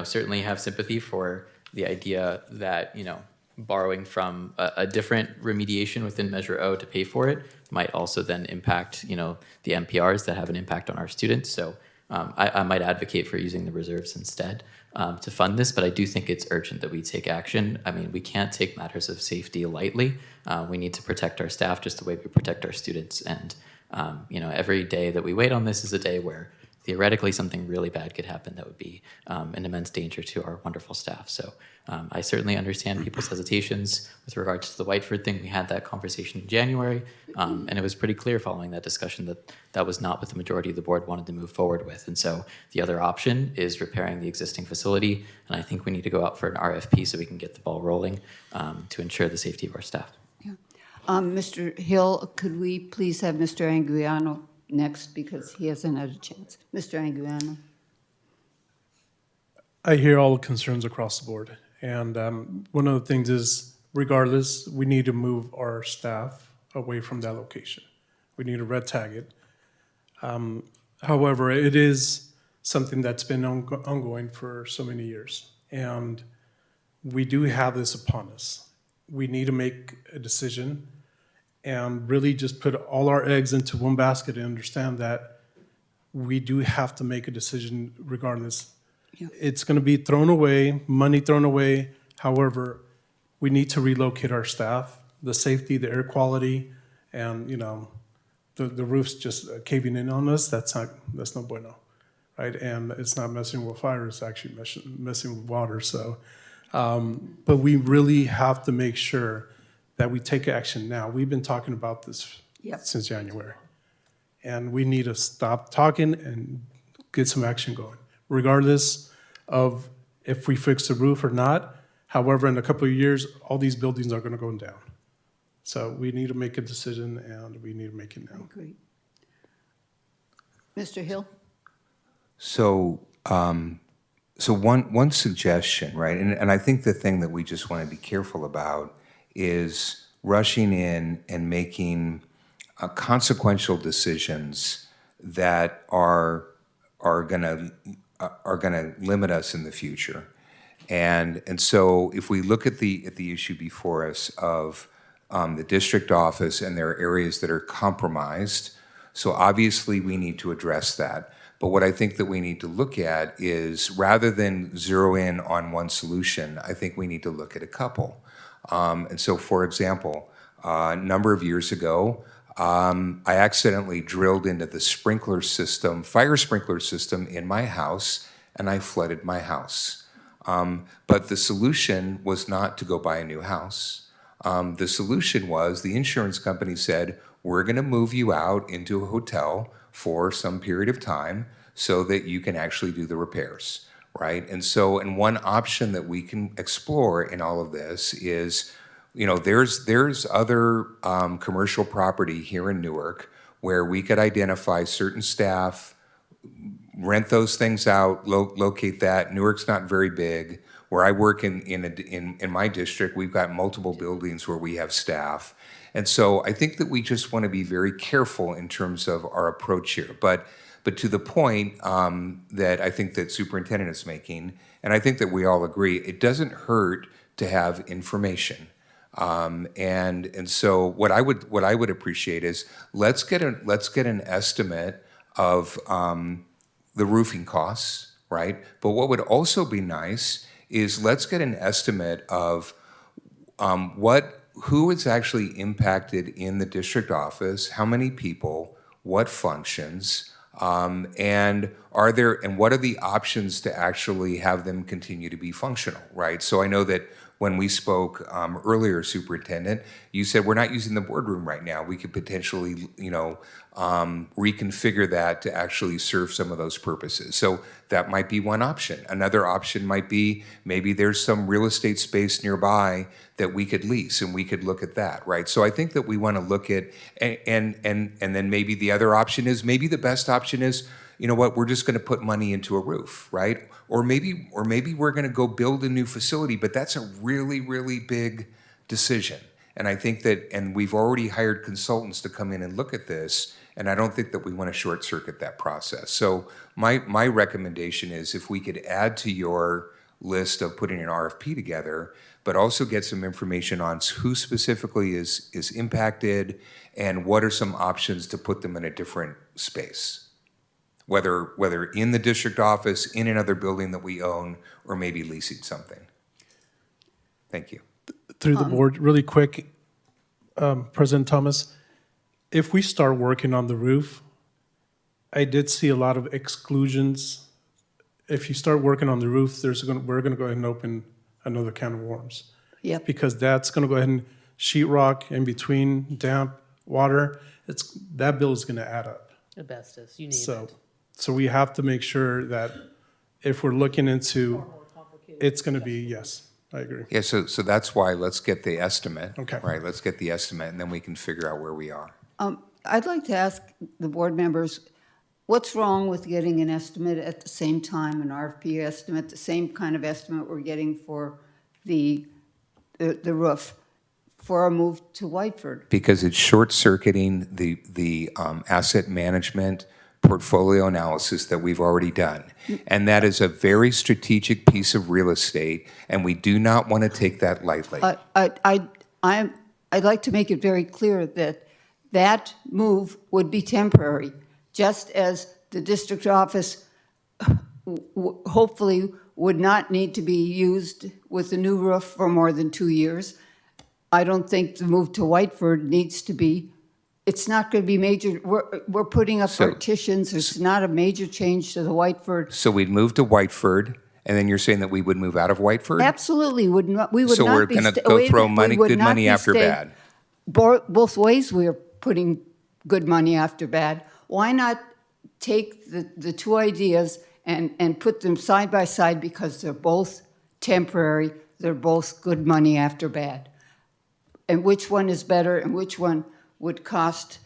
certainly have sympathy for the idea that, borrowing from a different remediation within Measure O to pay for it might also then impact, the MPRs that have an impact on our students. So I might advocate for using the reserves instead to fund this, but I do think it's urgent that we take action. I mean, we can't take matters of safety lightly. We need to protect our staff just the way we protect our students. And, every day that we wait on this is a day where theoretically something really bad could happen that would be an immense danger to our wonderful staff. So I certainly understand people's hesitations with regards to the Whiteford thing. We had that conversation in January, and it was pretty clear following that discussion that that was not what the majority of the board wanted to move forward with. And so the other option is repairing the existing facility, and I think we need to go out for an RFP so we can get the ball rolling to ensure the safety of our staff. Yeah. Mr. Hill, could we please have Mr. Anguiano next, because he hasn't had a chance. Mr. Anguiano. I hear all the concerns across the board. And one of the things is, regardless, we need to move our staff away from that location. We need to red tag it. However, it is something that's been ongoing for so many years. And we do have this upon us. We need to make a decision and really just put all our eggs into one basket and understand that we do have to make a decision regardless. Yeah. It's going to be thrown away, money thrown away. However, we need to relocate our staff, the safety, the air quality, and the roof's just caving in on us. That's no bueno, right? And it's not messing with fire; it's actually messing with water. So, but we really have to make sure that we take action now. We've been talking about this since January, and we need to stop talking and get some action going, regardless of if we fix the roof or not. However, in a couple of years, all these buildings are going to go down. So we need to make a decision, and we need to make it now. I agree. Mr. Hill? So, one suggestion, right? And I think the thing that we just want to be careful about is rushing in and making consequential decisions that are going to limit us in the future. And so if we look at the issue before us of the district office, and there are areas that are compromised, so obviously we need to address that. But what I think that we need to look at is, rather than zero in on one solution, I think we need to look at a couple. And so, for example, a number of years ago, I accidentally drilled into the fire sprinkler system in my house, and I flooded my house. But the solution was not to go buy a new house. The solution was, the insurance company said, we're going to move you out into a hotel for some period of time so that you can actually do the repairs, right? And one option that we can explore in all of this is, there's other commercial property here in Newark where we could identify certain staff, rent those things out, locate that. Newark's not very big. Where I work in my district, we've got multiple buildings where we have staff. And so I think that we just want to be very careful in terms of our approach here. But to the point that I think that Superintendent is making, and I think that we all agree, it doesn't hurt to have information. And so what I would appreciate is, let's get an estimate of the roofing costs, right? But what would also be nice is, let's get an estimate of who is actually impacted in the district office, how many people, what functions, and what are the options to actually have them continue to be functional, right? So I know that when we spoke earlier, Superintendent, you said we're not using the boardroom right now. We could potentially, reconfigure that to actually serve some of those purposes. So that might be one option. Another option might be, maybe there's some real estate space nearby that we could lease, and we could look at that, right? So I think that we want to look at, and then maybe the other option is, maybe the best option is, you know what, we're just going to put money into a roof, right? Or maybe we're going to go build a new facility, but that's a really, really big decision. And I think that, and we've already hired consultants to come in and look at this, and I don't think that we want to short circuit that process. So my recommendation is if we could add to your list of putting an RFP together, but also get some information on who specifically is impacted and what are some options to put them in a different space. Whether in the district office, in another building that we own, or maybe leasing something. Thank you. Through the board, really quick, President Thomas, if we start working on the roof, I did see a lot of exclusions. If you start working on the roof, we're going to go ahead and open another can of worms. Yep. Because that's going to go ahead and sheetrock in between damp water. That bill is going to add up. Asbestos, you name it. So we have to make sure that if we're looking into, it's going to be, yes, I agree. Yeah, so that's why let's get the estimate. Okay. Right, let's get the estimate, and then we can figure out where we are. I'd like to ask the board members, what's wrong with getting an estimate at the same time, an RFP estimate, the same kind of estimate we're getting for the roof for a move to Whiteford? Because it's short-circuiting the asset management portfolio analysis that we've already done. And that is a very strategic piece of real estate, and we do not want to take that lightly. I'd like to make it very clear that that move would be temporary, just as the district office hopefully would not need to be used with the new roof for more than 2 years. I don't think the move to Whiteford needs to be. It's not going to be major. We're putting up partitions. It's not a major change to the Whiteford. So we'd move to Whiteford, and then you're saying that we would move out of Whiteford? Absolutely, we would not be. So we're going to go throw money, good money after bad. Both ways we're putting good money after bad. Why not take the two ideas and put them side by side, because they're both temporary, they're both good money after bad. And which one is better and which one would cost,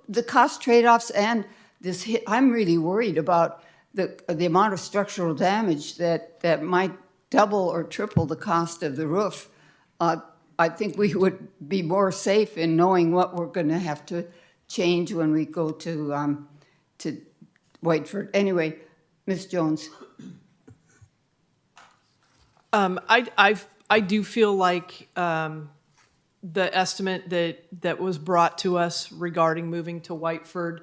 the cost trade-offs and this hit. I'm really worried about the amount of structural damage that might double or triple the cost of the roof. I think we would be more safe in knowing what we're going to have to change when we go to Whiteford. Anyway, Ms. Jones. I do feel like the estimate that was brought to us regarding moving to Whiteford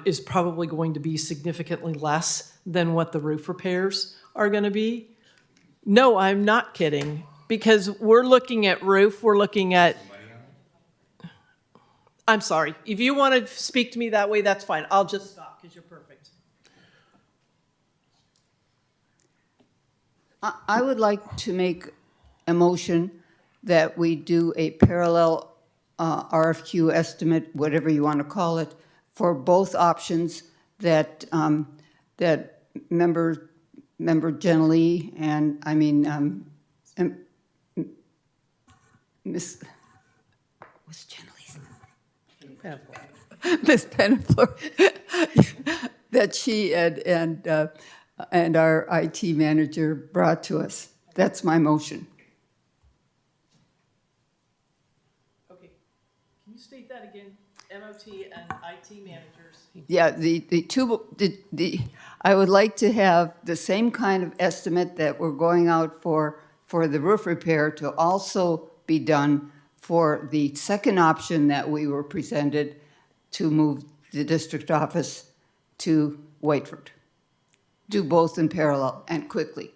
is probably going to be significantly less than what the roof repairs are going to be. No, I'm not kidding. Because we're looking at roof, we're looking at, I'm sorry, if you want to speak to me that way, that's fine. I'll just stop because you're perfect. I would like to make a motion that we do a parallel RFQ estimate, whatever you want to call it, for both options that that member Genely and Miss Genely's Miss Penafleur, that she and our IT manager brought to us. That's my motion. Okay, can you state that again? MOT and IT managers. Yeah, I would like to have the same kind of estimate that we're going out for the roof repair to also be done for the second option that we were presented to move the district office to Whiteford. Do both in parallel and quickly.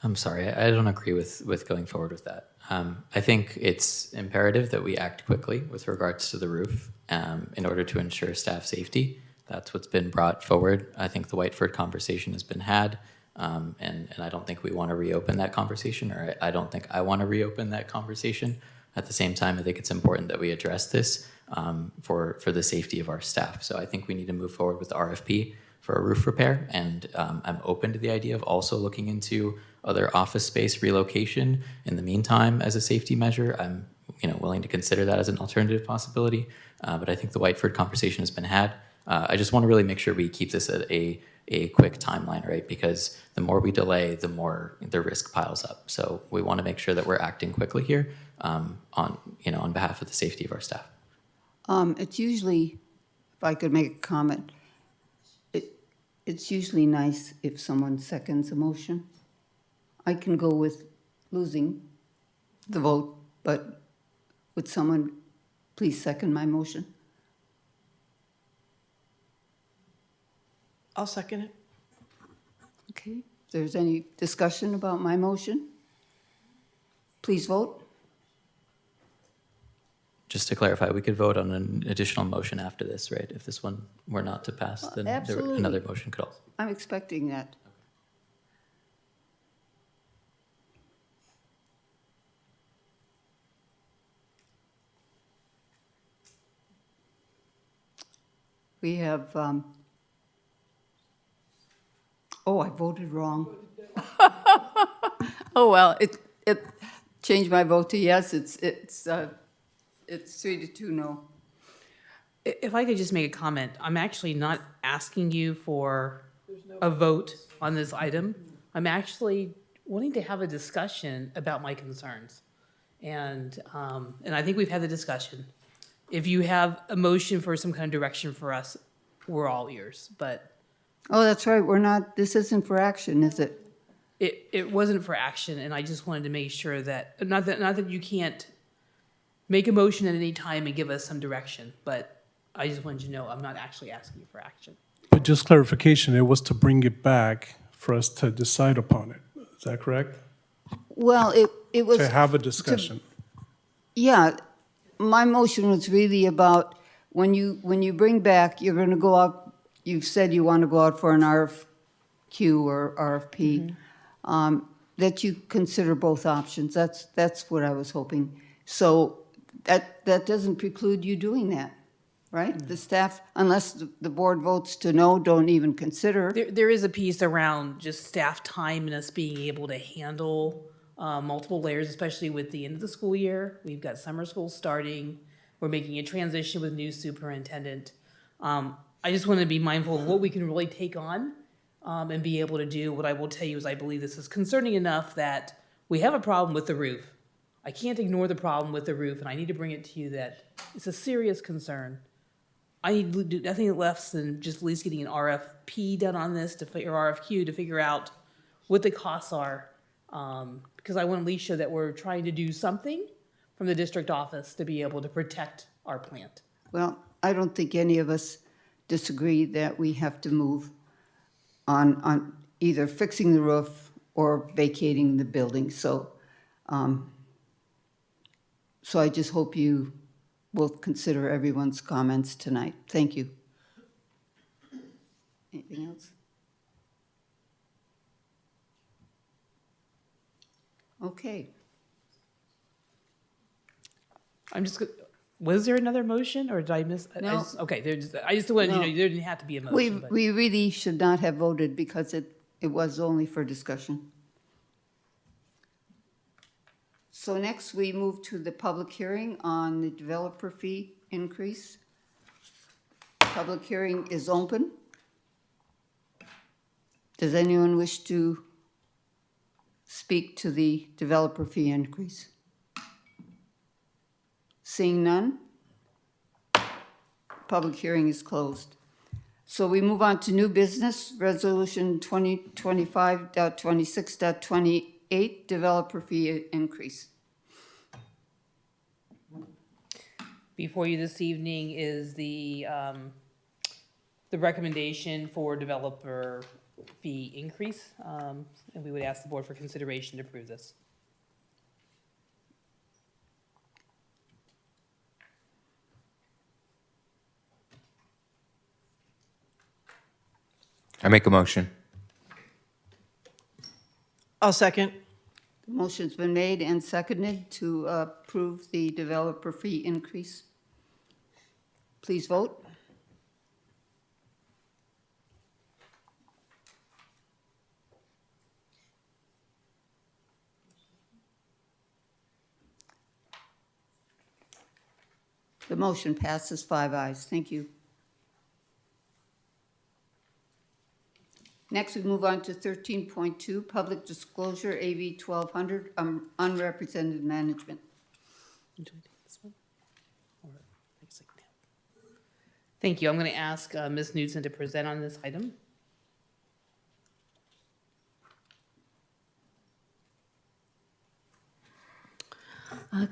I'm sorry, I don't agree with going forward with that. I think it's imperative that we act quickly with regards to the roof in order to ensure staff safety. That's what's been brought forward. I think the Whiteford conversation has been had, and I don't think we want to reopen that conversation, or I don't think I want to reopen that conversation. At the same time, I think it's important that we address this for the safety of our staff. So I think we need to move forward with the RFP for a roof repair, and I'm open to the idea of also looking into other office space relocation in the meantime as a safety measure. I'm willing to consider that as an alternative possibility. But I think the Whiteford conversation has been had. I just want to really make sure we keep this at a quick timeline, right? Because the more we delay, the more the risk piles up. So we want to make sure that we're acting quickly here on behalf of the safety of our staff. It's usually, if I could make a comment, it's usually nice if someone seconds a motion. I can go with losing the vote, but would someone please second my motion? I'll second it. Okay. If there's any discussion about my motion, please vote. Just to clarify, we could vote on an additional motion after this, right? If this one were not to pass, then absolutely. Another motion could also. I'm expecting that. We have, I voted wrong. Oh, well, it changed my vote to yes. It's 3-2 no. If I could just make a comment, I'm actually not asking you for a vote on this item. I'm actually wanting to have a discussion about my concerns. And I think we've had the discussion. If you have a motion for some kind of direction for us, we're all ears, but. Oh, that's right, this isn't for action, is it? It wasn't for action, and I just wanted to make sure that, not that you can't make a motion at any time and give us some direction, but I just wanted you to know I'm not actually asking you for action. But just clarification, it was to bring it back for us to decide upon it. Is that correct? Well, it was. To have a discussion. Yeah, my motion was really about when you bring back, you're going to go out, you've said you want to go out for an RFQ or RFP, that you consider both options. That's what I was hoping. So that doesn't preclude you doing that, right? The staff, unless the board votes to no, don't even consider. There is a piece around just staff time and us being able to handle multiple layers, especially with the end of the school year. We've got summer school starting. We're making a transition with new superintendent. I just want to be mindful of what we can really take on and be able to do. What I will tell you is I believe this is concerning enough that we have a problem with the roof. I can't ignore the problem with the roof, and I need to bring it to you that it's a serious concern. I need to do nothing less than just at least getting an RFP done on this, or RFQ, to figure out what the costs are, because I want to at least show that we're trying to do something from the district office to be able to protect our plant. Well, I don't think any of us disagree that we have to move on either fixing the roof or vacating the building. So I just hope you will consider everyone's comments tonight. Thank you. Anything else? Okay. Was there another motion, or did I miss? No. Okay, I just wanted you to know there didn't have to be a motion. We really should not have voted because it was only for discussion. So next, we move to the public hearing on the developer fee increase. Public hearing is open. Does anyone wish to speak to the developer fee increase? Seeing none, public hearing is closed. So we move on to new business, resolution 2025.26.28, developer fee increase. Before you this evening is the recommendation for developer fee increase, and we would ask the board for consideration to approve this. I make a motion. I'll second. The motion's been made and seconded to approve the developer fee increase. Please vote. The motion passes 5 ayes. Thank you. Next, we move on to 13.2, Public Disclosure, AB 1200, Unrepresented Management. Thank you. I'm going to ask Ms. Knudsen to present on this item.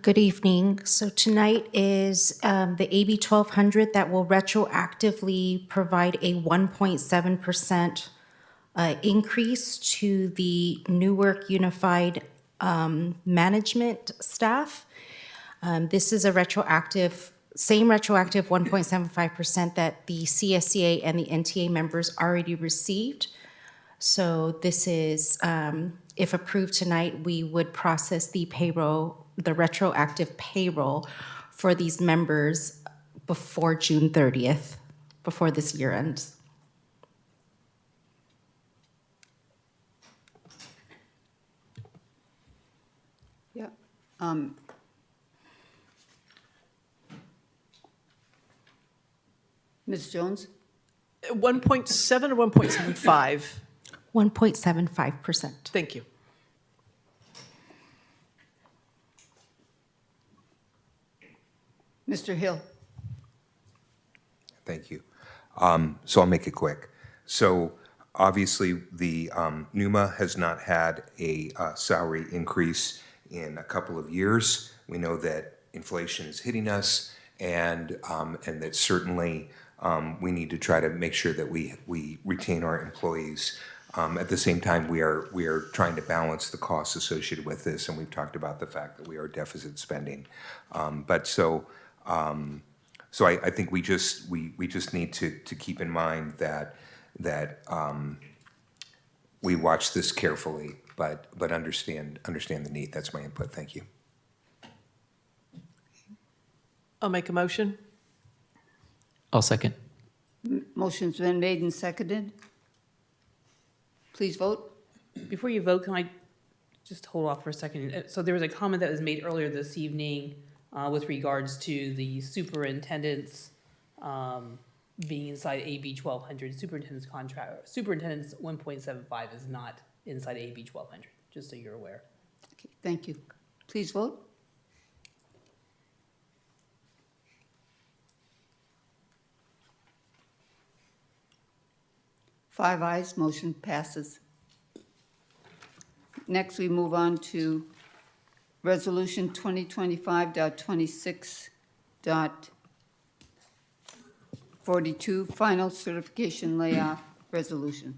Good evening. So tonight is the AB 1200 that will retroactively provide a 1.7% increase to the Newark Unified Management staff. This is a same retroactive 1.75% that the CSEA and the NTA members already received. So this is, if approved tonight, we would process the retroactive payroll for these members before June 30th, before this year ends. Yeah. Ms. Jones? 1.7 or 1.75? 1.75%. Thank you. Mr. Hill? Thank you. So I'll make it quick. So obviously, the NUMA has not had a salary increase in a couple of years. We know that inflation is hitting us, and that certainly we need to try to make sure that we retain our employees. At the same time, we are trying to balance the costs associated with this, and we've talked about the fact that we are deficit spending. So I think we just need to keep in mind that we watch this carefully, but understand the need. That's my input. Thank you. I'll make a motion. I'll second. Motion's been made and seconded. Please vote. Before you vote, can I just hold off for a second? So there was a comment that was made earlier this evening with regards to the superintendent's being inside AB 1200. Superintendent's contract, superintendent's 1.75 is not inside AB 1200, just so you're aware. Okay, thank you. Please vote. Five ayes, motion passes. Next, we move on to Resolution 2025.26.42, Final Certification Layoff Resolution.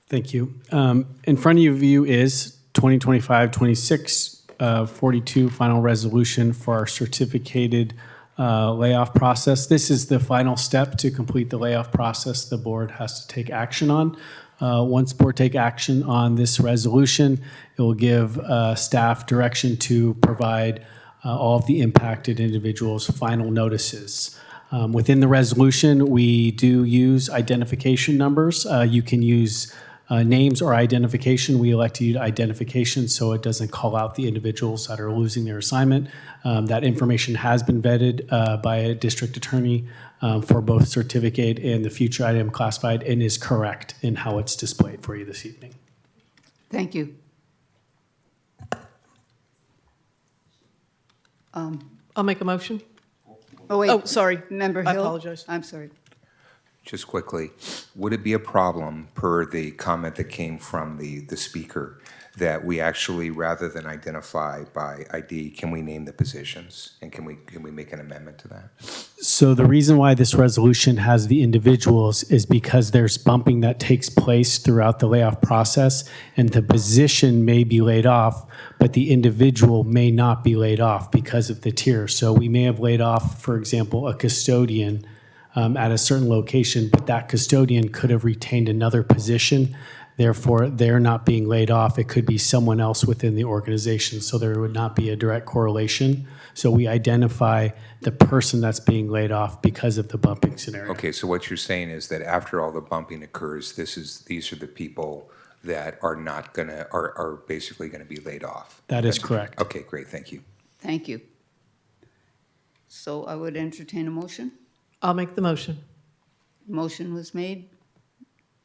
Thank you. In front of you is 2025-26-42 final resolution for our certificated layoff process. This is the final step to complete the layoff process the board has to take action on. Once board take action on this resolution, it will give staff direction to provide all of the impacted individuals' final notices. Within the resolution, we do use identification numbers. You can use names or identification. We elect to use identification so it doesn't call out the individuals that are losing their assignment. That information has been vetted by a district attorney for both certificate and the future item classified and is correct in how it's displayed for you this evening. Thank you. I'll make a motion. Oh, wait. Oh, sorry. Member I Hill? apologize. I'm sorry. Just quickly, would it be a problem, per the comment that came from the speaker, that we actually, rather than identify by ID, can we name the positions? And can we make an amendment to that? So the reason why this resolution has the individuals is because there's bumping that takes place throughout the layoff process, and the position may be laid off, but the individual may not be laid off because of the tier. So we may have laid off, for example, a custodian at a certain location, but that custodian could have retained another position. Therefore, they're not being laid off. It could be someone else within the organization, so there would not be a direct correlation. So we identify the person that's being laid off because of the bumping scenario. Okay, so what you're saying is that after all the bumping occurs, these are the people that are not gonna, are basically gonna be laid off. That is correct. Okay, great, thank you. Thank you. So I would entertain a motion. I'll make the motion. Motion was made.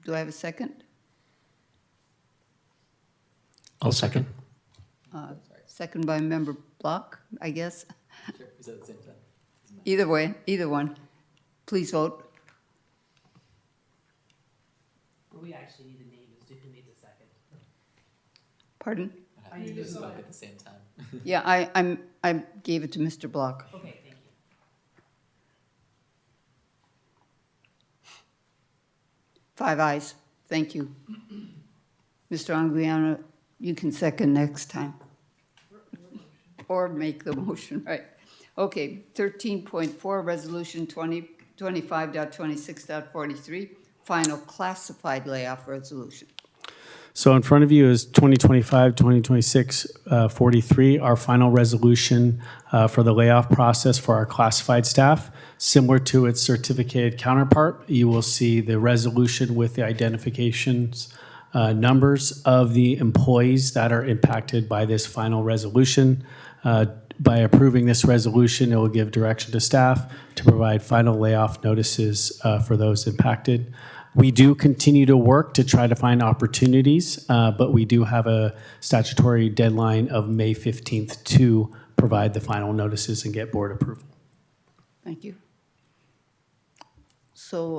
Do I have a second? I'll second. Second by Member Block, I guess. Sure. Is that the same time? Either way, either one. Please vote. We actually need to name as to who made the second. Pardon? I have to do both at the same time. Yeah, I gave it to Mr. Block. Okay, thank you. Five ayes. Thank you. Mr. Anguiano, you can second next time. Or make the motion, right? Okay, 13.4, Resolution 2025.26.43, final classified layoff resolution. So in front of you is 2025-2026-43, our final resolution for the layoff process for our classified staff. Similar to its certificated counterpart, you will see the resolution with the identifications numbers of the employees that are impacted by this final resolution. By approving this resolution, it will give direction to staff to provide final layoff notices for those impacted. We do continue to work to try to find opportunities, but we do have a statutory deadline of May 15th to provide the final notices and get board approval. Thank you. So,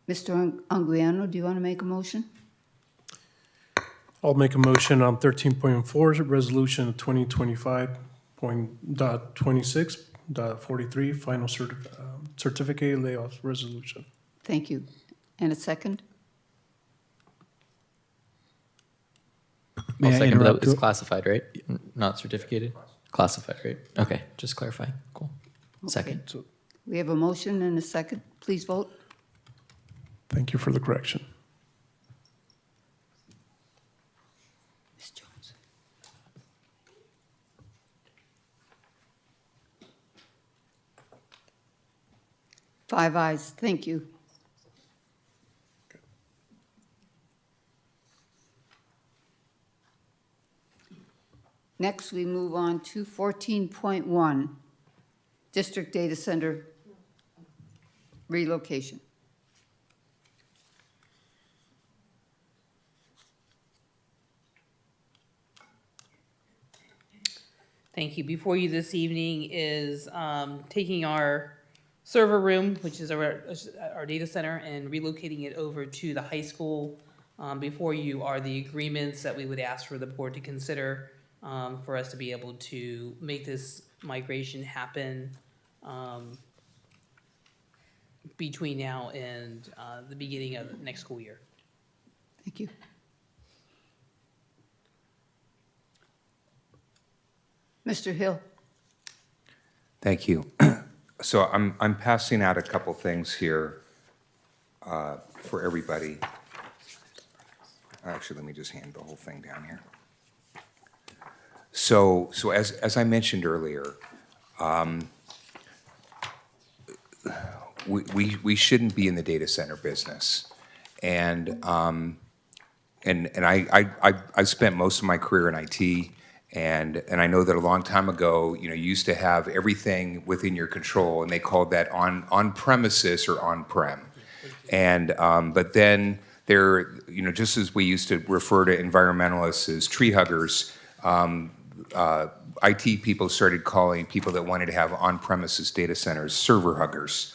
Mr. Anguiano, do you want to make a motion? I'll make a motion on 13.4, resolution of 2025.26.43, final certificate layoff resolution. Thank you. And a second? May I'll I second, but interrupt that is you? classified, right? Not certificated? Classified, right? Okay, just clarifying. Cool. Second. We have a motion and a second. Please vote. Thank you for the correction. Ms. Jones. Five ayes. Thank you. Next, we move on to 14.1, District Data Center relocation. Thank you. Before you this evening is taking our server room, which is our data center, and relocating it over to the high school. Before you are the agreements that we would ask for the board to consider for us to be able to make this migration happen between now and the beginning of the next school year. Thank you. Mr. Hill. Thank you. So I'm passing out a couple things here for everybody. Actually, let me just hand the whole thing down here. So as I mentioned earlier, we shouldn't be in the data center business, and I spent most of my career in IT. And I know that a long time ago, you used to have everything within your control, and they called that on premises or on-prem. And but then there, just as we used to refer to environmentalists as tree huggers, IT people started calling people that wanted to have on-premises data centers server huggers.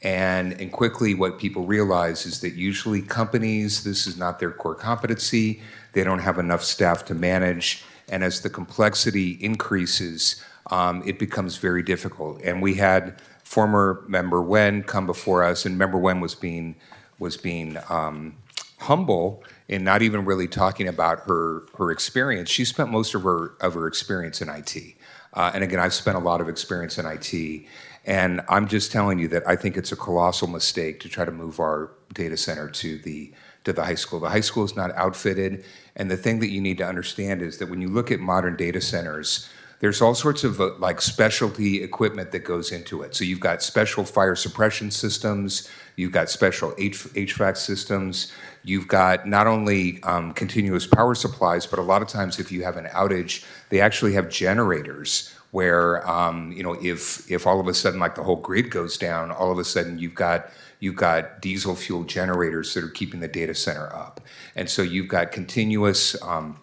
And quickly what people realize is that usually companies, this is not their core competency. They don't have enough staff to manage. And as the complexity increases, it becomes very difficult. And we had former member Wen come before us, and member Wen was being humble in not even really talking about her experience. She spent most of her experience in IT. And again, I've spent a lot of experience in IT. And I'm just telling you that I think it's a colossal mistake to try to move our data center to the high school. The high school is not outfitted. And the thing that you need to understand is that when you look at modern data centers, there's all sorts of like specialty equipment that goes into it. So you've got special fire suppression systems, you've got special HVAC systems, You've got not only continuous power supplies, but a lot of times if you have an outage, they actually have generators where, if all of a sudden, like the whole grid goes down, all of a sudden you've got diesel fuel generators that are keeping the data center up. And so you've got continuous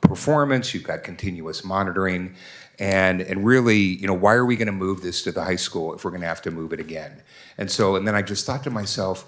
performance, you've got continuous monitoring, and really, why are we going to move this to the high school if we're going to have to move it again? And then I just thought to myself,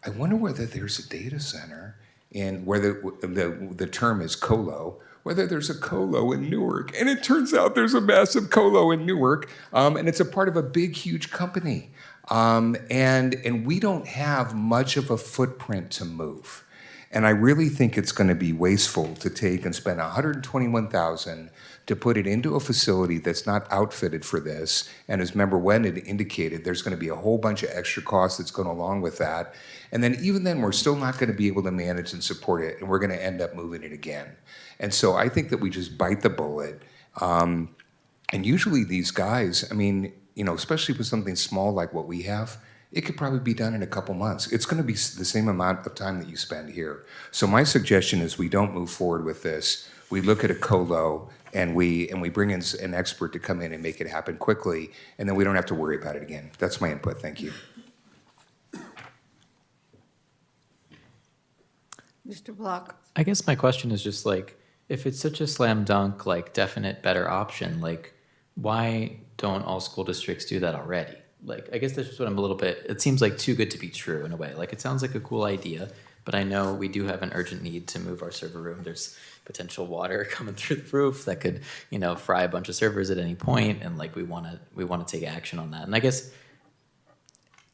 I wonder whether there's a data center in where the term is colo, whether there's a colo in Newark. And it turns out there's a massive colo in Newark, and it's a part of a big, huge company. And we don't have much of a footprint to move. And I really think it's going to be wasteful to take and spend $121,000 to put it into a facility that's not outfitted for this. And as Member Wen had indicated, there's going to be a whole bunch of extra costs that's going along with that. And then even then, we're still not going to be able to manage and support it, and we're going to end up moving it again. And so I think that we just bite the bullet. And usually these guys, especially with something small like what we have, it could probably be done in a couple months. It's going to be the same amount of time that you spend here. So my suggestion is we don't move forward with this. We look at a colo and we bring in an expert to come in and make it happen quickly, and then we don't have to worry about it again. That's my input. Thank you. Mr. Block. I guess my question is just like, if it's such a slam dunk, like definite better option, like why don't all school districts do that already? Like, I guess that's just what I'm a little bit, it seems like too good to be true in a way. Like, it sounds like a cool idea, but I know we do have an urgent need to move our server room. There's potential water coming through the roof that could, fry a bunch of servers at any point, and like we want to take action on that. And I guess,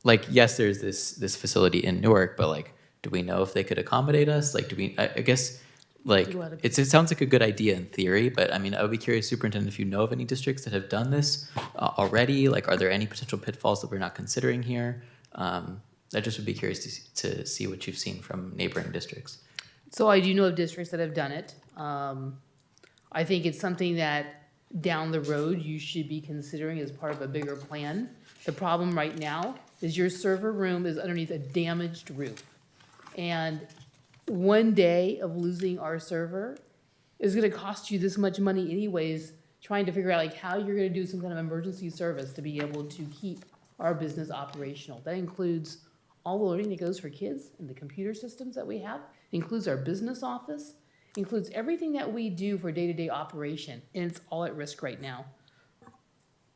like, yes, there's this facility in Newark, but like, do we know if they could accommodate us? Like, I guess, like, it sounds like a good idea in theory, but I mean, I would be curious, Superintendent, if you know of any districts that have done this already. Like, are there any potential pitfalls that we're not considering here? I just would be curious to see what you've seen from neighboring districts. So I do know of districts that have done it. I think it's something that down the road you should be considering as part of a bigger plan. The problem right now is your server room is underneath a damaged roof. And one day of losing our server is going to cost you this much money anyways, trying to figure out like how you're going to do some kind of emergency service to be able to keep our business operational. That includes all the learning that goes for kids and the computer systems that we have. It includes our business office, includes everything that we do for day-to-day operation, and it's all at risk right now.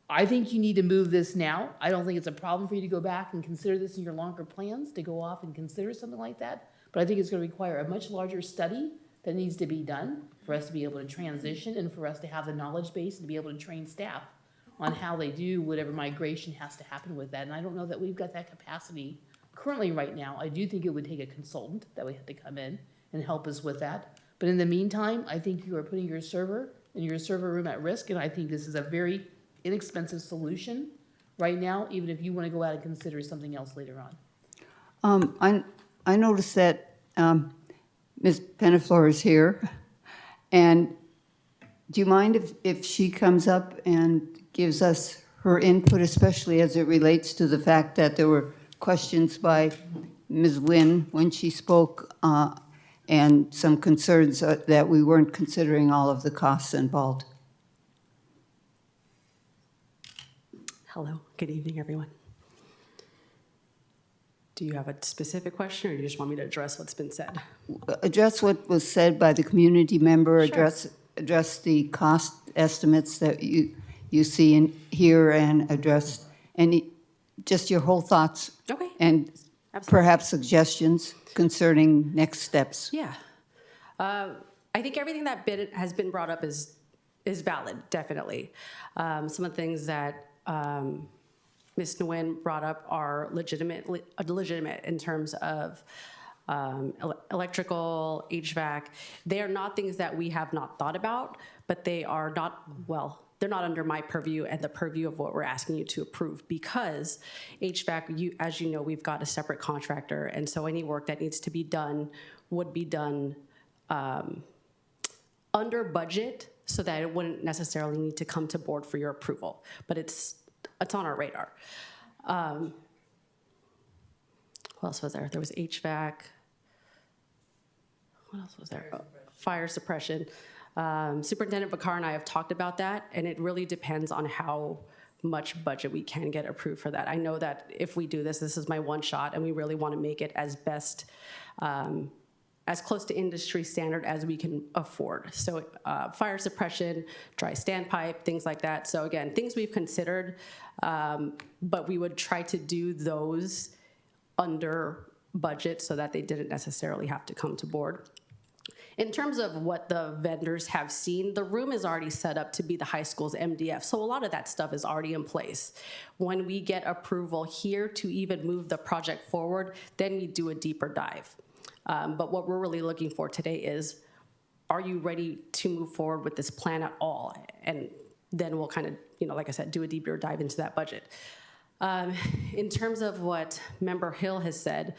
I think you need to move this now. I don't think it's a problem for you to go back and consider this in your longer plans, to go off and consider something like that. But I think it's going to require a much larger study that needs to be done for us to be able to transition and for us to have the knowledge base and to be able to train staff on how they do whatever migration has to happen with that. And I don't know that we've got that capacity currently right now. I do think it would take a consultant that would have to come in and help us with that. But in the meantime, I think you are putting your server and your server room at risk, and I think this is a very inexpensive solution right now, even if you want to go out and consider something else later on. I noticed that Ms. Penaflor is here, and do you mind if she comes up and gives us her input, especially as it relates to the fact that there were questions by Ms. Wynn when she spoke, and some concerns that we weren't considering all of the costs involved? Hello, good evening, everyone. Do you have a specific question, or do you just want me to address what's been said? Address what was said by the community member, Sure. address the cost estimates that you see in here, and address just your whole thoughts. Okay. And perhaps suggestions concerning next steps. Yeah. I think everything that has been brought up is valid, definitely. Some of the things that Ms. Nguyen brought up are legitimate in terms of electrical, HVAC. They are not things that we have not thought about, but they are not, well, they're not under my purview and the purview of what we're asking you to approve, because HVAC, as you know, we've got a separate contractor, and so any work that needs to be done would be done under budget, so that it wouldn't necessarily need to come to board for your approval. But it's on our radar. What else was there? There was HVAC. what else was there? Fire suppression. Superintendent Bakar and I have talked about that, and it really depends on how much budget we can get approved for that. I know that if we do this, this is my one shot, and we really want to make it as best, as close to industry standard as we can afford. So fire suppression, dry standpipe, things like that. So again, things we've considered, but we would try to do those under budget so that they didn't necessarily have to come to board. In terms of what the vendors have seen, the room is already set up to be the high school's MDF, so a lot of that stuff is already in place. When we get approval here to even move the project forward, then we do a deeper dive. But what we're really looking for today is, are you ready to move forward with this plan at all? And then we'll kind of, like I said, do a deeper dive into that budget. In terms of what Member Hill has said,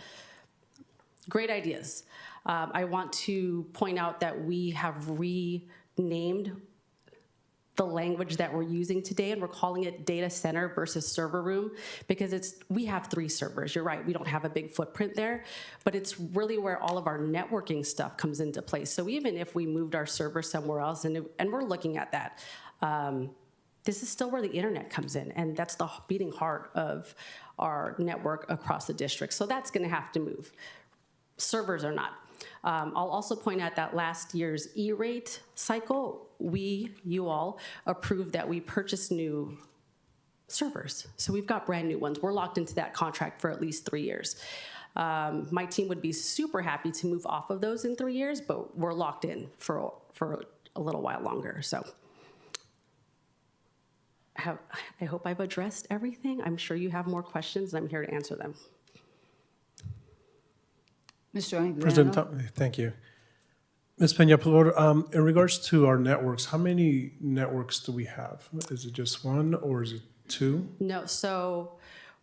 great ideas. I want to point out that we have renamed the language that we're using today, and we're calling it data center versus server room, because we have 3 servers. You're right, we don't have a big footprint there, but it's really where all of our networking stuff comes into place. So even if we moved our server somewhere else, and we're looking at that, this is still where the internet comes in, and that's the beating heart of our network across the district. So that's gonna have to move. Servers are not. I'll also point out that last year's E-rate cycle, you all, approved that we purchase new servers. So we've got brand new ones. We're locked into that contract for at least 3 years. My team would be super happy to move off of those in 3 years, but we're locked in for a little while longer. So I hope I've addressed everything. I'm sure you have more questions, and I'm here to answer them. Mr. Anguiano? President, thank you. Ms. Peña-Pelor, in regards to our networks, how many networks do we have? Is it just 1 or is it 2? No, so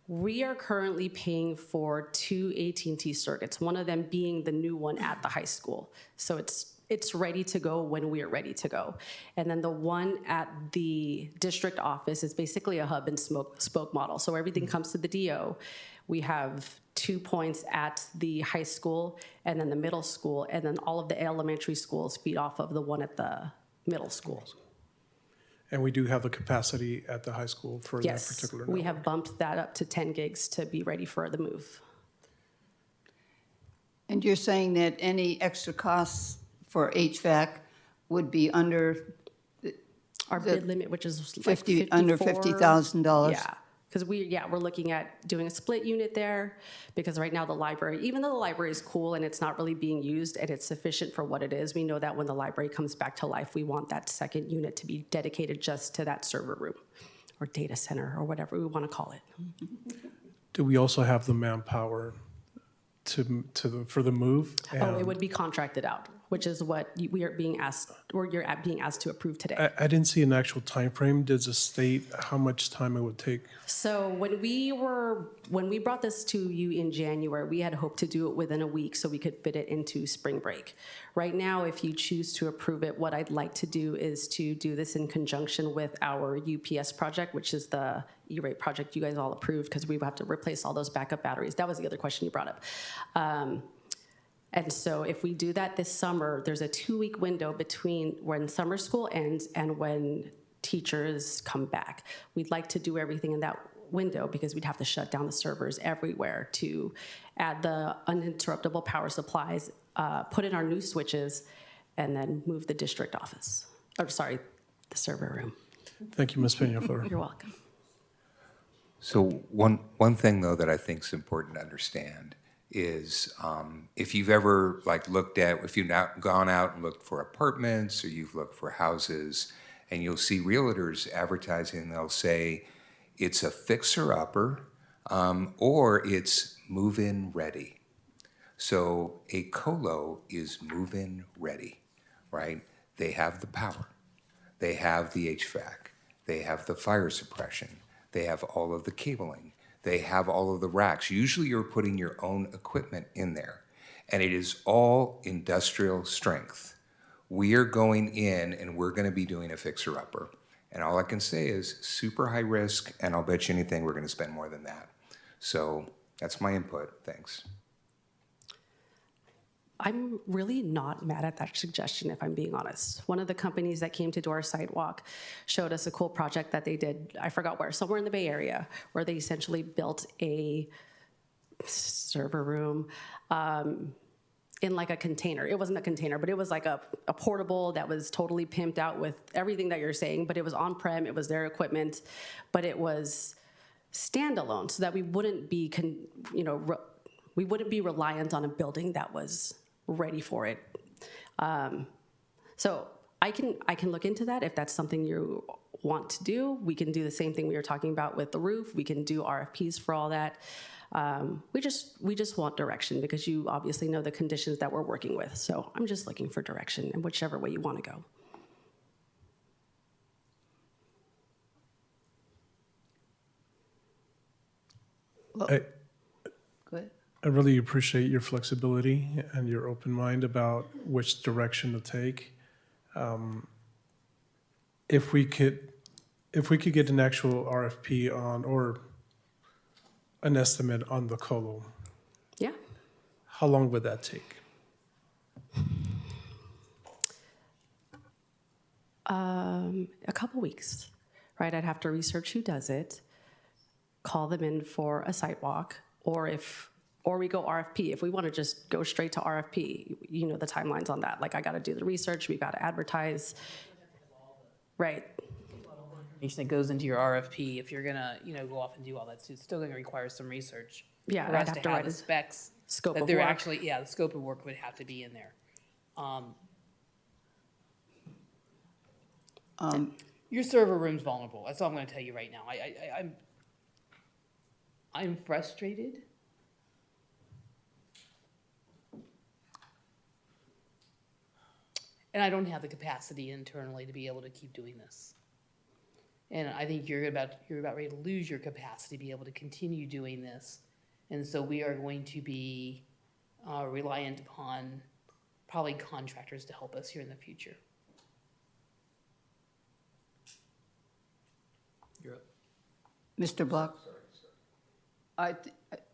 we are currently paying for 2 AT&T circuits, one of them being the new one at the high school. So it's ready to go when we are ready to go. And then the one at the district office is basically a hub and spoke model. So everything comes to the DO. We have 2 points at the high school and then the middle school, and then all of the elementary schools feed off of the one at the middle school. And we do have the capacity at the high school for that particular network. We have bumped that up to 10 gigs to be ready for the move. And you're saying that any extra costs for HVAC would be under our bid limit, which is under $50,000? Yeah, because we're looking at doing a split unit there, because right now the library, even though the library is cool and it's not really being used and it's sufficient for what it is, we know that when the library comes back to life, we want that second unit to be dedicated just to that server room or data center or whatever we want to call it. Do we also have the manpower for the move? Oh, it would be contracted out, which is what we are being asked, or you're being asked to approve today. I didn't see an actual time frame. Does it state how much time it would take? So when we brought this to you in January, we had hoped to do it within a week so we could fit it into spring break. Right now, if you choose to approve it, what I'd like to do is to do this in conjunction with our UPS project, which is the E-rate project you guys all approved, because we have to replace all those backup batteries. That was the other question you brought up. And so if we do that this summer, there's a 2-week window between when summer school ends and when teachers come back. We'd like to do everything in that window because we'd have to shut down the servers everywhere to add the uninterruptible power supplies, put in our new switches, and then move the district office, the server room. Thank you, Ms. Peña-Flor. You're welcome. So one thing, though, that I think is important to understand is if you've ever if you've gone out and looked for apartments or you've looked for houses, and you'll see realtors advertising, they'll say it's a fixer-upper or it's move-in ready. So a colo is move-in ready, right? They have the power, they have the HVAC, they have the fire suppression, they have all of the cabling, they have all of the racks. Usually you're putting your own equipment in there, and it is all industrial strength. We are going in and we're going to be doing a fixer-upper. And all I can say is super high risk, and I'll bet you anything we're going to spend more than that. So that's my input. Thanks. I'm really not mad at that suggestion, if I'm being honest. One of the companies that came to do our sidewalk showed us a cool project that they did, I forgot where, somewhere in the Bay Area, where they essentially built a server room in like a container. It wasn't a container, but it was like a portable that was totally pimped out with everything that you're saying, but it was on-prem, it was their equipment, but it was standalone so that we wouldn't be, we wouldn't be reliant on a building that was ready for it. So I can look into that if that's something you want to do. We can do the same thing we were talking about with the roof. We can do RFPs for all that. We just want direction because you obviously know the conditions that we're working with. So I'm just looking for direction in whichever way you want to go. Well, go ahead. I really appreciate your flexibility and your open mind about which direction to take. If we could get an actual RFP on or an estimate on the colo, yeah, how long would that take? A couple weeks, right? I'd have to research who does it, call them in for a site walk, or we go RFP. If we want to just go straight to RFP, you know the timelines on that. Like I got to do the research, we got to advertise, right? Information that goes into your RFP, if you're gonna, go off and do all that, so it's still gonna require some research. Yeah, For I'd us have to to have write the a specs. scope that of they're work. actually, the scope of work would have to be in there. Your server room's vulnerable. That's all I'm gonna tell you right now. I'm frustrated. And I don't have the capacity internally to be able to keep doing this. And I think you're about ready to lose your capacity to be able to continue doing this. And so we are going to be reliant upon probably contractors to help us here in the future. You're up. Mr. Block?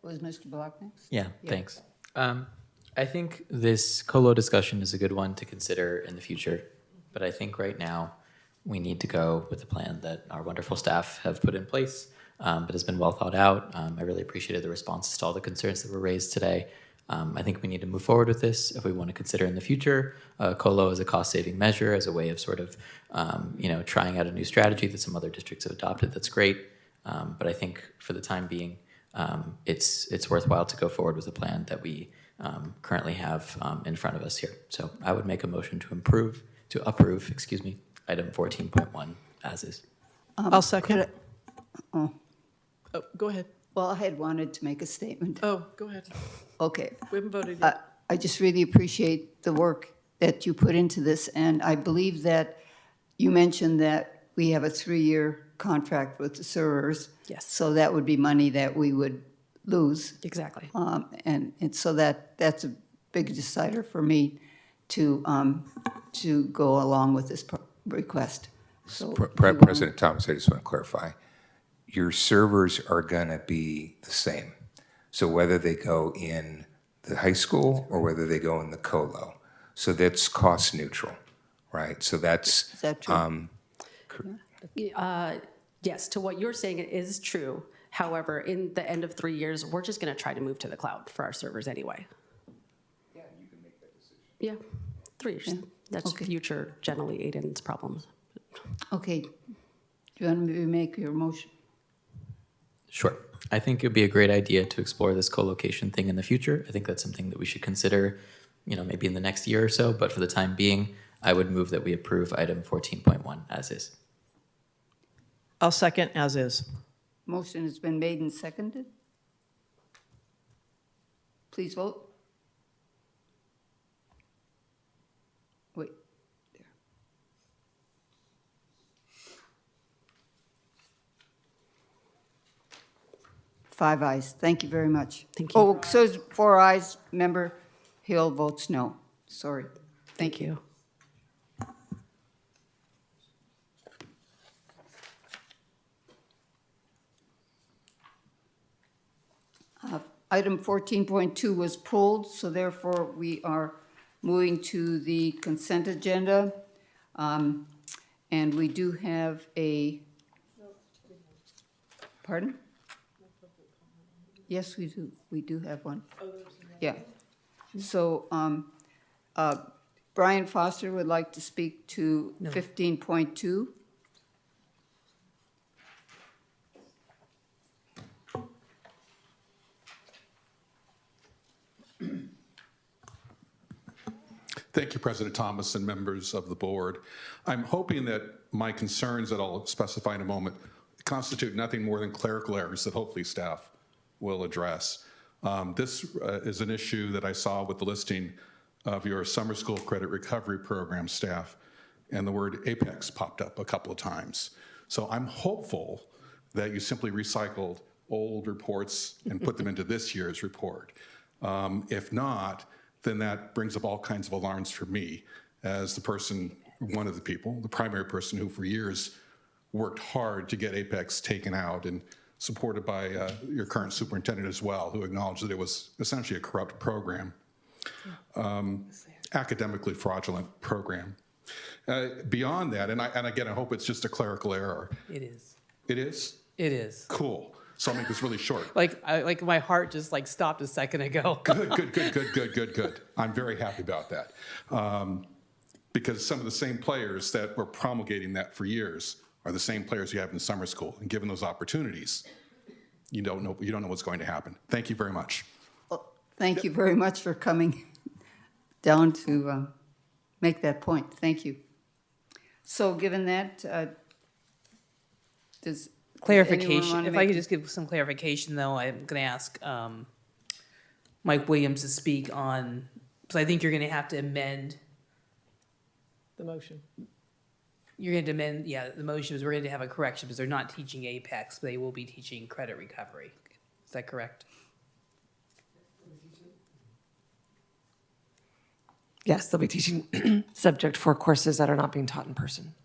Was Mr. Block next? Yeah, thanks. I think this colo discussion is a good one to consider in the future, but I think right now we need to go with the plan that our wonderful staff have put in place, but has been well thought out. I really appreciated the responses to all the concerns that were raised today. I think we need to move forward with this if we want to consider in the future colo as a cost-saving measure, as a way of sort of, trying out a new strategy that some other districts have adopted. That's great, but I think for the time being, it's worthwhile to go forward with a plan that we currently have in front of us here. So I would make a motion to approve, item 14.1 as is. I'll second. Oh, Go ahead. well, I had wanted to make a statement. Oh, go ahead. Okay. We haven't voted yet. I just really appreciate the work that you put into this, and I believe that you mentioned that we have a 3-year contract with the servers. Yes. So that would be money that we would lose. Exactly. And so that's a big decider for me to go along with this request. So President Thomas, I just want to clarify. Your servers are going to be the same. So whether they go in the high school or whether they go in the colo. So that's cost neutral, right? So that's. Is that true? Yes, to what you're saying, it is true. However, in the end of 3 years, we're just going to try to move to the cloud for our servers anyway. Yeah, you can make that decision. Yeah, 3 years. Yeah. That's Okay. future generally Aiden's problems. Okay. Do you want me to make your motion? Sure. I think it would be a great idea to explore this co-location thing in the future. I think that's something that we should consider, maybe in the next year or so. But for the time being, I would move that we approve item 14.1 as is. I'll second as is. Motion has been made and seconded. Please vote. Wait. There. Five ayes. Thank you very much. Thank you. Oh, so 4 ayes. Member Hill votes no. Sorry. Thank you. Item 14.2 was pulled, so therefore we are moving to the consent agenda. And we do have a, pardon? Yes, we do. We do have one. Yeah. So Brian Foster would like to speak to 15.2. Thank you, President Thomas and members of the board. I'm hoping that my concerns that I'll specify in a moment constitute nothing more than clerical errors that hopefully staff will address. This is an issue that I saw with the listing of your summer school credit recovery program staff, and the word Apex popped up a couple of times. So I'm hopeful that you simply recycled old reports and put them into this year's report. If not, then that brings up all kinds of alarms for me as the person, one of the people, the primary person who for years worked hard to get Apex taken out and supported by your current superintendent as well, who acknowledged that it was essentially a corrupt program, academically fraudulent program. Beyond that, and again, I hope it's just a clerical error. It is. It is? It is. Cool. So I'll make this really short. Like my heart just like stopped a second ago. Good. I'm very happy about that. Because some of the same players that were promulgating that for years are the same players you have in summer school. And given those opportunities, you don't know what's going to happen. Thank you very much. Thank you very much for coming down to make that point. Thank you. So given that, does Clarification, if I could just give some clarification, though, I'm going to ask Mike Williams to speak on, so I think you're going to have to amend. The motion. You're going to amend, the motion is we're going to have a correction because they're not teaching Apex, but they will be teaching credit recovery. Is that correct? Yes, they'll be teaching subject for courses that are not being taught in person.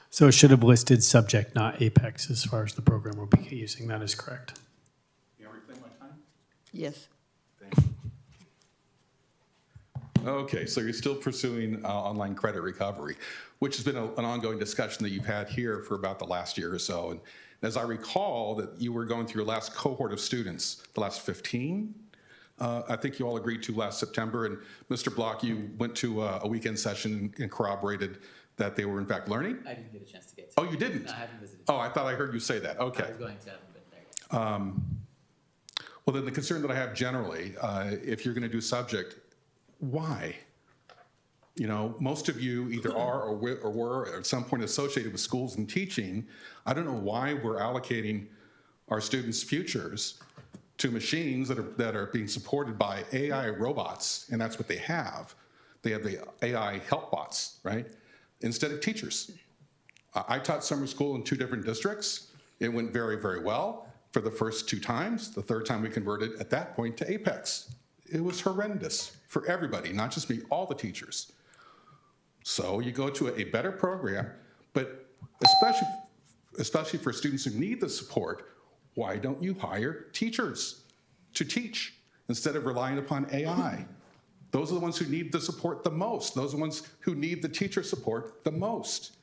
So it should have listed subject, not Apex, as far as the program we'll be using. That is correct. You want to reclaim my time? Yes. Okay, so you're still pursuing online credit recovery, which has been an ongoing discussion that you've had here for about the last year or so. And as I recall, that you were going through your last cohort of students, the last 15, I think you all agreed to last September. And Mr. Block, you went to a weekend session and corroborated that they were in fact learning? I didn't get a chance to get to Oh, you didn't? No, I haven't visited. Oh, I thought I heard you say that. Okay. I was going to, haven't been there yet. Well, then the concern that I have generally, if you're going to do subject, why? You know, most of you either are or were at some point associated with schools and teaching. I don't know why we're allocating our students' futures to machines that are being supported by AI robots, and that's what they have. They have the AI help bots, right? Instead of teachers. I taught summer school in 2 different districts. It went very, very well for the first 2 times. The 3rd time we converted at that point to Apex. It was horrendous for everybody, not just me, all the teachers. So you go to a better program, but especially for students who need the support, why don't you hire teachers to teach instead of relying upon AI? Those are the ones who need the support the most. Those are the ones who need the teacher support the most.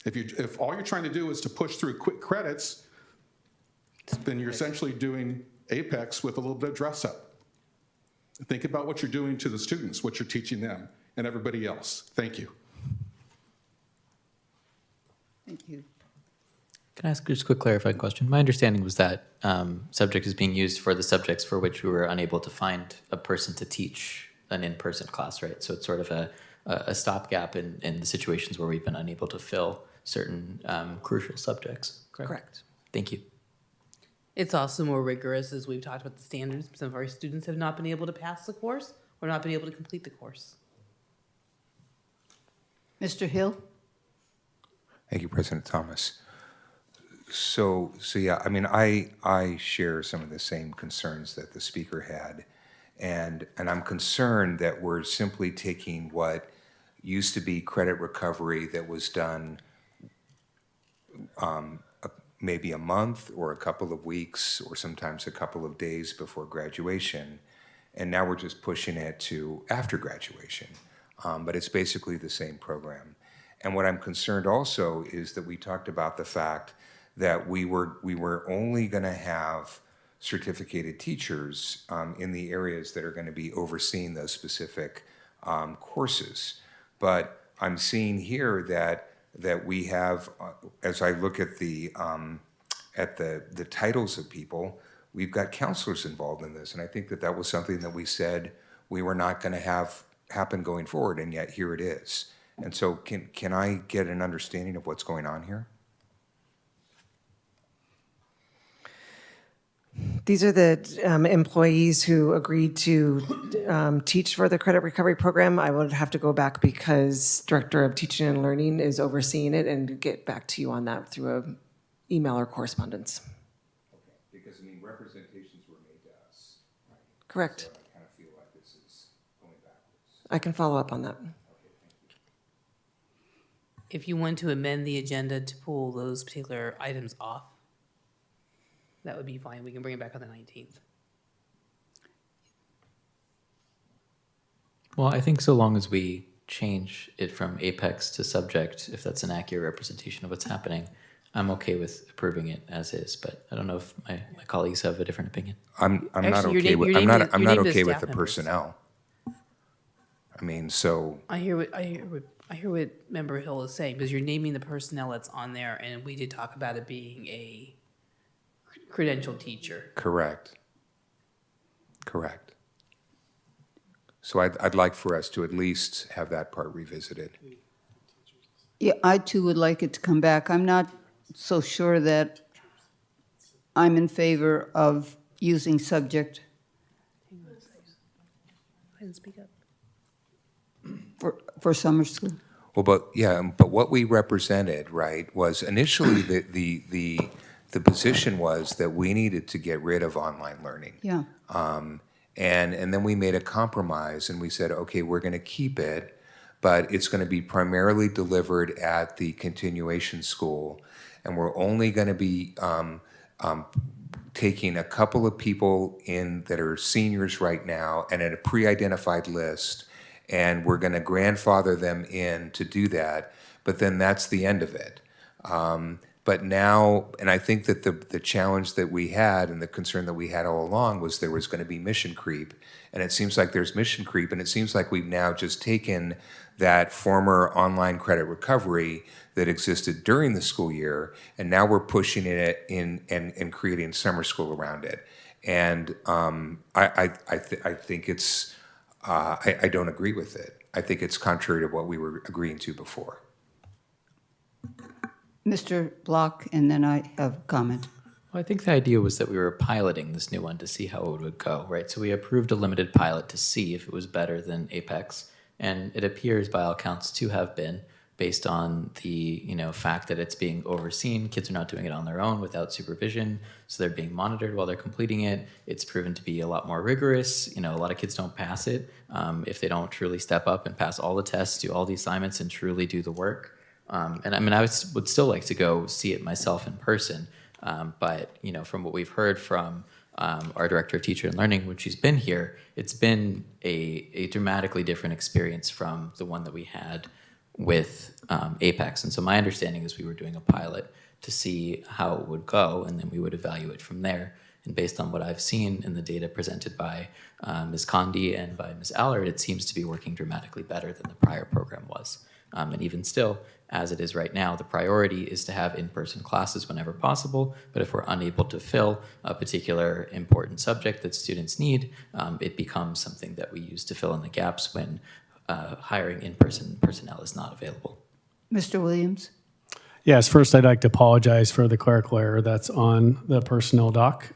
If all you're trying to do is to push through quick credits, then you're essentially doing Apex with a little bit of dress up. Think about what you're doing to the students, what you're teaching them, and everybody else. Thank you. Thank you. Can I ask just a quick clarifying question? My understanding was that subject is being used for the subjects for which we were unable to find a person to teach an in-person class, right? So it's sort of a stopgap in the situations where we've been unable to fill certain crucial subjects. Correct. Thank you. It's also more rigorous, as we've talked about the standards. Some of our students have not been able to pass the course or not been able to complete the course. Mr. Hill? Thank you, President Thomas. So yeah, I mean, I share some of the same concerns that the speaker had, and I'm concerned that we're simply taking what used to be credit recovery that was done maybe a month or a couple of weeks or sometimes a couple of days before graduation. And now we're just pushing it to after graduation. But it's basically the same program. And what I'm concerned also is that we talked about the fact that we were only going to have certificated teachers in the areas that are going to be overseeing those specific courses. But I'm seeing here that we have, as I look at the titles of people, we've got counselors involved in this, and I think that was something that we said we were not going to have happen going forward, and yet here it is. And so, can I get an understanding of what's going on here? These are the employees who agreed to teach for the credit recovery program. I would have to go back because Director of Teaching and Learning is overseeing it and get back to you on that through an email or correspondence. Okay, because I mean, representations were made to us. Right? Correct. So I kind of feel like this is going backwards. I can follow up on that. If you want to amend the agenda to pull those particular items off, that would be fine. We can bring it back on the 19th. Well, I think so long as we change it from apex to subject, if that's an accurate representation of what's happening, I'm okay with approving it as is. But I don't know if my colleagues have a different opinion. I'm Actually, not you're okay na- with you're I'm naming not the- I'm you're not naming the okay with staff the members. personnel. I mean, so I hear what Member Hill is saying, because you're naming the personnel that's on there, and we did talk about it being a credentialed teacher. correct. So I'd like for us to at least have that part revisited. Yeah, I too would like it to come back. I'm not so sure that I'm in favor of using subject I didn't speak up. for summer school. Well, but what we represented, right, was initially the position was that we needed to get rid of online learning. Yeah. And then we made a compromise and we said, okay, we're going to keep it, but it's going to be primarily delivered at the continuation school. And we're only going to be taking a couple of people in that are seniors right now and at a pre-identified list. And we're going to grandfather them in to do that. But then that's the end of it. But now, and I think that the challenge that we had and the concern that we had all along was there was going to be mission creep. And it seems like there's mission creep. And it seems like we've now just taken that former online credit recovery that existed during the school year, and now we're pushing it in and creating summer school around it. And I think it's, I don't agree with it. I think it's contrary to what we were agreeing to before. Mr. Block, and then I have a comment. Well, I think the idea was that we were piloting this new one to see how it would go, right? So we approved a limited pilot to see if it was better than Apex, and it appears by all accounts to have been, based on the fact that it's being overseen. Kids are not doing it on their own without supervision, so they're being monitored while they're completing it. It's proven to be a lot more rigorous. A lot of kids don't pass it if they don't truly step up and pass all the tests, do all the assignments, and truly do the work. And I mean, I would still like to go see it myself in person. But from what we've heard from our Director of Teacher and Learning, when she's been here, it's been a dramatically different experience from the one that we had with Apex. And so my understanding is we were doing a pilot to see how it would go, and then we would evaluate from there. And based on what I've seen in the data presented by Ms. Condi and by Ms. Allard, it seems to be working dramatically better than the prior program was. And even still, as it is right now, the priority is to have in-person classes whenever possible. But if we're unable to fill a particular important subject that students need, it becomes something that we use to fill in the gaps when hiring in-person personnel is not available. Mr. Williams? Yes, first I'd like to apologize for the clerical error that's on the personnel doc.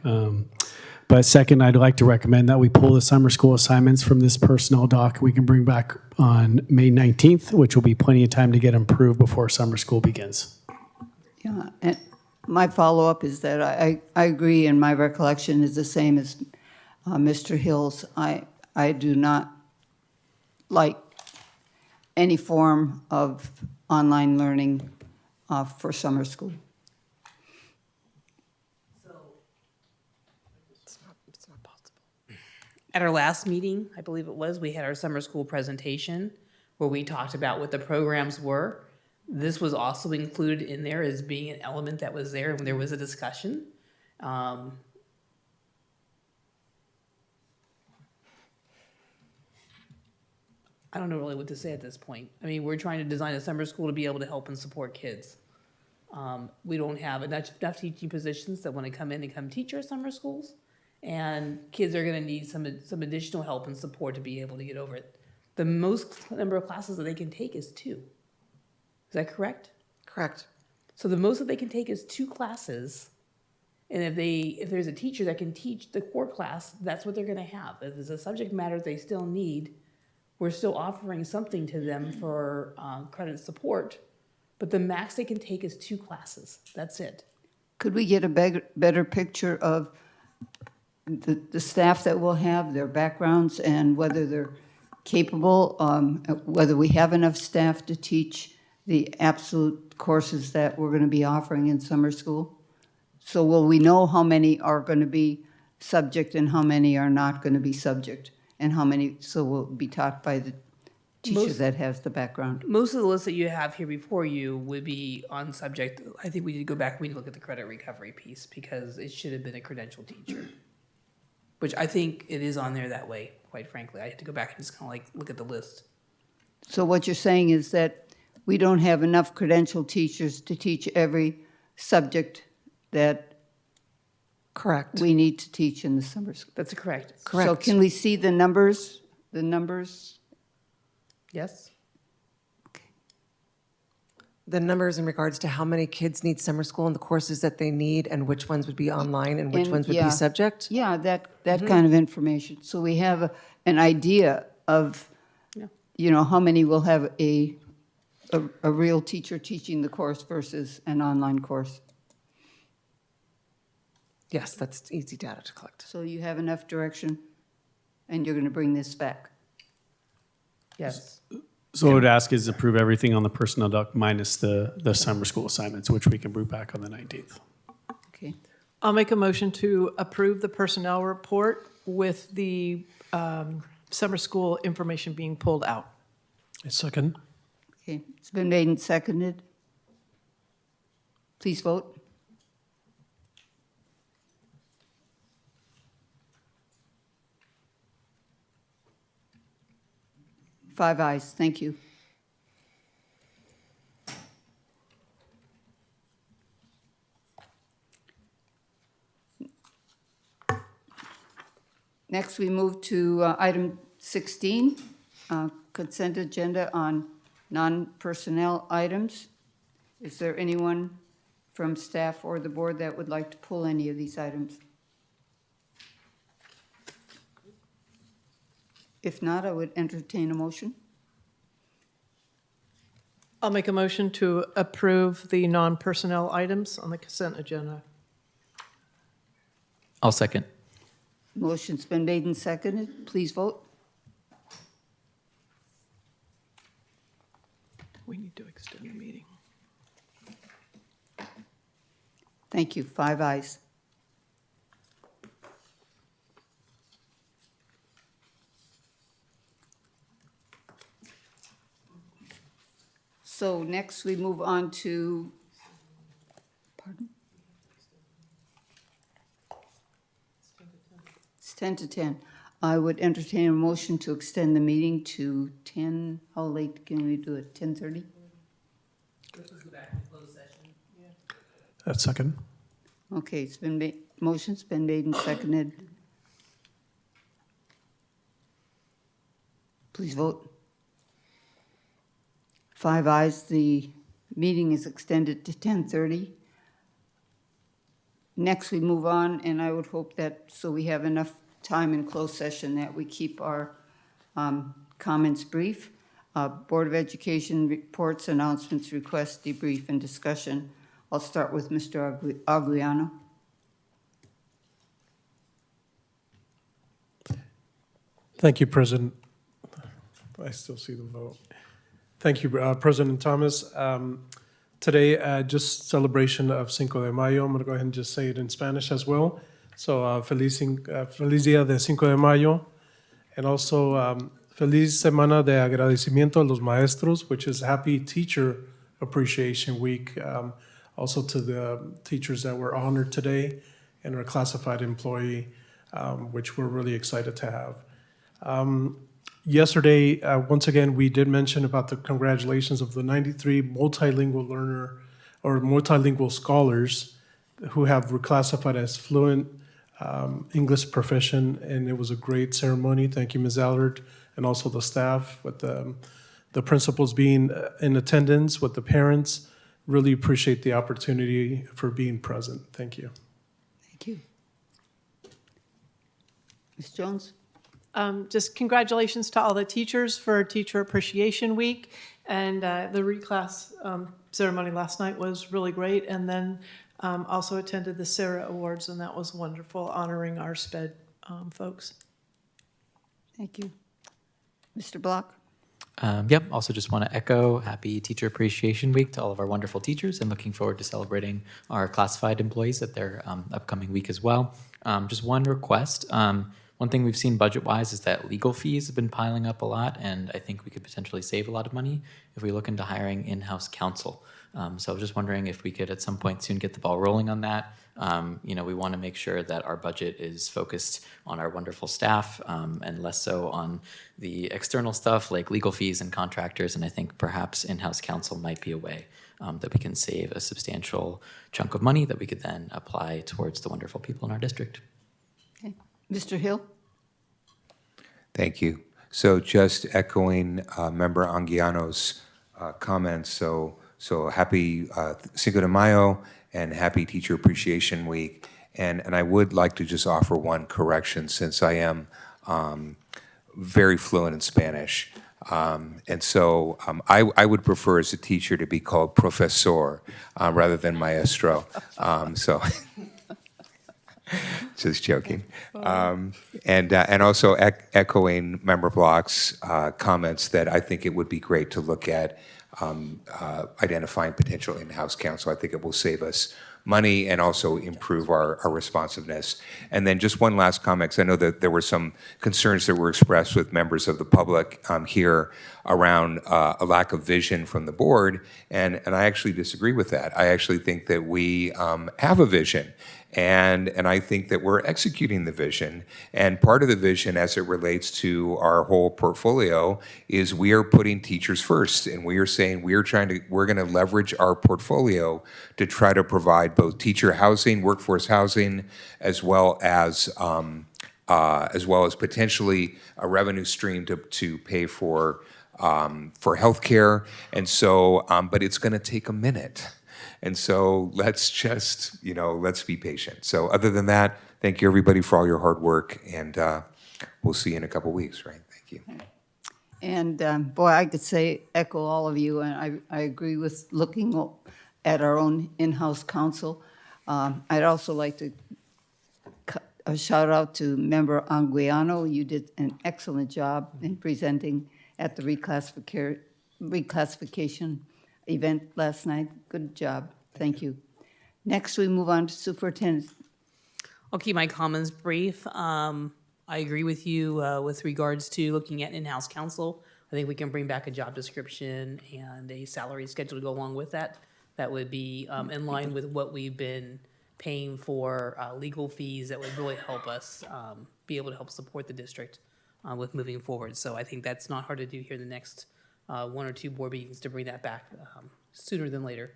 But second, I'd like to recommend that we pull the summer school assignments from this personnel doc. We can bring back on May 19th, which will be plenty of time to get them approved before summer school begins. Yeah, and my follow-up is that I agree, and my recollection is the same as Mr. Hill's. I do not like any form of online learning for summer school. At our last meeting, I believe it was, we had our summer school presentation where we talked about what the programs were. This was also included in there as being an element that was there when there was a discussion. I don't know really what to say at this point. I mean, we're trying to design a summer school to be able to help and support kids. We don't have enough teaching positions that want to come in and come teach our summer schools. And kids are going to need some additional help and support to be able to get over it. The most number of classes that they can take is 2. Is that correct? Correct. So the most that they can take is 2 classes. And if there's a teacher that can teach the core class, that's what they're going to have. If there's a subject matter they still need, we're still offering something to them for credit support. But the max they can take is 2 classes. That's it. Could we get a better picture of the staff that we'll have, their backgrounds, and whether they're capable, whether we have enough staff to teach the absolute courses that we're going to be offering in summer school? So will we know how many are going to be subject and how many are not going to be subject? And how many, so will be taught by the teacher that has the background? Most of the lists that you have here before you would be on subject. I think we need to go back, we need to look at the credit recovery piece because it should have been a credentialed teacher. Which I think it is on there that way, quite frankly. I have to go back and just kind of like look at the list. So what you're saying is that we don't have enough credentialed teachers to teach every subject that Correct. we need to teach in the summer school. That's correct. Correct. So can we see the numbers? The numbers? Yes? The numbers in regards to how many kids need summer school and the courses that they need and which ones would be online and which ones would yeah, be subject? Yeah, that kind of information. So we have an idea of, how many will have a real teacher teaching the course versus an online course. Yes, that's easy data to collect. So you have enough direction, and you're going to bring this back? Yes. So what I would ask is approve everything on the personnel doc minus the summer school assignments, which we can bring back on the 19th. Okay. I'll make a motion to approve the personnel report with the summer school information being pulled out. A second. Okay, it's been made and seconded. Please vote. Five ayes, thank you. Next, we move to item 16, consent agenda on non-personnel items. Is there anyone from staff or the board that would like to pull any of these items? If not, I would entertain a motion. I'll make a motion to approve the non-personnel items on the consent agenda. I'll second. Motion's been made and seconded. Please vote. We need to extend the meeting. Thank you. Five ayes. So next we move on to, pardon? It's 10 to 10. I would entertain a motion to extend the meeting to 10, how late can we do it, 10:30? Let's just go back to closed session. A second. Okay, it's been made, motion's been made and seconded. Please vote. Five ayes, the meeting is extended to 10:30. Next, we move on, and I would hope that, so we have enough time in closed session that we keep our comments brief. Board of Education reports, announcements, requests, debrief, and discussion. I'll start with Mr. Aguiano. Thank you, President. I still see the vote. Thank you, President Thomas. Today, just celebration of Cinco de Mayo. I'm going to go ahead and just say it in Spanish as well. So, feliz Día de Cinco de Mayo. And also, Feliz Semana de Agradecimiento a los Maestros, which is Happy Teacher Appreciation Week. Also to the teachers that were honored today and our classified employee, which we're really excited to have. Yesterday, once again, we did mention about the congratulations of the 93 multilingual learner or multilingual scholars who have reclassified as fluent English proficient, and it was a great ceremony. Thank you, Ms. Allard, and also the staff, with the principals being in attendance, with the parents. Really appreciate the opportunity for being present. Thank you. Thank you. Ms. Jones? Just congratulations to all the teachers for Teacher Appreciation Week. And the reclass ceremony last night was really great. And then also attended the Sarah Awards, and that was wonderful, honoring our SPED folks. Thank you. Mr. Block? Yep, also just want to echo Happy Teacher Appreciation Week to all of our wonderful teachers, and looking forward to celebrating our classified employees at their upcoming week as well. Just one request. One thing we've seen budget-wise is that legal fees have been piling up a lot, and I think we could potentially save a lot of money if we look into hiring in-house counsel. So I was just wondering if we could at some point soon get the ball rolling on that. We want to make sure that our budget is focused on our wonderful staff and less so on the external stuff like legal fees and contractors. And I think perhaps in-house counsel might be a way that we can save a substantial chunk of money that we could then apply towards the wonderful people in our district. Okay. Mr. Hill? Thank you. So just echoing Member Anguiano's comments, so happy Cinco de Mayo and happy Teacher Appreciation Week. And I would like to just offer one correction, since I am very fluent in Spanish. And so I would prefer as a teacher to be called profesor rather than maestro. So just joking. And also echoing Member Block's comments that I think it would be great to look at identifying potential in-house counsel. I think it will save us money and also improve our responsiveness. And then just one last comment, because I know that there were some concerns that were expressed with members of the public here around a lack of vision from the board, and I actually disagree with that. I actually think that we have a vision. And I think that we're executing the vision. And part of the vision as it relates to our whole portfolio is we are putting teachers first. And we are saying we're going to leverage our portfolio to try to provide both teacher housing, workforce housing, as well as potentially a revenue stream to pay for healthcare. And so, but it's going to take a minute. And so let's just, let's be patient. So other than that, thank you everybody for all your hard work, and we'll see you in a couple weeks, right? Thank you. And boy, I could echo all of you, and I agree with looking at our own in-house counsel. I'd also like to a shout out to Member Anguiano. You did an excellent job in presenting at the reclassification event last night. Good job. Thank you. Next, we move on to Superintendent. I'll keep my comments brief. I agree with you with regards to looking at in-house counsel. I think we can bring back a job description and a salary schedule to go along with that. That would be in line with what we've been paying for legal fees. That would really help us be able to help support the district with moving forward. So I think that's not hard to do here in the next 1 or 2 board meetings to bring that back sooner than later.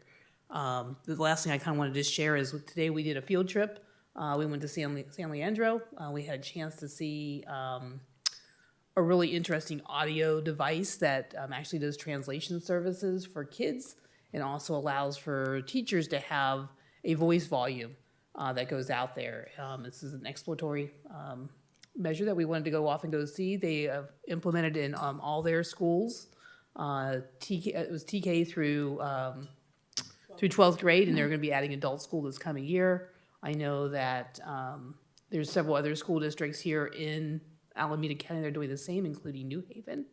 The last thing I kind of wanted to share is today we did a field trip. We went to San Leandro. We had a chance to see a really interesting audio device that actually does translation services for kids, and also allows for teachers to have a voice volume that goes out there. This is an exploratory measure that we wanted to go off and go see. They have implemented in all their schools. It was TK through 12th grade, and they're going to be adding adult school this coming year. I know that there's several other school districts here in Alameda County that are doing the same, including New Haven.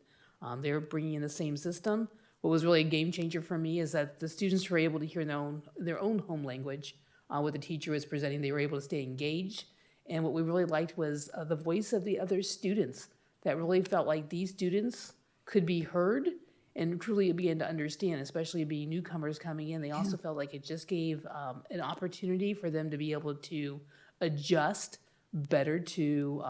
They're bringing in the same system. What was really a game changer for me is that the students were able to hear their own home language. What the teacher was presenting, they were able to stay engaged. And what we really liked was the voice of the other students that really felt like these students could be heard and truly begin to understand, especially being newcomers coming in. They also felt like it just gave an opportunity for them to be able to adjust better to,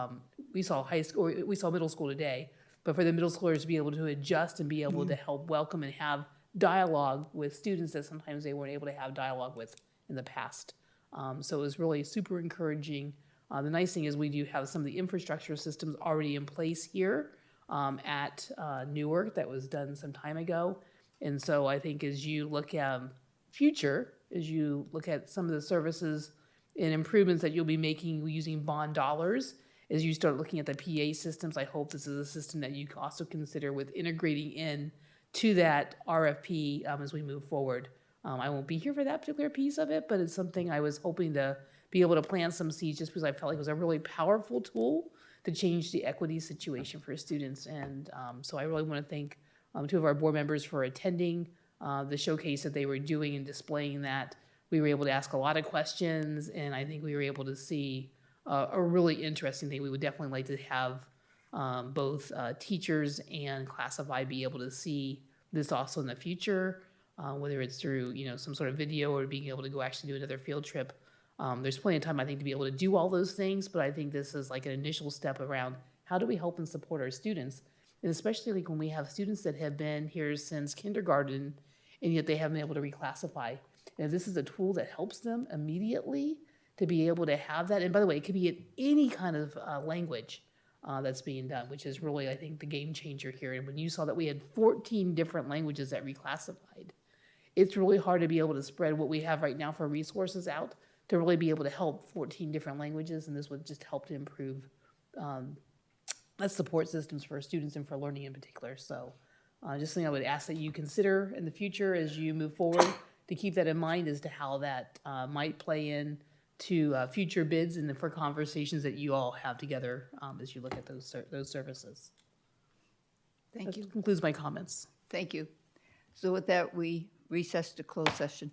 we saw high school, we saw middle school today, but for the middle schoolers to be able to adjust and be able to help welcome and have dialogue with students that sometimes they weren't able to have dialogue with in the past. So it was really super encouraging. The nice thing is we do have some of the infrastructure systems already in place here at Newark that was done some time ago. And so I think as you look at future, as you look at some of the services and improvements that you'll be making using bond dollars, as you start looking at the PA systems, I hope this is a system that you also consider with integrating in to that RFP as we move forward. I won't be here for that particular piece of it, but it's something I was hoping to be able to plant some seeds just because I felt like it was a really powerful tool to change the equity situation for students. And so I really want to thank two of our board members for attending the showcase that they were doing and displaying that. We were able to ask a lot of questions, and I think we were able to see a really interesting thing. We would definitely like to have both teachers and Classify be able to see this also in the future, whether it's through some sort of video or being able to go actually do another field trip. There's plenty of time, I think, to be able to do all those things, but I think this is like an initial step around how do we help and support our students, and especially like when we have students that have been here since kindergarten and yet they haven't been able to reclassify. And this is a tool that helps them immediately to be able to have that. And by the way, it could be in any kind of language that's being done, which is really, I think, the game changer here. And when you saw that we had 14 different languages that reclassified, it's really hard to be able to spread what we have right now for resources out to really be able to help 14 different languages. And this would just help to improve support systems for students and for learning in particular. So just something I would ask that you consider in the future as you move forward to keep that in mind as to how that might play in to future bids and for conversations that you all have together as you look at those services. Thank you. That concludes my comments. Thank you. So with that, we recess to closed session.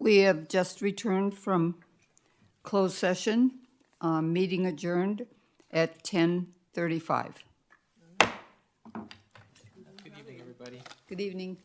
We have just returned from closed session, meeting adjourned at 10:35. Good evening, everybody. Good evening.